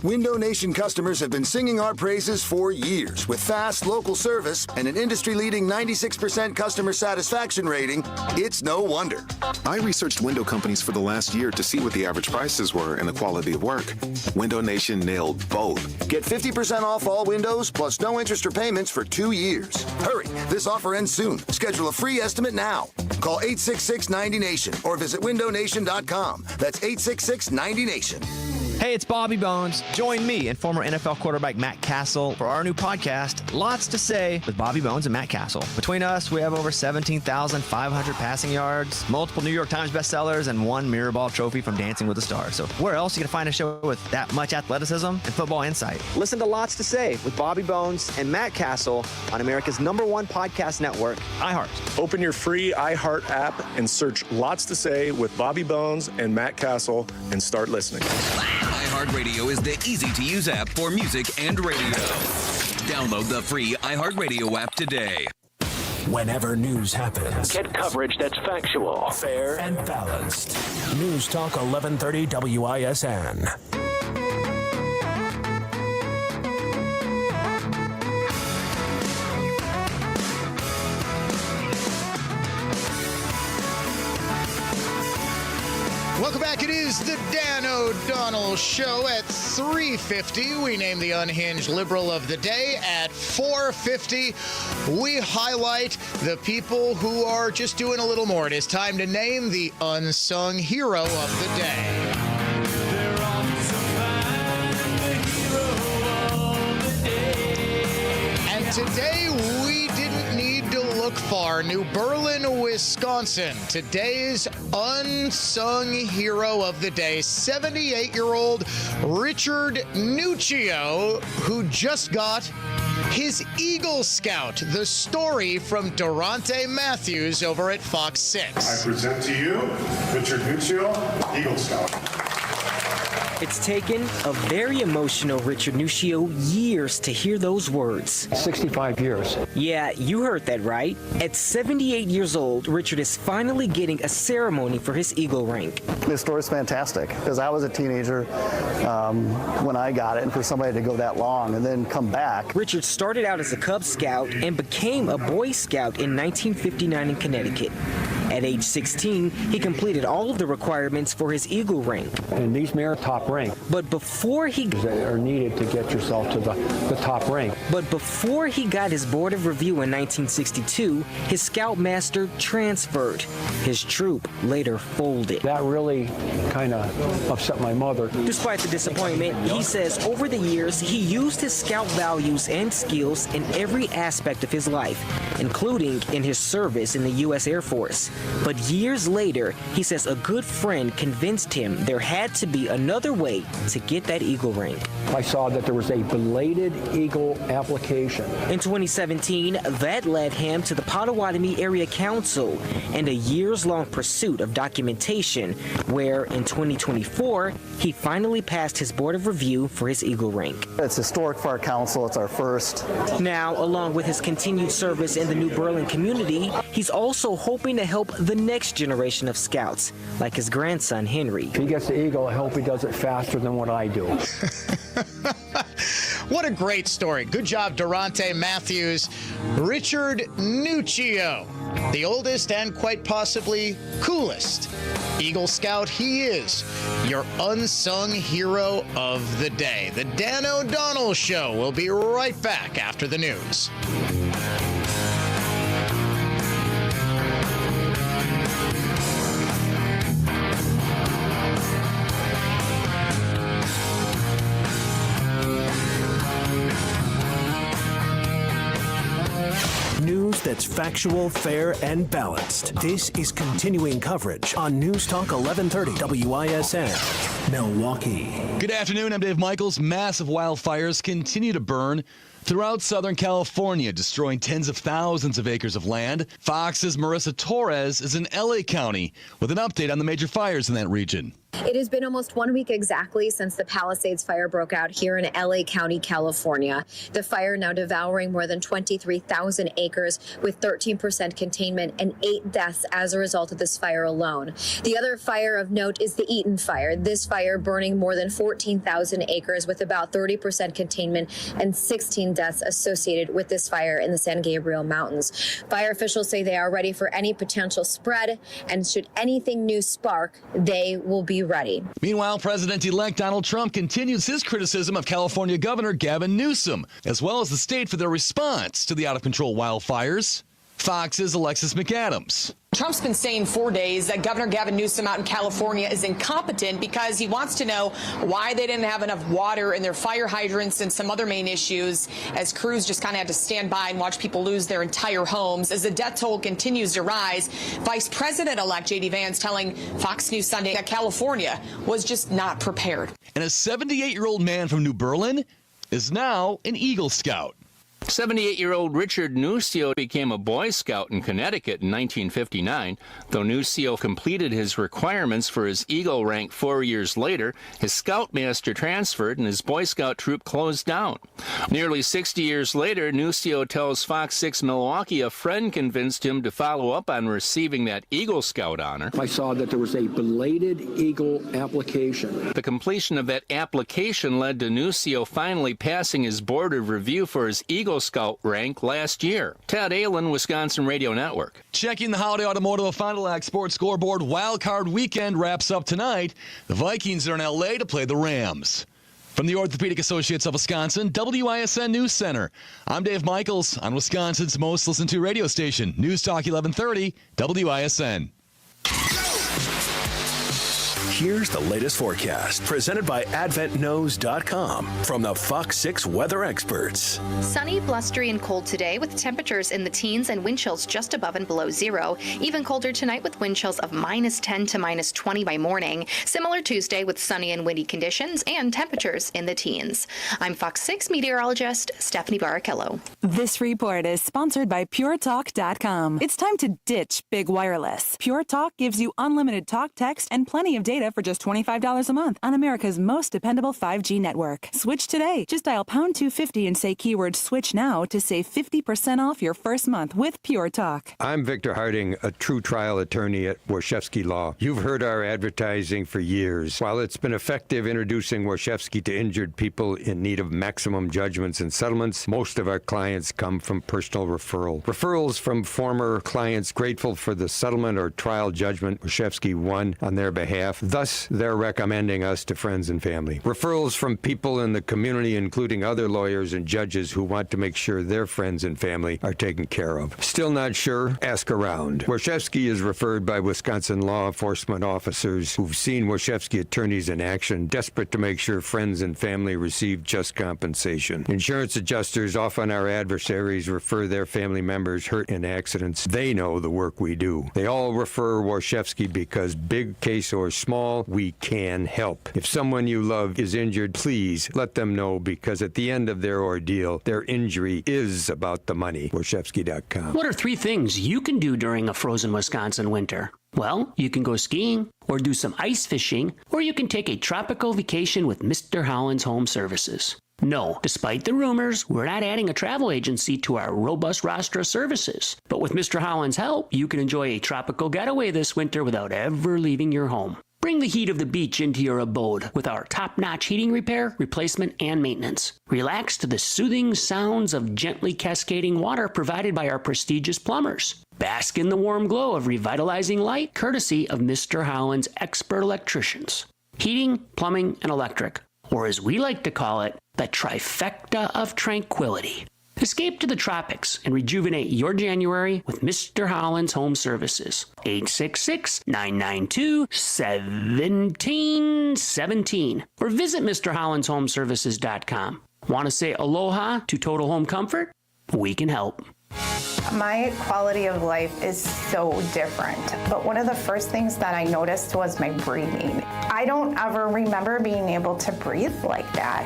Window Nation customers have been singing our praises for years. With fast local service and an industry-leading 96% customer satisfaction rating, it's no wonder. I researched window companies for the last year to see what the average prices were and the quality of work. Window Nation nailed both. Get 50% off all windows plus no interest or payments for 2 years. Hurry, this offer ends soon. Schedule a free estimate now. Call 866-90-NATION or visit windownation.com. That's 866-90-NATION. Hey, it's Bobby Bones. Join me and former NFL quarterback Matt Castle for our new podcast, Lots to Say with Bobby Bones and Matt Castle. Between us, we have over 17,500 passing yards, multiple New York Times bestsellers, and 1 Mirror Ball trophy from Dancing with the Stars. So where else are you going to find a show with that much athleticism and football insight? Listen to Lots to Say with Bobby Bones and Matt Castle on America's #1 podcast network, iHeart. Open your free iHeart app and search Lots to Say with Bobby Bones and Matt Castle and start listening. iHeartRadio is the easy-to-use app for music and radio. Download the free iHeartRadio app today. Whenever news happens, get coverage that's factual, fair, and balanced. News Talk 1130 WISN. Welcome back. It is the Dan O'Donnell Show at 3:50. We name the unhinged liberal of the day. At 4:50, we highlight the people who are just doing a little more. It is time to name the unsung hero of the day. And today we didn't need to look far. New Berlin, Wisconsin. Today's unsung hero of the day, 78-year-old Richard Nuccio, who just got his Eagle Scout. The story from Durante Matthews over at Fox 6. I present to you Richard Nuccio, Eagle Scout. It's taken a very emotional Richard Nuccio years to hear those words. 65 years. Yeah, you heard that right. At 78 years old, Richard is finally getting a ceremony for his Eagle rank. This story's fantastic because I was a teenager when I got it, and for somebody to go that long and then come back. Richard started out as a Cub Scout and became a Boy Scout in 1959 in Connecticut. At age 16, he completed all of the requirements for his Eagle rank. And these merit top rank. But before he are needed to get yourself to the top rank. But before he got his board of review in 1962, his Scoutmaster transferred. His troop later folded. That really kind of upset my mother. Despite the disappointment, he says over the years he used his Scout values and skills in every aspect of his life, including in his service in the U.S. Air Force. But years later, he says a good friend convinced him there had to be another way to get that Eagle rank. I saw that there was a belated Eagle application. In 2017, that led him to the Potawatomi Area Council and a years-long pursuit of documentation, where in 2024, he finally passed his board of review for his Eagle rank. It's historic for our council. It's our first. Now, along with his continued service in the New Berlin community, he's also hoping to help the next generation of Scouts, like his grandson, Henry. If he gets the Eagle, I hope he does it faster than what I do. What a great story. Good job, Durante Matthews. Richard Nuccio, the oldest and quite possibly coolest Eagle Scout he is, your unsung hero of the day. The Dan O'Donnell Show will be right back after the news. News that's factual, fair, and balanced. This is continuing coverage on News Talk 1130 WISN, Milwaukee. Good afternoon. I'm Dave Michaels. Massive wildfires continue to burn throughout Southern California, destroying tens of thousands of acres of land. Fox's Marissa Torres is in LA County with an update on the major fires in that region. It has been almost 1 week exactly since the Palisades fire broke out here in LA County, California. The fire now devouring more than 23,000 acres with 13% containment and 8 deaths as a result of this fire alone. The other fire of note is the Eaton fire. This fire burning more than 14,000 acres with about 30% containment and 16 deaths associated with this fire in the San Gabriel Mountains. Fire officials say they are ready for any potential spread, and should anything new spark, they will be ready. Meanwhile, President-elect Donald Trump continues his criticism of California Governor Gavin Newsom, as well as the state for their response to the out-of-control wildfires. Fox's Alexis McAdams. Trump's been saying 4 days that Governor Gavin Newsom out in California is incompetent because he wants to know why they didn't have enough water in their fire hydrants and some other main issues, as crews just kind of had to stand by and watch people lose their entire homes. As the death toll continues to rise, Vice President-elect J.D. Vance telling Fox News Sunday that California was just not prepared. And a 78-year-old man from New Berlin is now an Eagle Scout. 78-year-old Richard Nuccio became a Boy Scout in Connecticut in 1959. Though Nuccio completed his requirements for his Eagle rank 4 years later, his Scoutmaster transferred and his Boy Scout troop closed down. Nearly 60 years later, Nuccio tells Fox 6 Milwaukee a friend convinced him to follow up on receiving that Eagle Scout honor. I saw that there was a belated Eagle application. The completion of that application led to Nuccio finally passing his board of review for his Eagle Scout rank last year. Ted Allen, Wisconsin Radio Network. Checking the Holiday Automotive Fond du Lac Sports Scoreboard. Wild Card Weekend wraps up tonight. The Vikings are in L.A. to play the Rams. From the Orthopedic Associates of Wisconsin, WISN News Center, I'm Dave Michaels on Wisconsin's most listened to radio station, News Talk 1130 WISN. Here's the latest forecast presented by AdventKnows.com from the Fox 6 weather experts. Sunny, blustery, and cold today with temperatures in the teens and wind chills just above and below zero. Even colder tonight with wind chills of -10 to -20 by morning. Similar Tuesday with sunny and windy conditions and temperatures in the teens. I'm Fox 6 meteorologist Stephanie Barrichello. This report is sponsored by PureTalk.com. It's time to ditch big wireless. Pure Talk gives you unlimited talk, text, and plenty of data data for just $25 a month on America's most dependable 5G network. Switch today. Just dial pound 250 and say keyword switch now to save 50% off your first month with Pure Talk. I'm Victor Harding, a true trial attorney at Warshevsky Law. You've heard our advertising for years. While it's been effective introducing Warshevsky to injured people in need of maximum judgments and settlements, most of our clients come from personal referral. Referrals from former clients grateful for the settlement or trial judgment Warshevsky won on their behalf. Thus, they're recommending us to friends and family. Referrals from people in the community, including other lawyers and judges who want to make sure their friends and family are taken care of. Still not sure? Ask around. Warshevsky is referred by Wisconsin law enforcement officers who've seen Warshevsky attorneys in action, desperate to make sure friends and family receive just compensation. Insurance adjusters, often our adversaries, refer their family members hurt in accidents. They know the work we do. They all refer Warshevsky because, big case or small, we can help. If someone you love is injured, please let them know, because at the end of their ordeal, their injury is about the money. Warshevsky.com. What are 3 things you can do during a frozen Wisconsin winter? Well, you can go skiing, or do some ice fishing, or you can take a tropical vacation with Mr. Holland's Home Services. No, despite the rumors, we're not adding a travel agency to our robust roster of services. But with Mr. Holland's help, you can enjoy a tropical getaway this winter without ever leaving your home. Bring the heat of the beach into your abode with our top-notch heating repair, replacement, and maintenance. Relax to the soothing sounds of gently cascading water provided by our prestigious plumbers. Bask in the warm glow of revitalizing light, courtesy of Mr. Holland's expert electricians. Heating, plumbing, and electric, or as we like to call it, the trifecta of tranquility. Escape to the tropics and rejuvenate your January with Mr. Holland's Home Services. 866-992-1717. Or visit MrHollandsHomeservices.com. Want to say aloha to Total Home Comfort? We can help. My quality of life is so different, but one of the first things that I noticed was my breathing. I don't ever remember being able to breathe like that.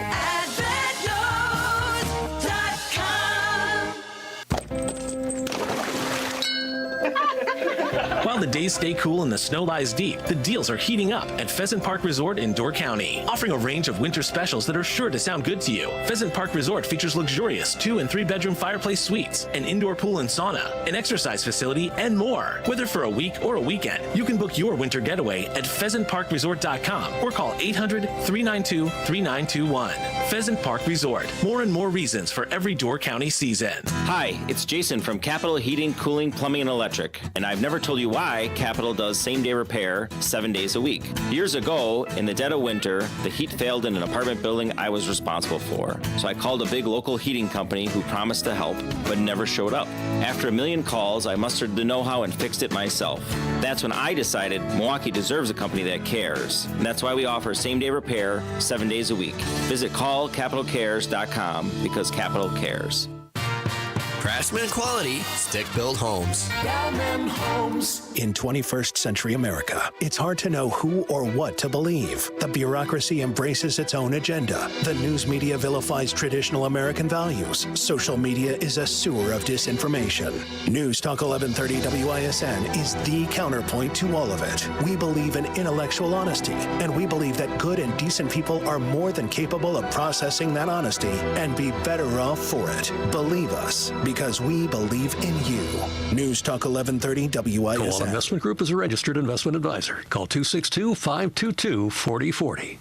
While the days stay cool and the snow lies deep, the deals are heating up at Pheasant Park Resort in Door County, offering a range of winter specials that are sure to sound good to you. Pheasant Park Resort features luxurious 2- and 3-bedroom fireplace suites, an indoor pool and sauna, an exercise facility, and more. Whether for a week or a weekend, you can book your winter getaway at pheasantparkresort.com or call 800-392-3921. Pheasant Park Resort. More and more reasons for every Door County season. Hi, it's Jason from Capital Heating, Cooling, Plumbing, and Electric, and I've never told you why Capital does same-day repair 7 days a week. Years ago, in the dead of winter, the heat failed in an apartment building I was responsible for. So I called a big local heating company who promised to help, but never showed up. After a million calls, I mustered the know-how and fixed it myself. That's when I decided Milwaukee deserves a company that cares. And that's why we offer same-day repair 7 days a week. Visit callcapitalcares.com because Capital cares. Craftsman quality, stick-built homes. Galman Homes. In 21st century America, it's hard to know who or what to believe. The bureaucracy embraces its own agenda. The news media vilifies traditional American values. Social media is a sewer of disinformation. News Talk 1130 WISN is the counterpoint to all of it. We believe in intellectual honesty, and we believe that good and decent people are more than capable of processing that honesty and be better off for it. Believe us, because we believe in you. News Talk 1130 WISN. Coal Investment Group is a registered investment advisor. Call 262-522-4040.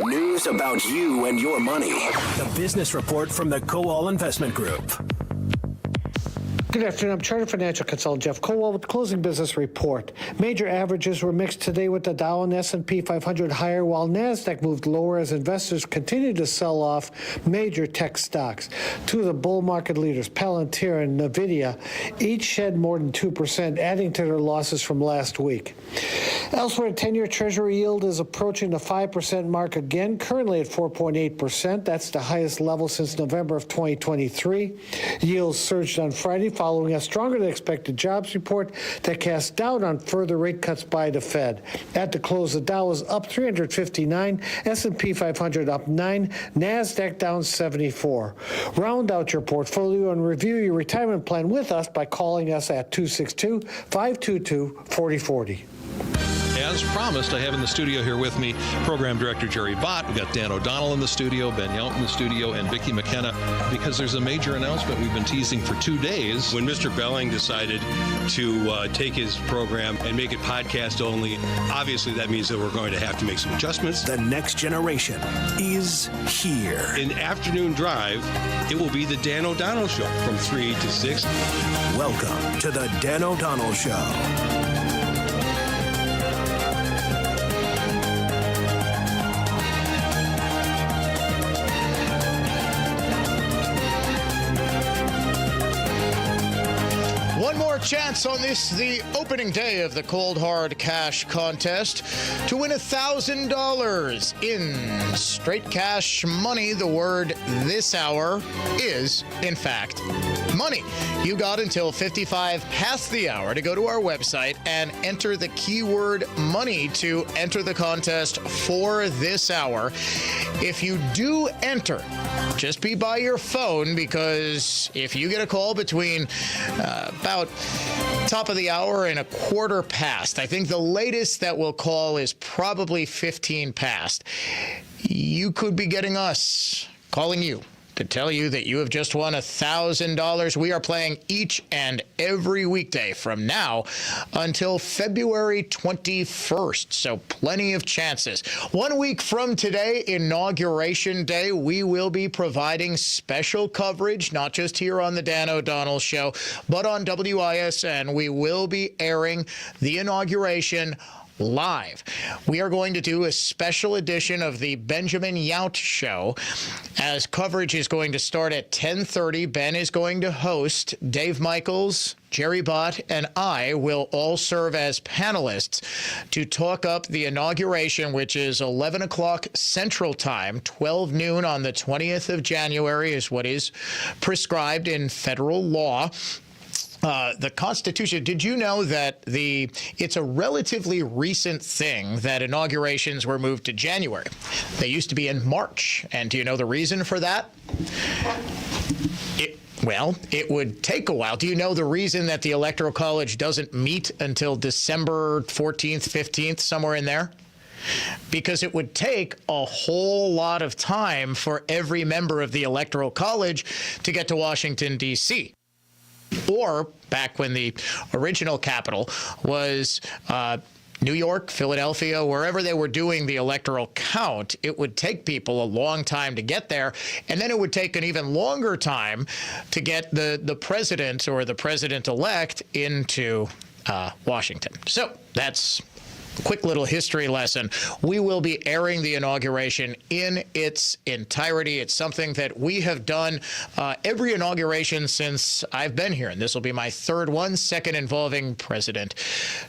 News about you and your money. The business report from the Coal Investment Group. Good afternoon. I'm Chartered Financial Consultant Jeff Colwell with the closing business report. Major averages were mixed today with the Dow and S&P 500 higher, while NASDAQ moved lower as investors continued to sell off major tech stocks. Two of the bull market leaders, Palantir and NVIDIA, each shed more than 2%, adding to their losses from last week. Elsewhere, 10-year Treasury yield is approaching the 5% mark again, currently at 4.8%. That's the highest level since November of 2023. Yields surged on Friday following a stronger than expected jobs report that cast doubt on further rate cuts by the Fed. At the close, the Dow was up 359, S&P 500 up 9, NASDAQ down 74. Round out your portfolio and review your retirement plan with us by calling us at 262-522-4040. As promised, I have in the studio here with me Program Director Jerry Bott. We've got Dan O'Donnell in the studio, Ben Yount in the studio, and Vicki McKenna, because there's a major announcement we've been teasing for 2 days. When Mr. Belling decided to take his program and make it podcast only, obviously that means that we're going to have to make some adjustments. The next generation is here. In afternoon drive, it will be the Dan O'Donnell Show from 3 to 6. Welcome to the Dan O'Donnell Show. One more chance on this, the opening day of the Cold Hard Cash contest, to win $1,000 in straight cash money. The word this hour is, in fact, money. You got until 55 past the hour to go to our website and enter the keyword money to enter the contest for this hour. If you do enter, just be by your phone, because if you get a call between about top of the hour and a quarter past, I think the latest that we'll call is probably 15 past, you could be getting us calling you to tell you that you have just won $1,000. We are playing each and every weekday from now until February 21st, so plenty of chances. 1 week from today, Inauguration Day, we will be providing special coverage, not just here on the Dan O'Donnell Show, but on WISN. We will be airing the inauguration live. We are going to do a special edition of the Benjamin Yount Show, as coverage is going to start at 10:30. Ben is going to host. Dave Michaels, Jerry Bott, and I will all serve as panelists to talk up the inauguration, which is 11 o'clock Central Time. 12 noon on the 20th of January is what is prescribed in federal law. The Constitution, did you know that it's a relatively recent thing that inaugurations were moved to January? They used to be in March. And do you know the reason for that? Well, it would take a while. Do you know the reason that the Electoral College doesn't meet until December 14th, 15th, somewhere in there? Because it would take a whole lot of time for every member of the Electoral College to get to Washington, D.C. Or back when the original capital was New York, Philadelphia, wherever they were doing the electoral count, it would take people a long time to get there. And then it would take an even longer time to get the president or the president-elect into Washington. So that's quick little history lesson. We will be airing the inauguration in its entirety. It's something that we have done every inauguration since I've been here, and this will be my third one, second involving President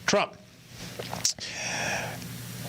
Trump.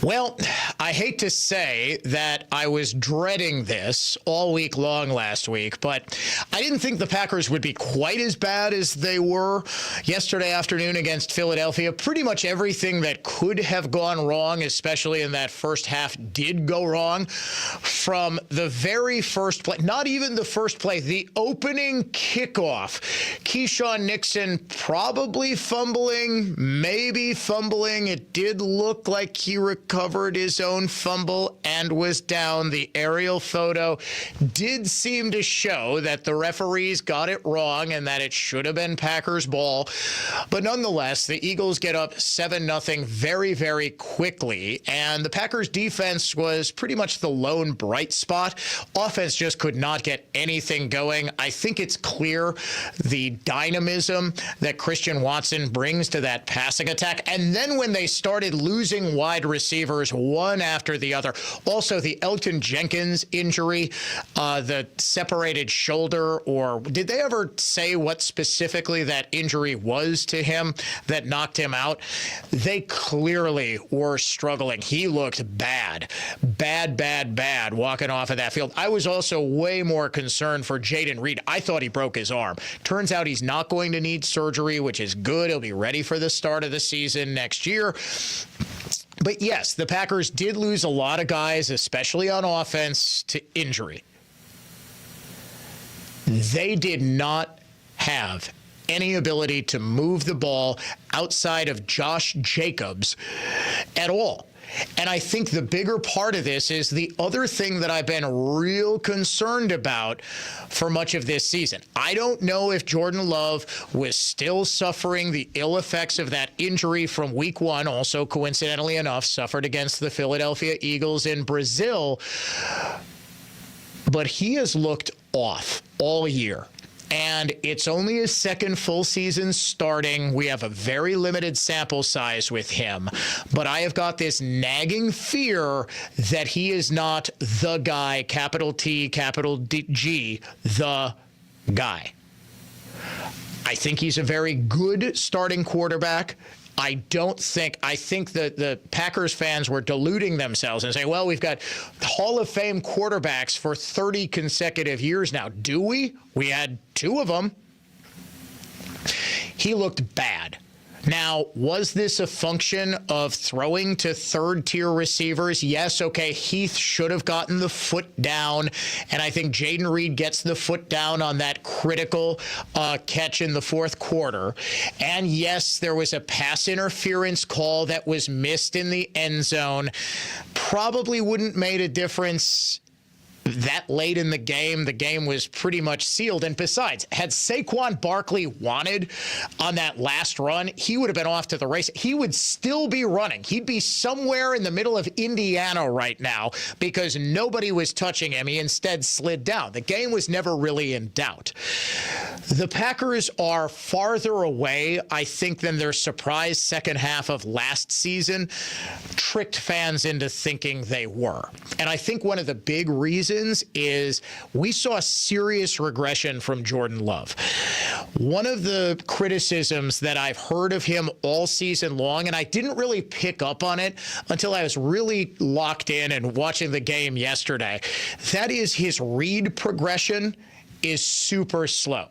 Well, I hate to say that I was dreading this all week long last week, but I didn't think the Packers would be quite as bad as they were yesterday afternoon against Philadelphia. Pretty much everything that could have gone wrong, especially in that first half, did go wrong. From the very first play, not even the first play, the opening kickoff, Keyshawn Nixon probably fumbling, maybe fumbling. It did look like he recovered his own fumble and was down. The aerial photo did seem to show that the referees got it wrong and that it should have been Packers ball. But nonetheless, the Eagles get up 7-0 very, very quickly. And the Packers defense was pretty much the lone bright spot. Offense just could not get anything going. I think it's clear the dynamism that Christian Watson brings to that passing attack. And then when they started losing wide receivers one after the other. Also, the Elgton Jenkins injury, the separated shoulder, or did they ever say what specifically that injury was to him that knocked him out? They clearly were struggling. He looked bad walking off of that field. I was also way more concerned for Jaden Reed. I thought he broke his arm. Turns out he's not going to need surgery, which is good. He'll be ready for the start of the season next year. But yes, the Packers did lose a lot of guys, especially on offense, to injury. They did not have any ability to move the ball outside of Josh Jacobs at all. And I think the bigger part of this is the other thing that I've been real concerned about for much of this season. I don't know if Jordan Love was still suffering the ill effects of that injury from week 1, also coincidentally enough, suffered against the Philadelphia Eagles in Brazil. But he has looked off all year. And it's only his second full season starting. We have a very limited sample size with him. But I have got this nagging fear that he is not the guy, capital T, capital G, the guy. I think he's a very good starting quarterback. I think that the Packers fans were deluding themselves and saying, well, we've got Hall of Fame quarterbacks for 30 consecutive years now. Do we? We had 2 of them. He looked bad. Now, was this a function of throwing to third-tier receivers? Yes, okay, Heath should have gotten the foot down, and I think Jayden Reed gets the foot down on that critical catch in the fourth quarter. And yes, there was a pass interference call that was missed in the end zone. Probably wouldn't made a difference that late in the game was pretty much sealed. And besides, had Saquon Barkley wanted on that last run, he would have been off to the race. He would still be running. He'd be somewhere in the middle of Indiana right now because nobody was touching him. He instead slid down. The game was never really in doubt. The Packers are farther away, I think, than their surprise second half of last season tricked fans into thinking they were. And I think one of the big reasons is we saw serious regression from Jordan Love. One of the criticisms that I've heard of him all season long, and I didn't really pick up on it until I was really locked in and watching the game yesterday, that is his read progression is super slow.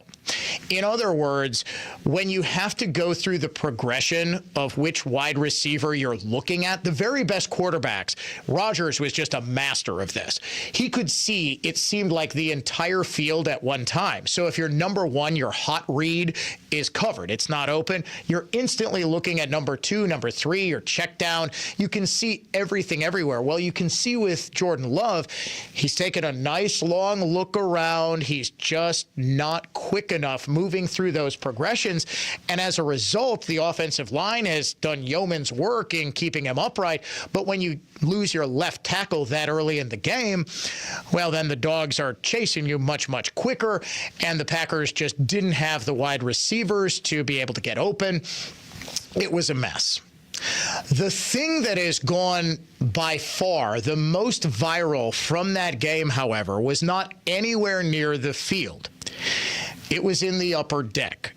In other words, when you have to go through the progression of which wide receiver you're looking at, the very best quarterbacks, Rodgers was just a master of this. He could see, it seemed like, the entire field at one time. So if you're number 1, your hot read is covered. It's not open. You're instantly looking at number 2, number 3, your check down. You can see everything everywhere. Well, you can see with Jordan Love, he's taken a nice long look around. He's just not quick enough moving through those progressions. And as a result, the offensive line has done yeoman's work in keeping him upright. But when you lose your left tackle that early in the game, well, then the dogs are chasing you much, much quicker. And the Packers just didn't have the wide receivers to be able to get open. It was a mess. The thing that has gone by far the most viral from that game, however, was not anywhere near the field. It was in the upper deck.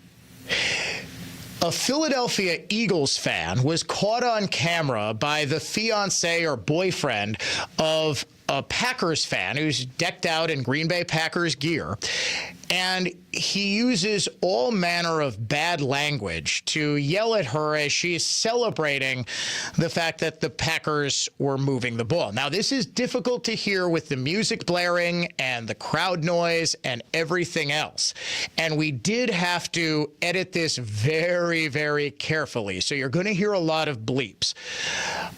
A Philadelphia Eagles fan was caught on camera by the fiance or boyfriend of a Packers fan who's decked out in Green Bay Packers gear, and he uses all manner of bad language to yell at her as she's celebrating the fact that the Packers were moving the ball. Now, this is difficult to hear with the music blaring and the crowd noise and everything else. And we did have to edit this very, very carefully. So you're going to hear a lot of bleeps.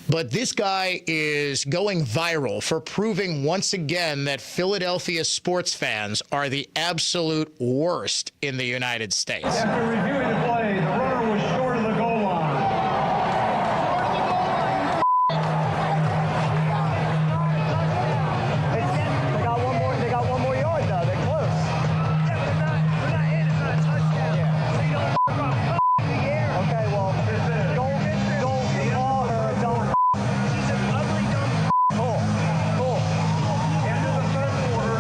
But this guy is going viral for proving once again that Philadelphia sports fans are the absolute worst in the United States. After reviewing the play, the runner was short of the goal line. They got one more yard though. They're close. Yeah, but they're not in. It's not a touchdown. Yeah. So you don't in the air. Okay, well, don't call her a dumb. She's an ugly dumb. Cool. End of the third quarter.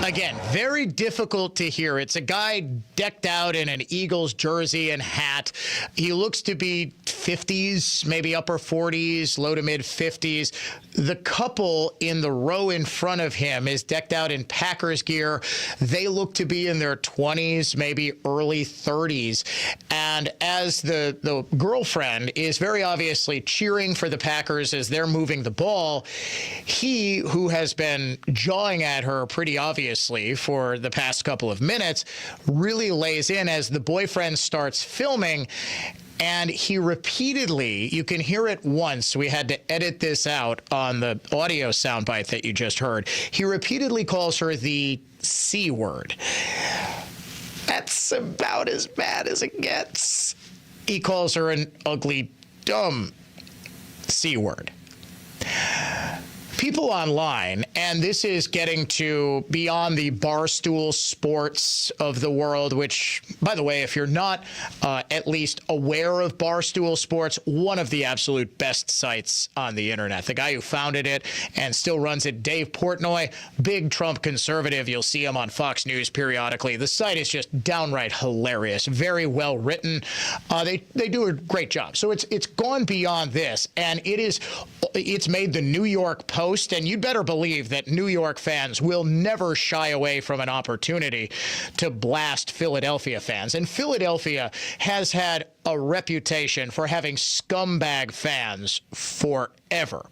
Again, very difficult to hear. It's a guy decked out in an Eagles jersey and hat. He looks to be 50s, maybe upper 40s, low to mid 50s. The couple in the row in front of him is decked out in Packers gear. They look to be in their 20s, maybe early 30s. And as the girlfriend is very obviously cheering for the Packers as they're moving the ball, he, who has been jawing at her pretty obviously finale for the past couple of minutes really lays in as the boyfriend starts filming. And he repeatedly, you can hear it once, we had to edit this out on the audio soundbite that you just heard. He repeatedly calls her the C word. That's about as bad as it gets. He calls her an ugly, dumb C word. People online, and this is getting to beyond the Barstool Sports of the world, which, by the way, if you're not at least aware of Barstool Sports, one of the absolute best sites on the internet. The guy who founded it and still runs it, Dave Portnoy, big Trump conservative. You'll see him on Fox News periodically. The site is just downright hilarious, very well written. They do a great job. So it's gone beyond this, and it's made the New York Post. And you'd better believe that New York fans will never shy away from an opportunity to blast Philadelphia fans. And Philadelphia has had a reputation for having scumbag fans forever.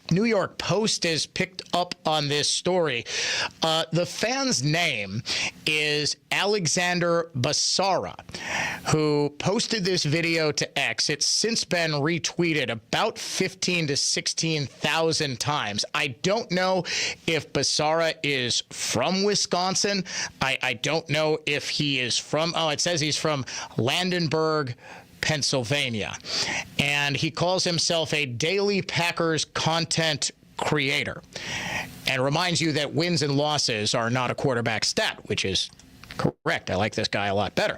New York Post has picked up on this story. The fan's name is Alexander Basara, who posted this video to X. It's since been retweeted about 15 to 16,000 times. I don't know if Basara is from Wisconsin. I don't know if he is from, it says he's from Landenberg, Pennsylvania, and he calls himself a daily Packers content creator and reminds you that wins and losses are not a quarterback stat, which is correct. I like this guy a lot better.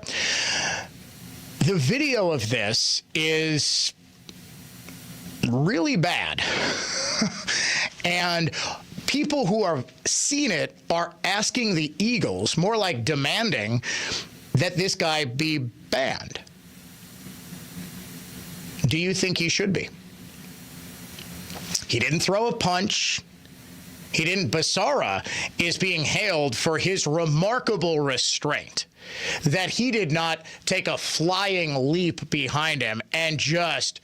The video of this is really bad. And people who are seen it are asking the Eagles, more like demanding, that this guy be banned. Do you think he should be? He didn't throw a punch. Basara is being hailed for his remarkable restraint, that he did not take a flying leap behind him and just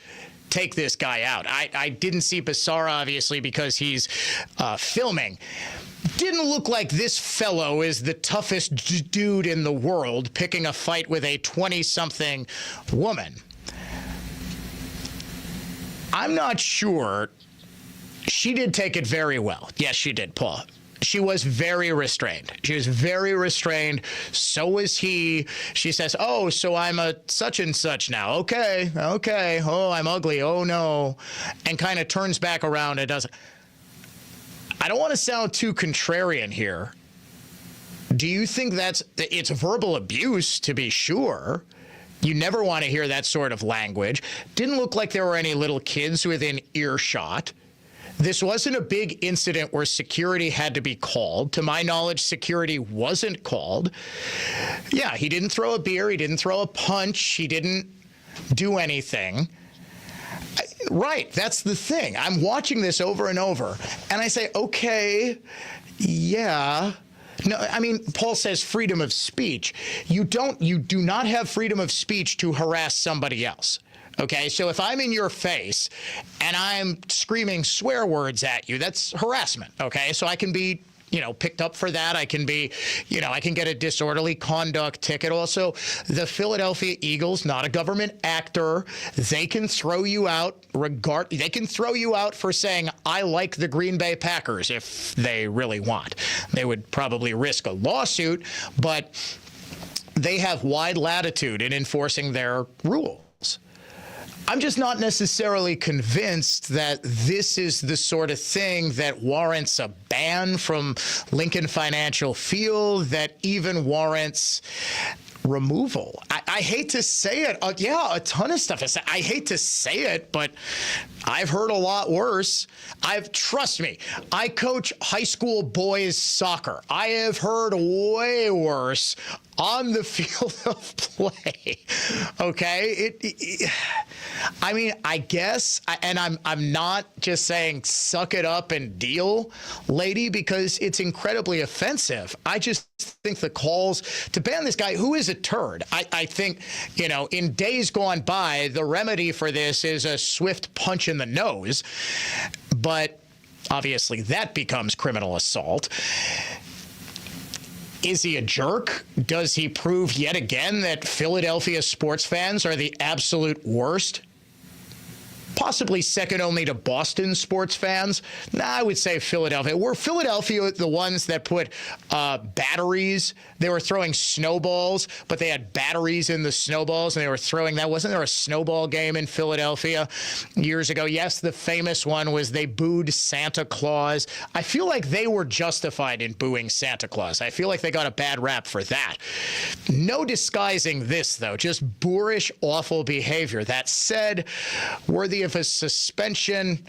take this guy out. I didn't see Basara, obviously, because he's filming. Didn't look like this fellow is the toughest dude in the world picking a fight with a 20-something woman. I'm not sure. She did take it very well. Yes, she did, Paul. She was very restrained. So was he. She says, oh, so I'm a such and such now. Okay. Oh, I'm ugly. Oh, no. And kind of turns back around and doesn't. I don't want to sound too contrarian here. Do you think it's verbal abuse, to be sure? You never want to hear that sort of language. Didn't look like there were any little kids within earshot. This wasn't a big incident where security had to be called. To my knowledge, security wasn't called. Yeah, he didn't throw a beer. He didn't throw a punch. He didn't do anything. Right, that's the thing. I'm watching this over and over, and I say, okay, yeah. No, I mean, Paul says freedom of speech. You do not have freedom of speech to harass somebody else. Okay, so if I'm in your face and I'm screaming swear words at you, that's harassment. Okay, so I can be, picked up for that. I can be, I can get a disorderly conduct ticket. Also, the Philadelphia Eagles, not a government actor, they can throw you out they can throw you out for saying, I like the Green Bay Packers if they really want. They would probably risk a lawsuit, but they have wide latitude in enforcing their rules. I'm just not necessarily convinced that this is the sort of thing that warrants a ban from Lincoln Financial Field, that even warrants removal. I hate to say it. A ton of stuff. I hate to say it, but I've heard a lot worse. Trust me, I coach high school boys soccer. I have heard way worse on the field of play. Okay? I mean, I guess, and I'm not just saying suck it up and deal, lady, because it's incredibly offensive. I just think the calls to ban this guy, who is a turd. I think, in days gone by, the remedy for this is a swift punch in the nose. But obviously that becomes criminal assault. Is he a jerk? Does he prove yet again that Philadelphia sports fans are the absolute worst? Possibly second only to Boston sports fans. I would say Philadelphia. Were Philadelphia the ones that put batteries? They were throwing snowballs, but they had batteries in the snowballs, and they were throwing that. Wasn't there a snowball game in Philadelphia years ago? Yes, the famous one was they booed Santa Claus. I feel like they were justified in booing Santa Claus. I feel like they got a bad rap for that. No disguising this, though. Just boorish, awful behavior. That said, worthy of a suspension,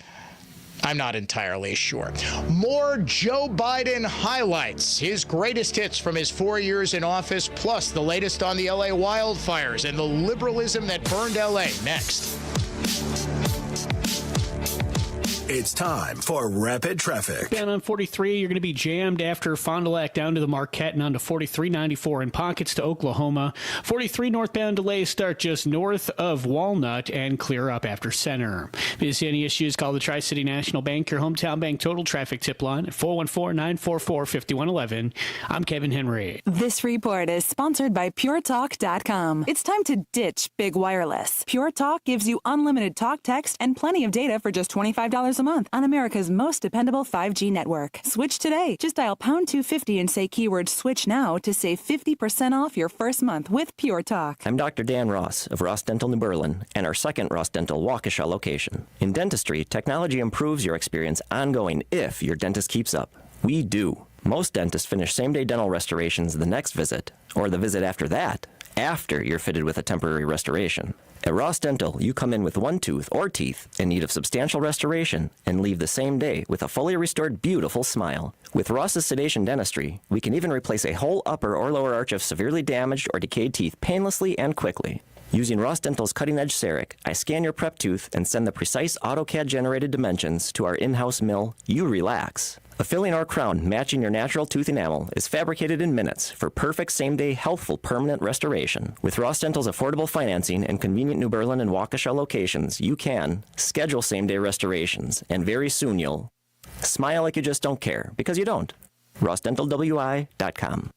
I'm not entirely sure. More Joe Biden highlights, his greatest hits from his 4 years in office, plus the latest on the LA wildfires and the liberalism that burned LA. Next. It's time for Rapid Traffic. Down on 43, you're going to be jammed after Fond du Lac down to the Marquette and on to 4394 in pockets to Oklahoma. 43 northbound delays start just north of Walnut and clear up after Center. If you see any issues, call the Tri-City National Bank, your hometown bank total traffic tip line at 414-944-5111. I'm Kevin Henry. This report is sponsored by PureTalk.com. It's time to ditch big wireless. Pure Talk gives you unlimited talk, text, and plenty of data for just $25 a month on America's most dependable 5G network. Switch today. Just dial pound 250 and say keyword switch now to save 50% off your first month with Pure Talk. I'm Dr. Dan Ross of Ross Dental New Berlin and our second Ross Dental Waukesha location. In dentistry, technology improves your experience ongoing if your dentist keeps up. We do. Most dentists finish same-day dental restorations the next visit, or the visit after that, after you're fitted with a temporary restoration. At Ross Dental, you come in with one tooth or teeth in need of substantial restoration and leave the same day with a fully restored, beautiful smile. With Ross's sedation dentistry, we can even replace a whole upper or lower arch of severely damaged or decayed teeth painlessly and quickly. Using Ross Dental's cutting-edge serarch, I scan your prep tooth and send the precise AutoCAD-generated dimensions to our in-house mill. You relax. A filling or crown matching your natural tooth enamel is fabricated in minutes for perfect same-day, healthful, permanent restoration. With Ross Dental's affordable financing and convenient New Berlin and Waukesha locations, you can schedule same-day restorations, and very soon you'll smile like you just don't care, because you don't. RossDentalWI.com.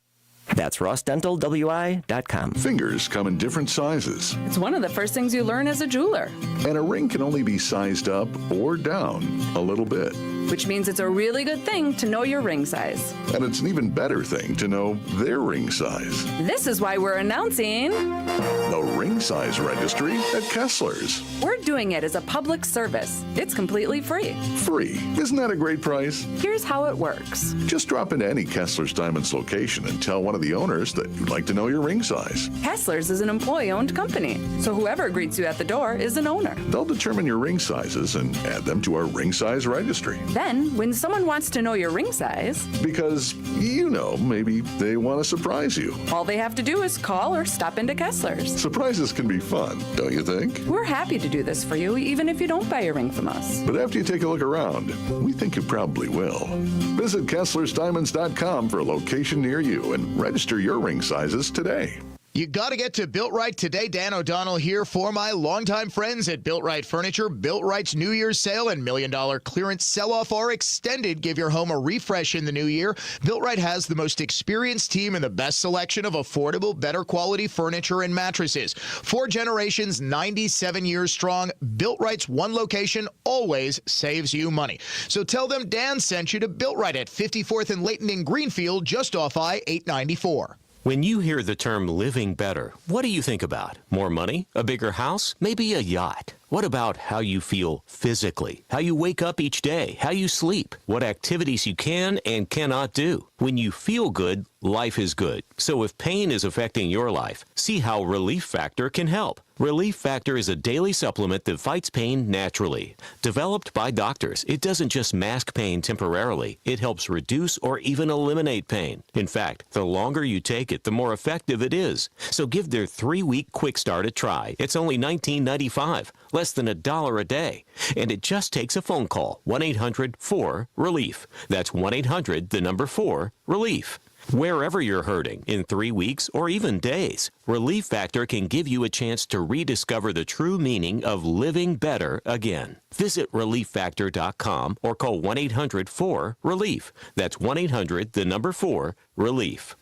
That's RossDentalWI.com. Fingers come in different sizes. It's one of the first things you learn as a jeweler. And a ring can only be sized up or down a little bit. Which means it's a really good thing to know your ring size. And it's an even better thing to know their ring size. This is why we're announcing the Ring Size Registry at Kessler's. We're doing it as a public service. It's completely free. Free. Isn't that a great price? Here's how it works. Just drop into any Kessler's Diamonds location and tell one of the owners that you'd like to know your ring size. Kessler's is an employee-owned company, so whoever greets you at the door is an owner. They'll determine your ring sizes and add them to our Ring Size Registry. Then, when someone wants to know your ring size... Because, you know, maybe they want to surprise you. All they have to do is call or stop into Kessler's. Surprises can be fun, don't you think? We're happy to do this for you, even if you don't buy a ring from us. But after you take a look around, we think you probably will. Visit KesslersDiamonds.com for a location near you and register your ring sizes today. You got to get to Built Right today. Dan O'Donnell here for my longtime friends at Built Right Furniture. Built Right's New Year's sale and $1 Million clearance sell-off are extended. Give your home a refresh in the new year. Built Right has the most experienced team and the best selection of affordable, better quality furniture and mattresses. 4 generations, 97 years strong. Built Right's one location always saves you money. So tell them Dan sent you to Built Right at 54th and Layton in Greenfield, just off I-894. When you hear the term living better, what do you think about? More money? A bigger house? Maybe a yacht? What about how you feel physically? How you wake up each day? How you sleep? What activities you can and cannot do? When you feel good, life is good. So if pain is affecting your life, see how Relief Factor can help. Relief Factor is a daily supplement that fights pain naturally. Developed by doctors, it doesn't just mask pain temporarily. It helps reduce or even eliminate pain. In fact, the longer you take it, the more effective it is. So give their 3-week quick start a try. It's only $19.95. Less than $1 a day. And it just takes a phone call. 1-800-4-RELIEF. That's 1-800-4-RELIEF. Wherever you're hurting, in 3 weeks or even days, Relief Factor can give you a chance to rediscover the true meaning of living better again. Visit relieffactor.com or call 1-800-4-RELIEF. That's 1-800-4-RELIEF.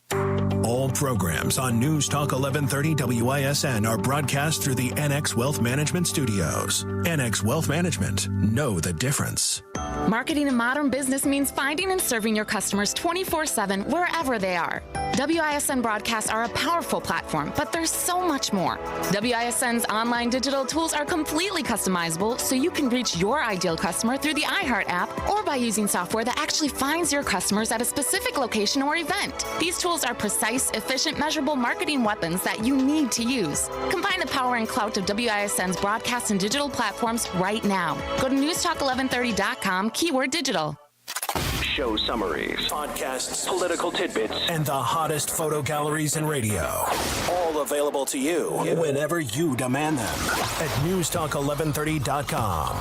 All programs on News Talk 1130 WISN are broadcast through the NX Wealth Management Studios. NX Wealth Management. Know the difference. Marketing in modern business means finding and serving your customers 24/7 wherever they are. WISN broadcasts are a powerful platform, but there's so much more. WISN's online digital tools are completely customizable, so you can reach your ideal customer through the iHeart app or by using software that actually finds your customers at a specific location or event. These tools are precise, efficient, measurable marketing weapons that you need to use. Combine the power and clout of WISN's broadcast and digital platforms right now. Go to newstalk1130.com, keyword digital. Show summaries, podcasts, political tidbits, and the hottest photo galleries in radio. All available to you whenever you demand them at newstalk1130.com.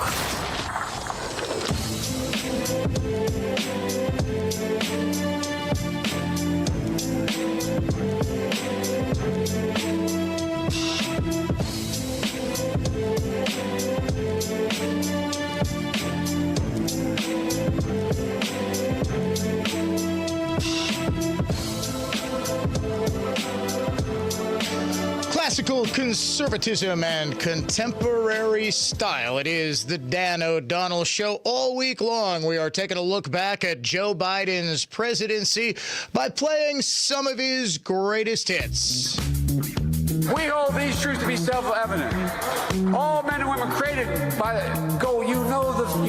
Classical conservatism and contemporary style. It is the Dan O'Donnell Show. All week long, we are taking a look back at Joe Biden's presidency by playing some of his greatest hits. We hold these truths to be self-evident. All men and women created by the you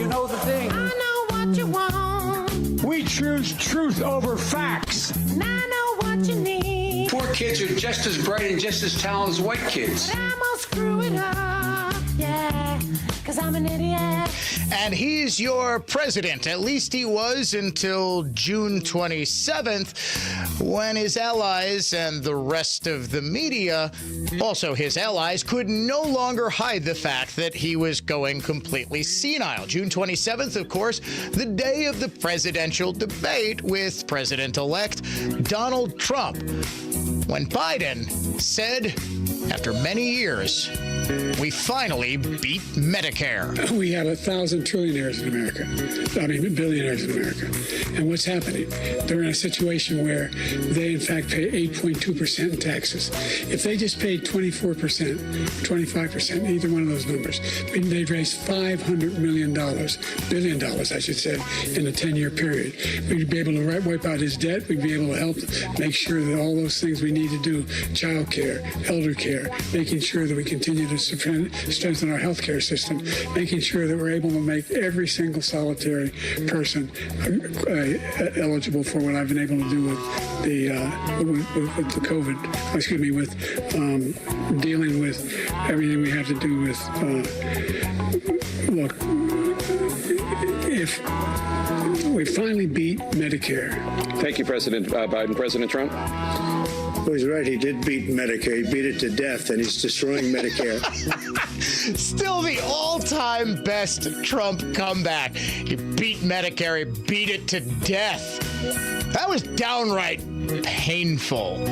know the thing. I know what you want. We choose truth over facts. And I know what you need. Poor kids are just as bright and just as talented as white kids. But I'm gonna screw it up, yeah, 'cause I'm an idiot. And he's your president. At least he was until June 27th, when his allies and the rest of the media, also his allies, could no longer hide the fact that he was going completely senile. June 27th, of course, the day of the presidential debate with President-elect Donald Trump, when Biden said, after many years, we finally beat Medicare. We have 1,000 trillionaires in America. Billionaires in America. And what's happening? They're in a situation where they, in fact, pay 8.2% in taxes. If they just paid 24%, 25%, either one of those numbers, they'd raise $500 billion, I should say, in a 10-year period. We'd be able to wipe out his debt. We'd be able to help make sure that all those things we need to do, child care, elder care, making sure that we continue to strengthen our healthcare system, making sure that we're able to make every single solitary person eligible for what I've been able to do with the COVID. With dealing with everything we have to do with. Look, if we finally beat Medicare. Thank you, President Biden. President Trump. Well, he's right. He did beat Medicare. He beat it to death, and he's destroying Medicare. Still the all-time best Trump comeback. He beat Medicare. He beat it to death. That was downright painful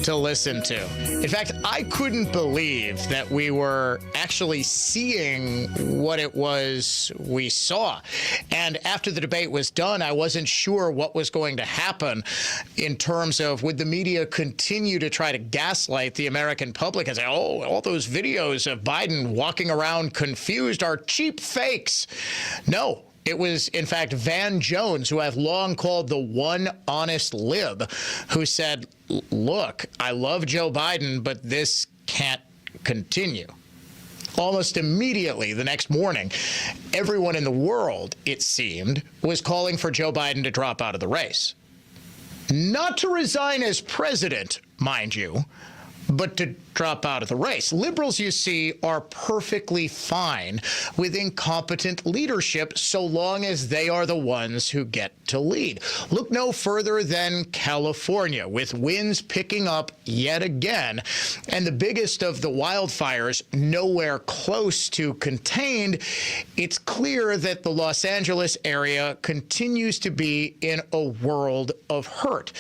to listen to. In fact, I couldn't believe that we were actually seeing what it was we saw. And after the debate was done, I wasn't sure what was going to happen in terms of would the media continue to try to gaslight the American public and say, oh, all those videos of Biden walking around confused are cheap fakes. No. It was, in fact, Van Jones, who I've long called the one honest lib, who said, look, I love Joe Biden, but this can't continue. Almost immediately the next morning, everyone in the world, it seemed, was calling for Joe Biden to drop out of the race. Not to resign as president, mind you, but to drop out of the race. Liberals, you see, are perfectly fine with incompetent leadership so long as they are the ones who get to lead. Look no further than California, with winds picking up yet again, and the biggest of the wildfires nowhere close to contained. It's clear that the Los Angeles area continues to be in a world of hurt.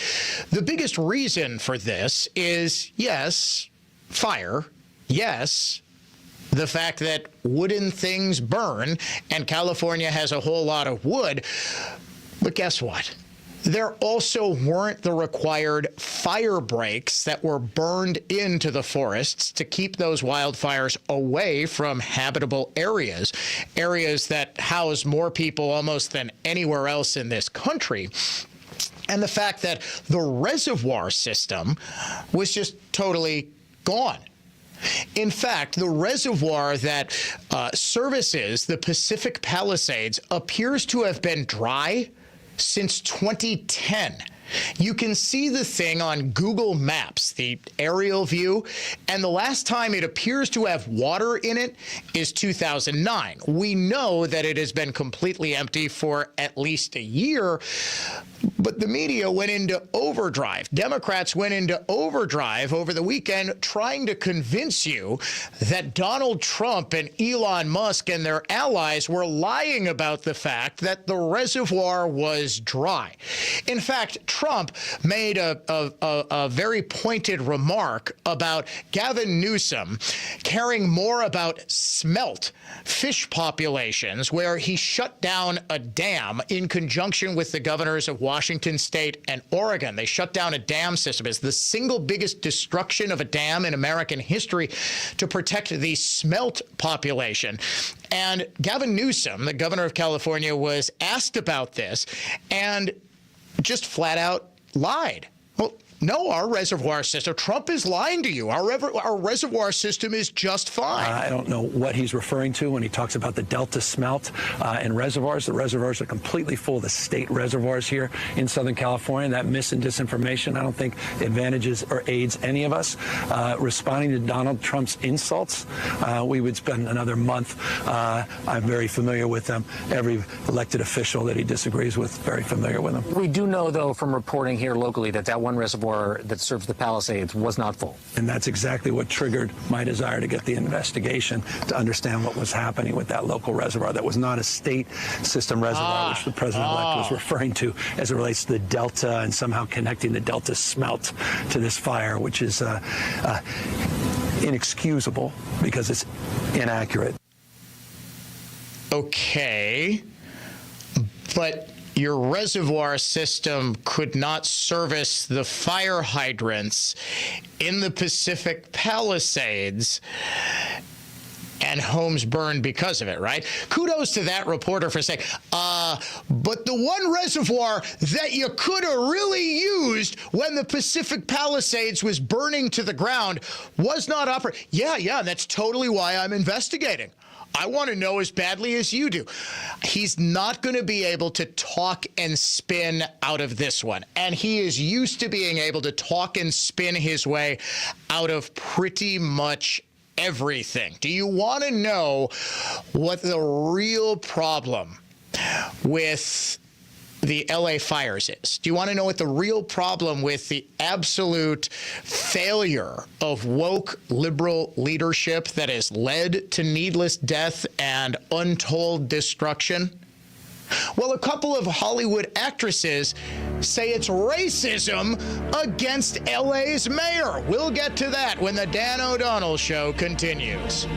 The biggest reason for this is, yes, fire. Yes, the fact that wooden things burn, and California has a whole lot of wood. But guess what? There also weren't the required fire breaks that were burned into the forests to keep those wildfires away from habitable areas, areas that house more people almost than anywhere else in this country. And the fact that the reservoir system was just totally gone. In fact, the reservoir that services the Pacific Palisades appears to have been dry since 2010. You can see the thing on Google Maps, the aerial view, and the last time it appears to have water in it is 2009. We know that it has been completely empty for at least a year, but the media went into overdrive. Democrats went into overdrive over the weekend trying to convince you that Donald Trump and Elon Musk and their allies were lying about the fact that the reservoir was dry. In fact, Trump made a very pointed remark about Gavin Newsom caring more about smelt fish populations, where he shut down a dam in conjunction with the governors of Washington State and Oregon. They shut down a dam system. It's the single biggest destruction of a dam in American history to protect the smelt population. And Gavin Newsom, the governor of California, was asked about this and just flat out lied. Well, no, our reservoir system, Trump is lying to you. Our reservoir system is just fine. I don't know what he's referring to when he talks about the Delta smelt and reservoirs. The reservoirs are completely full. The state reservoirs here in Southern California. That mis and disinformation, I don't think advantages or aids any of us. Responding to Donald Trump's insults, we would spend another month. I'm very familiar with them. Every elected official that he disagrees with, very familiar with them. We do know, though, from reporting here locally that one reservoir that serves the Palisades was not full. And that's exactly what triggered my desire to get the investigation to understand what was happening with that local reservoir. That was not a state system reservoir, which the president-elect was referring to as it relates to the Delta and somehow connecting the Delta smelt to this fire, which is inexcusable because it's inaccurate. Okay, but your reservoir system could not service the fire hydrants in the Pacific Palisades, and homes burned because of it, right? Kudos to that reporter for saying, but the one reservoir that you could have really used when the Pacific Palisades was burning to the ground was not operating. Yeah, that's totally why I'm investigating. I want to know as badly as you do. He's not going to be able to talk and spin out of this one. And he is used to being able to talk and spin his way out of pretty much everything. Do you want to know what the real problem with the LA fires is? Do you want to know what the real problem with the absolute failure of woke liberal leadership that has led to needless death and untold destruction? Well, a couple of Hollywood actresses say it's racism against LA's mayor. We'll get to that when the Dan O'Donnell Show continues.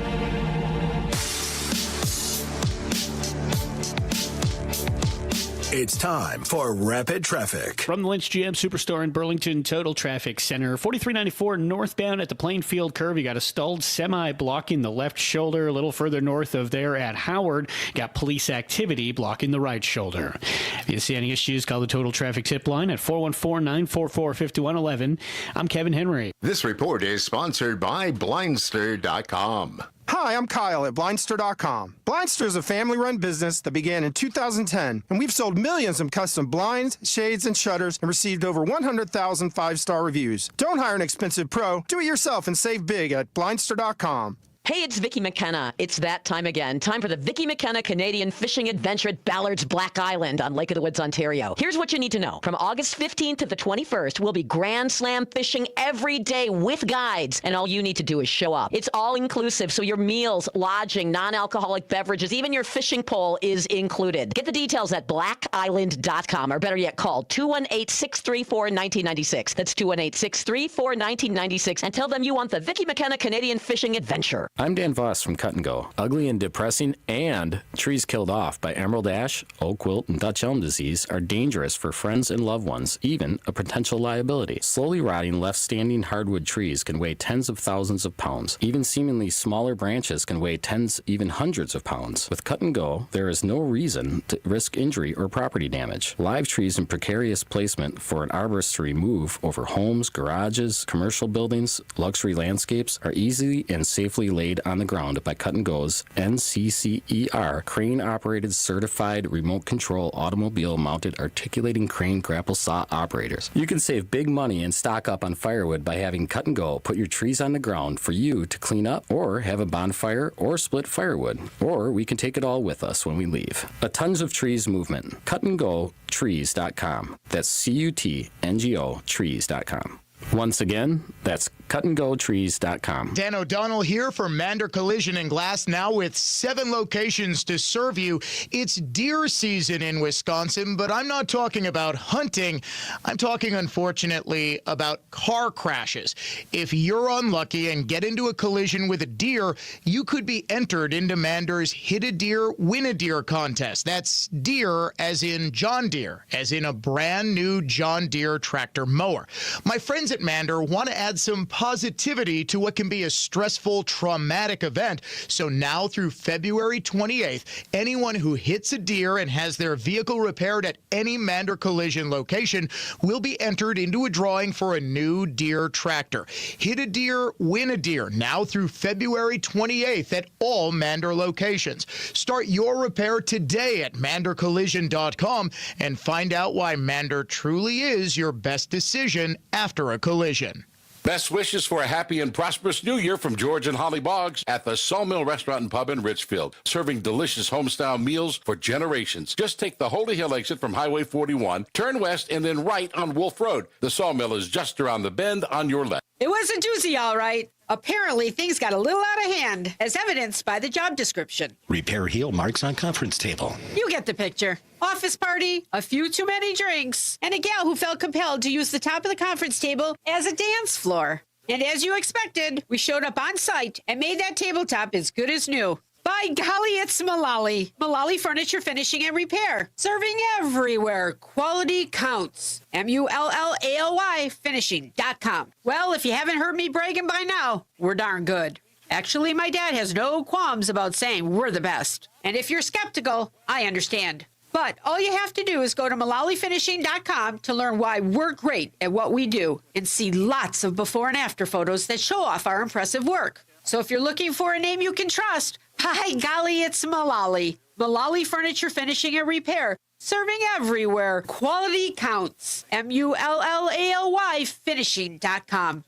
It's time for Rapid Traffic. From the Lynch GM Superstore in Burlington Total Traffic Center, 4394 northbound at the Plainfield curve. You got a stalled semi blocking the left shoulder. A little further north of there at Howard, got police activity blocking the right shoulder. If you see any issues, call the Total Traffic Tip line at 414-944-5111. I'm Kevin Henry. This report is sponsored by Blindster.com. Hi, I'm Kyle at Blindster.com. Blindster is a family-run business that began in 2010, and we've sold millions of custom blinds, shades, and shutters and received over 100,000 five-star reviews. Don't hire an expensive pro. Do it yourself and save big at Blindster.com. Hey, it's Vicki McKenna. It's that time again. Time for the Vicki McKenna Canadian Fishing Adventure at Ballard's Black Island on Lake of the Woods, Ontario. Here's what you need to know. From August 15th to the 21st, we'll be Grand Slam fishing every day with guides, and all you need to do is show up. It's all inclusive, so your meals, lodging, non-alcoholic beverages, even your fishing pole is included. Get the details at blackisland.com, or better yet, call 218-634-1996. That's 218-634-1996, and tell them you want the Vicki McKenna Canadian Fishing Adventure. I'm Dan Voss from Cut and Go. Ugly and depressing and trees killed off by emerald ash, oak wilt, and Dutch elm disease are dangerous for friends and loved ones, even a potential liability. Slowly rotting, left-standing hardwood trees can weigh tens of thousands of pounds. Even seemingly smaller branches can weigh tens, even hundreds of pounds. With Cut and Go, there is no reason to risk injury or property damage. Live trees in precarious placement for an arborist to remove over homes, garages, commercial buildings, luxury landscapes are easily and safely laid on the ground by Cut and Go's NCCER crane-operated certified remote control automobile mounted articulating crane grapple saw operators. You can save big money and stock up on firewood by having Cut and Go put your trees on the ground for you to clean up or have a bonfire or split firewood. Or we can take it all with us when we leave. A Tons of Trees movement. cutandgotrees.com. That's CUTNGO trees.com. Once again, that's cutandgotrees.com. Dan O'Donnell here for Mander Collision and Glass, now with 7 locations to serve you. It's deer season in Wisconsin, but I'm not talking about hunting. I'm talking, unfortunately, about car crashes. If you're unlucky and get into a collision with a deer, you could be entered into Mander's Hit a Deer, Win a Deer contest. That's deer as in John Deere, as in a brand new John Deere tractor mower. My friends at Mander want to add some positivity to what can be a stressful, traumatic event. So now through February 28th, anyone who hits a deer and has their vehicle repaired at any Mander Collision location will be entered into a drawing for a new Deere tractor. Hit a Deer, Win a Deer, now through February 28th at all Mander locations. Start your repair today at mandercollision.com and find out why Mander truly is your best decision after a collision. Best wishes for a happy and prosperous new year from George and Holly Boggs at the Sawmill Restaurant and Pub in Richfield, serving delicious homestyle meals for generations. Just take the Holy Hill exit from Highway 41, turn west, and then right on Wolf Road. The Sawmill is just around the bend on your left. It was a doozy, all right. Apparently, things got a little out of hand, as evidenced by the job description. Repair heel marks on conference table. You get the picture. Office party, a few too many drinks, and a gal who felt compelled to use the top of the conference table as a dance floor. And as you expected, we showed up on site and made that tabletop as good as new. By golly, it's Mullally. Mullally Furniture Finishing and Repair. Serving everywhere. Quality counts. MULLALY finishing.com. Well, if you haven't heard me bragging by now, we're darn good. Actually, my dad has no qualms about saying we're the best. And if you're skeptical, I understand. But all you have to do is go to MullallyFinishing.com to learn why we're great at what we do and see lots of before and after photos that show off our impressive work. So if you're looking for a name you can trust, by golly, it's Mullally. Mullally Furniture Finishing and Repair. Serving everywhere. Quality counts. MULLALY finishing.com.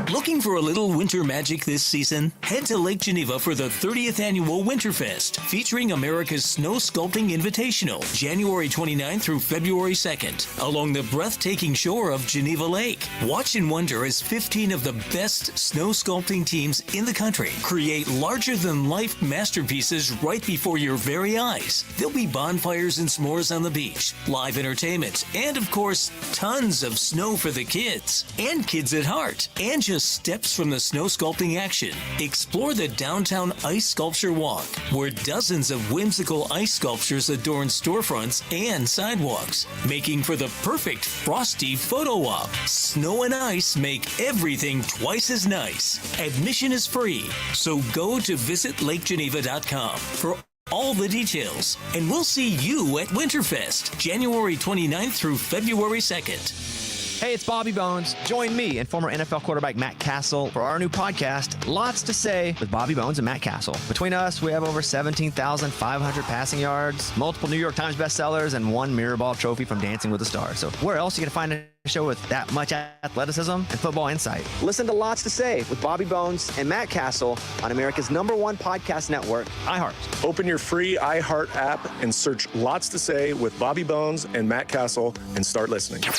Looking for a little winter magic this season? Head to Lake Geneva for the 30th Annual Winterfest, featuring America's Snow Sculpting Invitational, January 29th through February 2nd, along the breathtaking shore of Geneva Lake. Watch and wonder as 15 of the best snow sculpting teams in the country create larger-than-life masterpieces right before your very eyes. There'll be bonfires and s'mores on the beach, live entertainment, and, of course, tons of snow for the kids and kids at heart, and just steps from the snow sculpting action. Explore the downtown ice sculpture walk, where dozens of whimsical ice sculptures adorn storefronts and sidewalks, making for the perfect frosty photo op. Snow and ice make everything twice as nice. Admission is free, so go to visitlakegeneva.com for all the details, and we'll see you at Winterfest, January 29th through February 2nd. Hey, it's Bobby Bones. Join me and former NFL quarterback Matt Castle for our new podcast, Lots to Say with Bobby Bones and Matt Castle. Between us, we have over 17,500 passing yards, multiple New York Times bestsellers, and 1 Mirror Ball trophy from Dancing with the Stars. So where else are you going to find a show with that much athleticism and football insight? Listen to Lots to Say with Bobby Bones and Matt Castle on America's #1 podcast network, iHeart. Open your free iHeart app and search Lots to Say with Bobby Bones and Matt Castle and start listening. A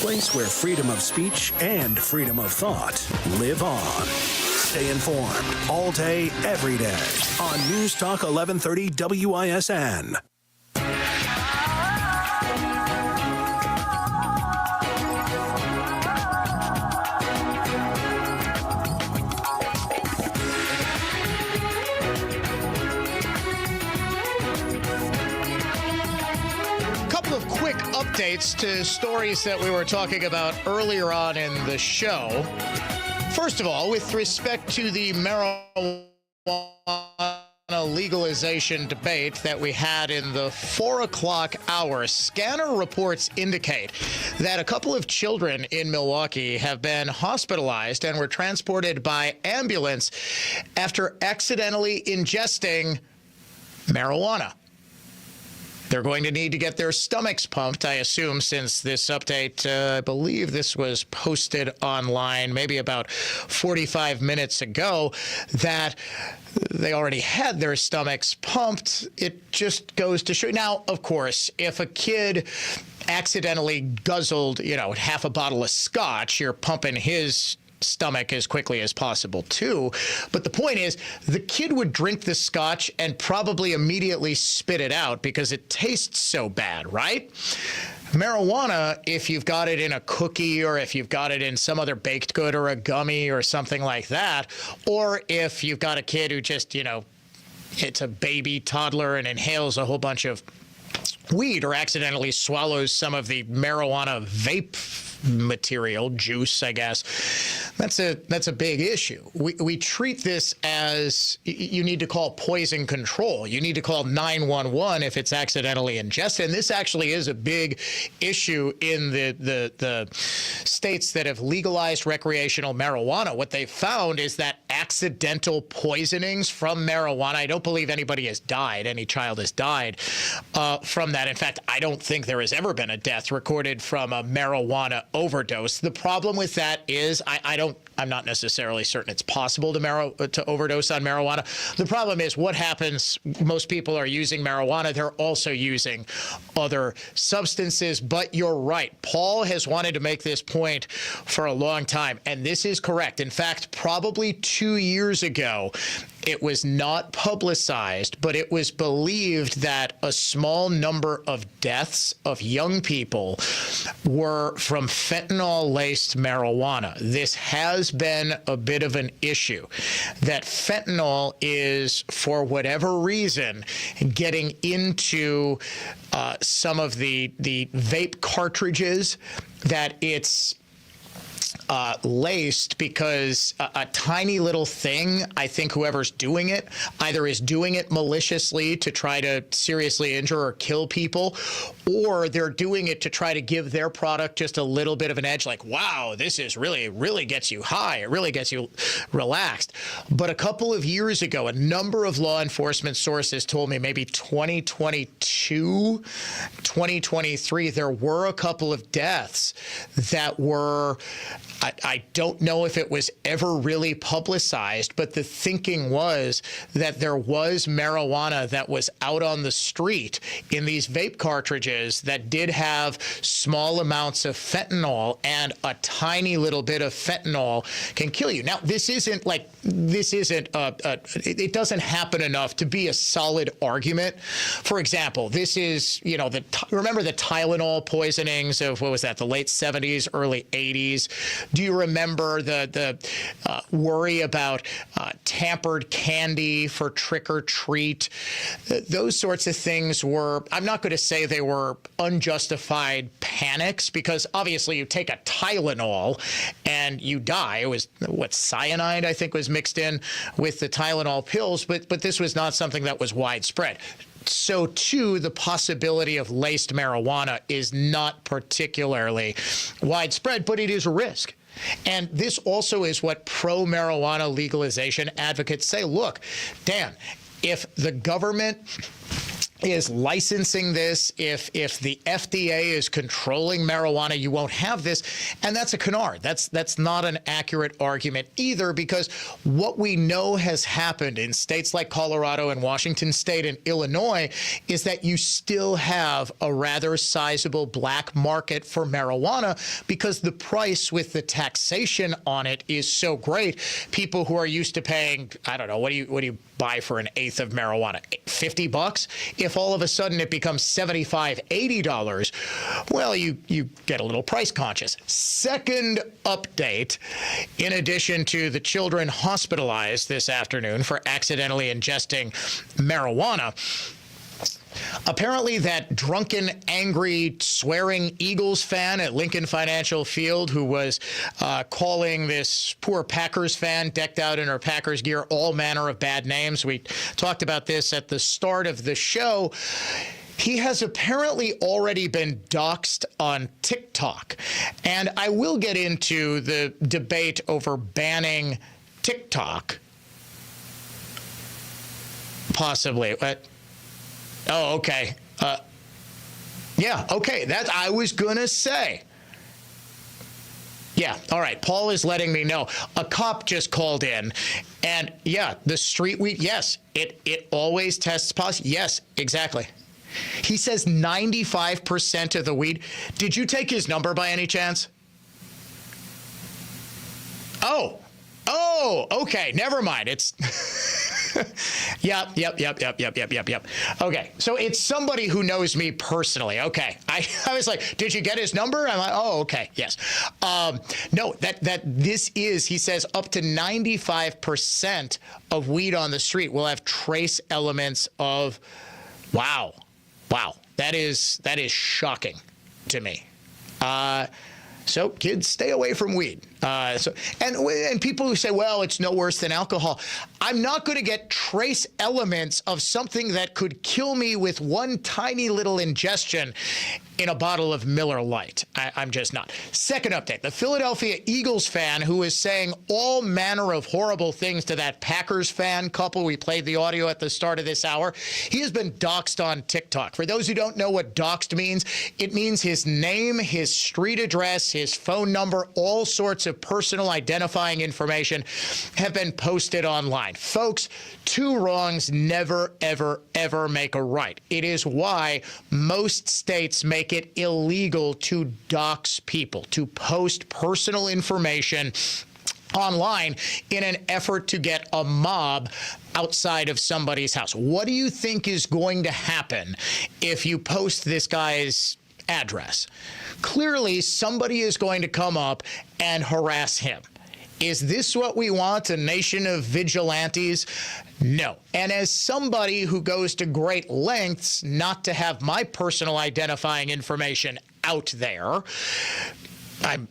place where freedom of speech and freedom of thought live on. Stay informed all day, every day on News Talk 1130 WISN. Quick updates to stories that we were talking about earlier on in the show. First of all, with respect to the marijuana legalization debate that we had in the 4 o'clock hour, scanner reports indicate that a couple of children in Milwaukee have been hospitalized and were transported by ambulance after accidentally ingesting marijuana. They're going to need to get their stomachs pumped, I assume, since this update, I believe this was posted online maybe about 45 minutes ago, that they already had their stomachs pumped. It just goes to show. Now, of course, if a kid accidentally guzzled, half a bottle of scotch, you're pumping his stomach as quickly as possible too. But the point is, the kid would drink the scotch and probably immediately spit it out because it tastes so bad, right? Marijuana, if you've got it in a cookie or if you've got it in some other baked good or a gummy or something like that, or if you've got a kid who just, it's a baby toddler and inhales a whole bunch of weed or accidentally swallows some of the marijuana vape material, juice, I guess, that's a big issue. We treat this as you need to call poison control. You need to call 911 if it's accidentally ingested. And this actually is a big issue in the states that have legalized recreational marijuana. What they found is that accidental poisonings from marijuana, I don't believe anybody has died, any child has died from that. In fact, I don't think there has ever been a death recorded from a marijuana overdose. The problem with that is I'm not necessarily certain it's possible to overdose on marijuana. The problem is what happens, most people are using marijuana, they're also using other substances, but you're right. Paul has wanted to make this point for a long time, and this is correct. In fact, probably 2 years ago, it was not publicized, but it was believed that a small number of deaths of young people were from fentanyl-laced marijuana. This has been a bit of an issue, that fentanyl is, for whatever reason, getting into some of the vape cartridges, that it's laced because a tiny little thing, I think whoever's doing it either is doing it maliciously to try to seriously injure or kill people, or they're doing it to try to give their product just a little bit of an edge, like, wow, this is really gets you high. It really gets you relaxed. But a couple of years ago, a number of law enforcement sources told me maybe 2022, 2023, there were a couple of deaths that were, I don't know if it was ever really publicized, but the thinking was that there was marijuana that was out on the street in these vape cartridges that did have small amounts of fentanyl, and a tiny little bit of fentanyl can kill you. Now, it doesn't happen enough to be a solid argument. For example, this is, remember the Tylenol poisonings of, what was that, the late 70s, early 80s? Do you remember the worry about tampered candy for trick or treat? Those sorts of things were, I'm not going to say they were unjustified panics, because obviously you take a Tylenol and you die. It was, cyanide, I think, was mixed in with the Tylenol pills, but this was not something that was widespread. so too, the possibility of laced marijuana is not particularly widespread, but it is a risk. And this also is what pro-marijuana legalization advocates say. Look, Dan, if the government is licensing this, if the FDA is controlling marijuana, you won't have this. And that's a canard. That's not an accurate argument either, because what we know has happened in states like Colorado and Washington State and Illinois is that you still have a rather sizable black market for marijuana because the price with the taxation on it is so great. People who are used to paying, I don't know, what do you buy for an eighth of marijuana? $50? If all of a sudden it becomes $75, $80, well, you get a little price conscious. Second update, in addition to the children hospitalized this afternoon for accidentally ingesting marijuana, apparently that drunken, angry, swearing Eagles fan at Lincoln Financial Field who was calling this poor Packers fan decked out in her Packers gear all manner of bad names. We talked about this at the start of the show. He has apparently already been doxxed on TikTok. And I will get into the debate over banning TikTok. Possibly. Oh, okay. Yeah, okay. That I was going to say. Yeah, all right. Paul is letting me know. A cop just called in. And, yeah, the street weed, yes, it always tests positive. Yes, exactly. He says 95% of the weed. Did you take his number by any chance? Oh, okay. Never mind. It's... Yep. Okay, so it's somebody who knows me personally. Okay, I was like, did you get his number? I'm like, oh, okay, yes. No, that this is, he says, up to 95% of weed on the street will have trace elements of, wow, that is shocking to me. So kids, stay away from weed. And people who say, well, it's no worse than alcohol. I'm not going to get trace elements of something that could kill me with one tiny little ingestion in a bottle of Miller Lite. I'm just not. Second update, the Philadelphia Eagles fan who is saying all manner of horrible things to that Packers fan couple. We played the audio at the start of this hour. He has been doxxed on TikTok. For those who don't know what doxxed means, it means his name, his street address, his phone number, all sorts of personal identifying information have been posted online. Folks, two wrongs never, ever, ever make a right. It is why most states make it illegal to dox people, to post personal information online in an effort to get a mob outside of somebody's house. What do you think is going to happen if you post this guy's address? Clearly, somebody is going to come up and harass him. Is this what we want, a nation of vigilantes? No. And as somebody who goes to great lengths not to have my personal identifying information out there, I'm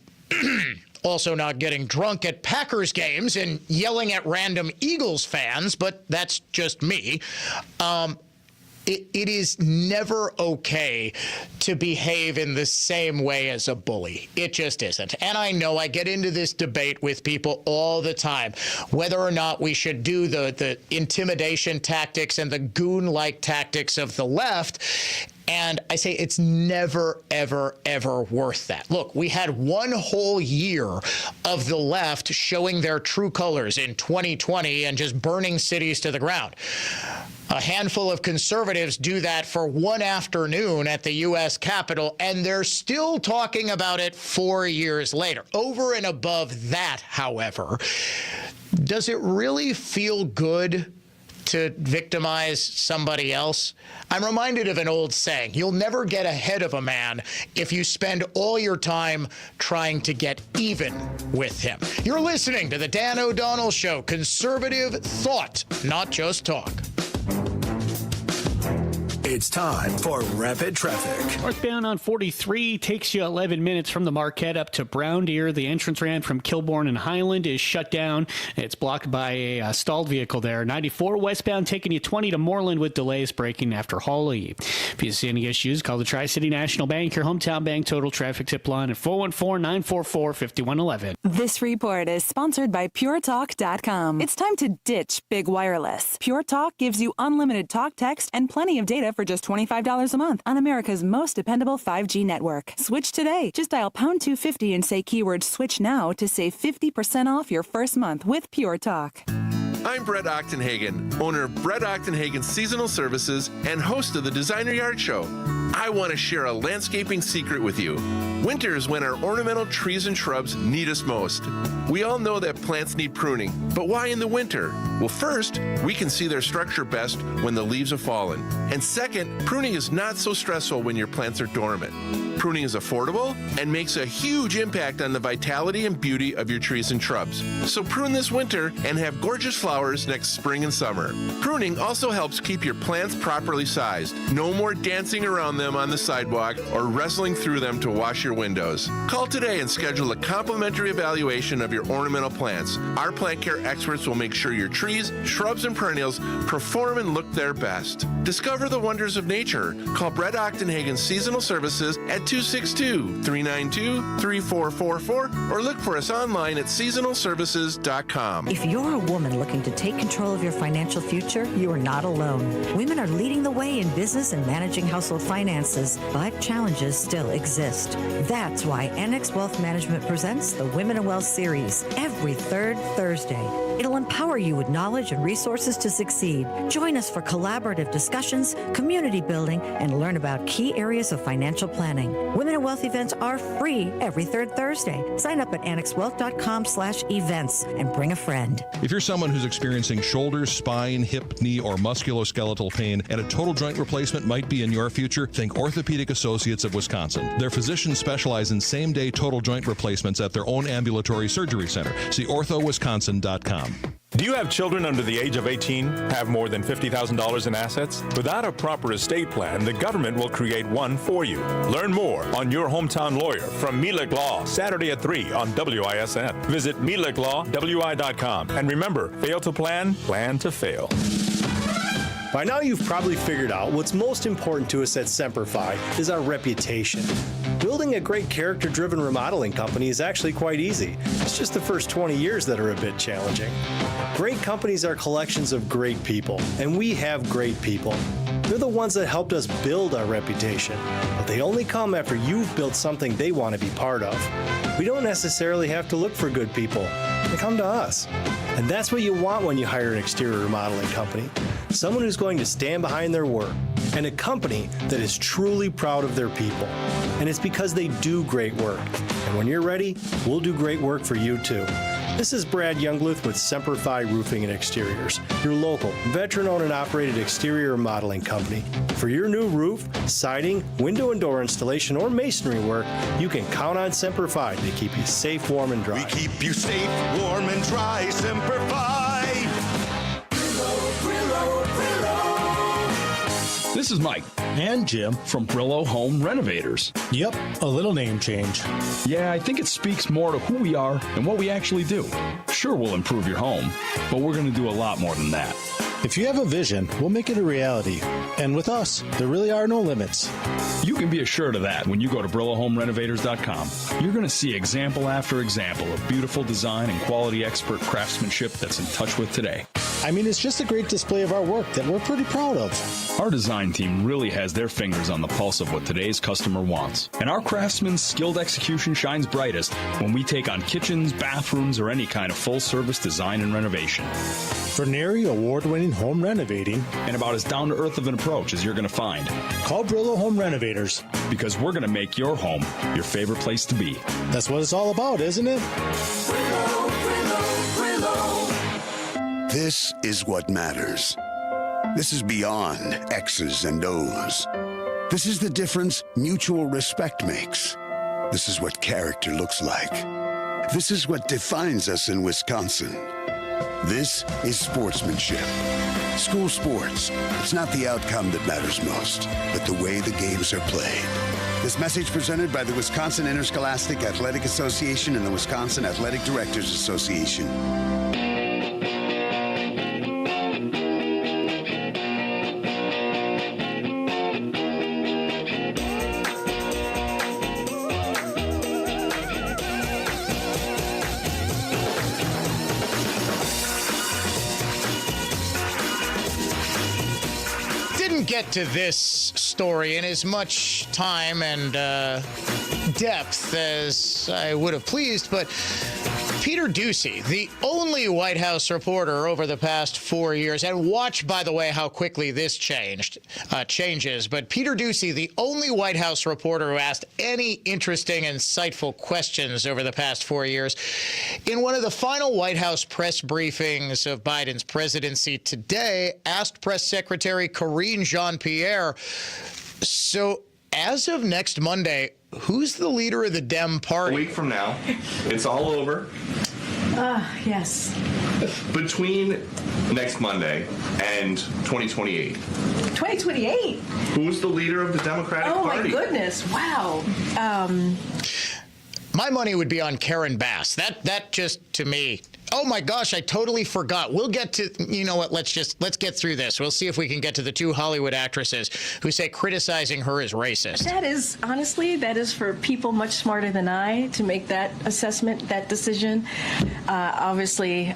also not getting drunk at Packers games and yelling at random Eagles fans, but that's just me. It is never okay to behave in the same way as a bully. It just isn't. And I know I get into this debate with people all the time, whether or not we should do the intimidation tactics and the goon-like tactics of the left. And I say it's never, ever, ever worth that. Look, we had one whole year of the left showing their true colors in 2020 and just burning cities to the ground. A handful of conservatives do that for one afternoon at the U.S. Capitol, and they're still talking about it 4 years later. Over and above that, however, does it really feel good to victimize somebody else? I'm reminded of an old saying, you'll never get ahead of a man if you spend all your time trying to get even with him. You're listening to the Dan O'Donnell Show, conservative thought, not just talk. It's time for Rapid Traffic. Northbound on 43 takes you 11 minutes from the Marquette up to Brown Deer. The entrance ramp from Kilbourne and Highland is shut down. It's blocked by a stalled vehicle there. 94 westbound taking you 20 to Moreland with delays breaking after Hawley. If you see any issues, call the Tri-City National Bank, your hometown bank. Total traffic tip line at 414-944-5111. This report is sponsored by PureTalk.com. It's time to ditch big wireless. Pure Talk gives you unlimited talk, text, and plenty of data for just $25 a month on America's most dependable 5G network. Switch today. Just dial pound 250 and say keyword switch now to save 50% off your first month with Pure Talk. I'm Brett Ochtenhagen, owner of Brett Ochtenhagen Seasonal Services and host of the Designer Yard Show. I want to share a landscaping secret with you. Winter is when our ornamental trees and shrubs need us most. We all know that plants need pruning, but why in the winter? Well, first, we can see their structure best when the leaves have fallen. And second, pruning is not so stressful when your plants are dormant. Pruning is affordable and makes a huge impact on the vitality and beauty of your trees and shrubs. So prune this winter and have gorgeous flowers next spring and summer. Pruning also helps keep your plants properly sized. No more dancing around them on the sidewalk or wrestling through them to wash your windows. Call today and schedule a complimentary evaluation of your ornamental plants. Our plant care experts will make sure your trees, shrubs, and perennials perform and look their best. Discover the wonders of nature. Call Brett Ochtenhagen Seasonal Services at 262-392-3444 or look for us online at seasonalservices.com. If you're a woman looking to take control of your financial future, you are not alone. Women are leading the way in business and managing household finances, but challenges still exist. That's why NX Wealth Management presents the Women in Wealth series every third Thursday. It'll empower you with knowledge and resources to succeed. Join us for collaborative discussions, community building, and learn about key areas of financial planning. Women in Wealth events are free every third Thursday. Sign up at annexwealth.com/events and bring a friend. If you're someone who's experiencing shoulder, spine, hip, knee, or musculoskeletal pain and a total joint replacement might be in your future, think Orthopedic Associates of Wisconsin. Their physicians specialize in same-day total joint replacements at their own ambulatory surgery center. See orthowisconsin.com. Do you have children under the age of 18? Have more than $50,000 in assets? Without a proper estate plan, the government will create one for you. Learn more on Your Hometown Lawyer from Milik Law, Saturday at 3 on WISN. Visit miliklawwi.com. And remember, fail to plan, plan to fail. By now you've probably figured out what's most important to us at Semperfi is our reputation. Building a great character-driven remodeling company is actually quite easy. It's just the first 20 years that are a bit challenging. Great companies are collections of great people, and we have great people. They're the ones that helped us build our reputation, but they only come after you've built something they want to be part of. We don't necessarily have to look for good people. They come to us. And that's what you want when you hire an exterior remodeling company. Someone who's going to stand behind their work, and a company that is truly proud of their people. And it's because they do great work. And when you're ready, we'll do great work for you too. This is Brad Youngluth with Semperfi Roofing and Exteriors, your local, veteran-owned and operated exterior remodeling company. For your new roof, siding, window and door installation, or masonry work, you can count on Semperfi to keep you safe, warm, and dry. We keep you safe, warm, and dry, Semperfi. This is Mike and Jim from Brillo Home Renovators. Yep, a little name change. Yeah, I think it speaks more to who we are and what we actually do. Sure, we'll improve your home, but we're going to do a lot more than that. If you have a vision, we'll make it a reality. And with us, there really are no limits. You can be assured of that when you go to BrilloHomeRenovators.com. You're going to see example after example of beautiful design and quality expert craftsmanship that's in touch with today. I mean, it's just a great display of our work that we're pretty proud of. Our design team really has their fingers on the pulse of what today's customer wants. And our craftsmen's skilled execution shines brightest when we take on kitchens, bathrooms, or any kind of full-service design and renovation. For NARI award-winning home renovating, and about as down-to-earth of an approach as you're going to find, call Brillo Home Renovators. Because we're going to make your home your favorite place to be. That's what it's all about, isn't it? Brillo, Brillo, Brillo. This is what matters. This is beyond X's and O's. This is the difference mutual respect makes. This is what character looks like. This is what defines us in Wisconsin. This is sportsmanship. School sports. It's not the outcome that matters most, but the way the games are played. This message presented by the Wisconsin Interscholastic Athletic Association and the Wisconsin Athletic Directors Association. Get to this story in as much time and depth as I would have pleased, but Peter Doocy, the only White House reporter over the past 4 years, and watch, by the way, how quickly this changes, but Peter Doocy, the only White House reporter who asked any interesting, insightful questions over the past 4 years, in one of the final White House press briefings of Biden's presidency today, asked Press Secretary Karine Jean-Pierre, so as of next Monday, who's the leader of the Dem Party? A week from now, it's all over. Yes. Between next Monday and 2028. 2028? Who's the leader of the Democratic Party? Oh, my goodness. Wow. My money would be on Karen Bass. That just, to me, oh my gosh, I totally forgot. We'll get to, you know what, let's get through this. We'll see if we can get to the two Hollywood actresses who say criticizing her is racist. That is, honestly, that is for people much smarter than I to make that assessment, that decision. Obviously,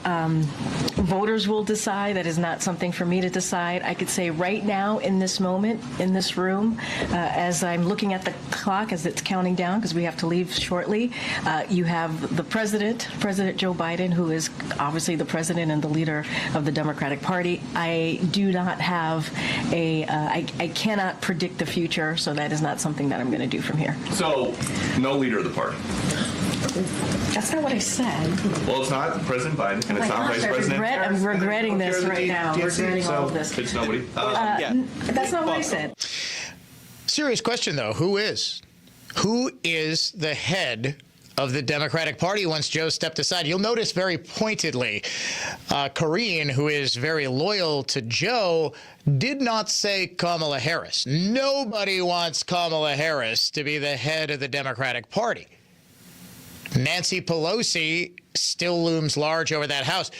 voters will decide. That is not something for me to decide. I could say right now, in this moment, in this room, as I'm looking at the clock as it's counting down, because we have to leave shortly, you have the President Joe Biden, who is obviously the president and the leader of the Democratic Party. I do not have I cannot predict the future, so that is not something that I'm going to do from here. So, no leader of the party? That's not what I said. Well, it's not President Biden, and it's not Vice President. I'm regretting this right now. Regretting all of this. It's nobody. That's not what I said. Serious question, though. Who is the head of the Democratic Party once Joe stepped aside? You'll notice very pointedly, Karine, who is very loyal to Joe, did not say Kamala Harris. Nobody wants Kamala Harris to be the head of the Democratic Party. Nancy Pelosi still looms large over that House.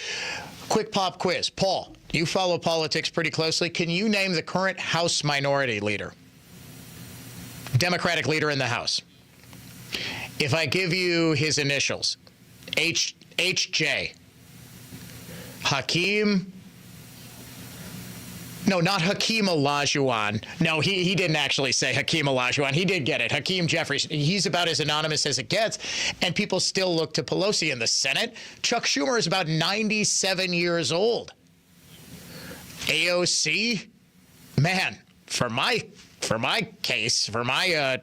Quick pop quiz. Paul, you follow politics pretty closely. Can you name the current House minority leader? Democratic leader in the House. If I give you his initials, HJ. Hakeem. No, not Hakeem Olajuwon. No, he didn't actually say Hakeem Olajuwon. He did get it. Hakeem Jeffries. He's about as anonymous as it gets, and people still look to Pelosi in the Senate. Chuck Schumer is about 97 years old. AOC, man, for my case, for my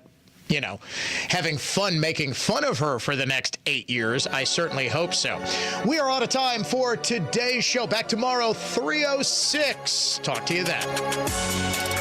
having fun making fun of her for the next 8 years. I certainly hope so. We are out of time for today's show. Back tomorrow, 3:06. Talk to you then.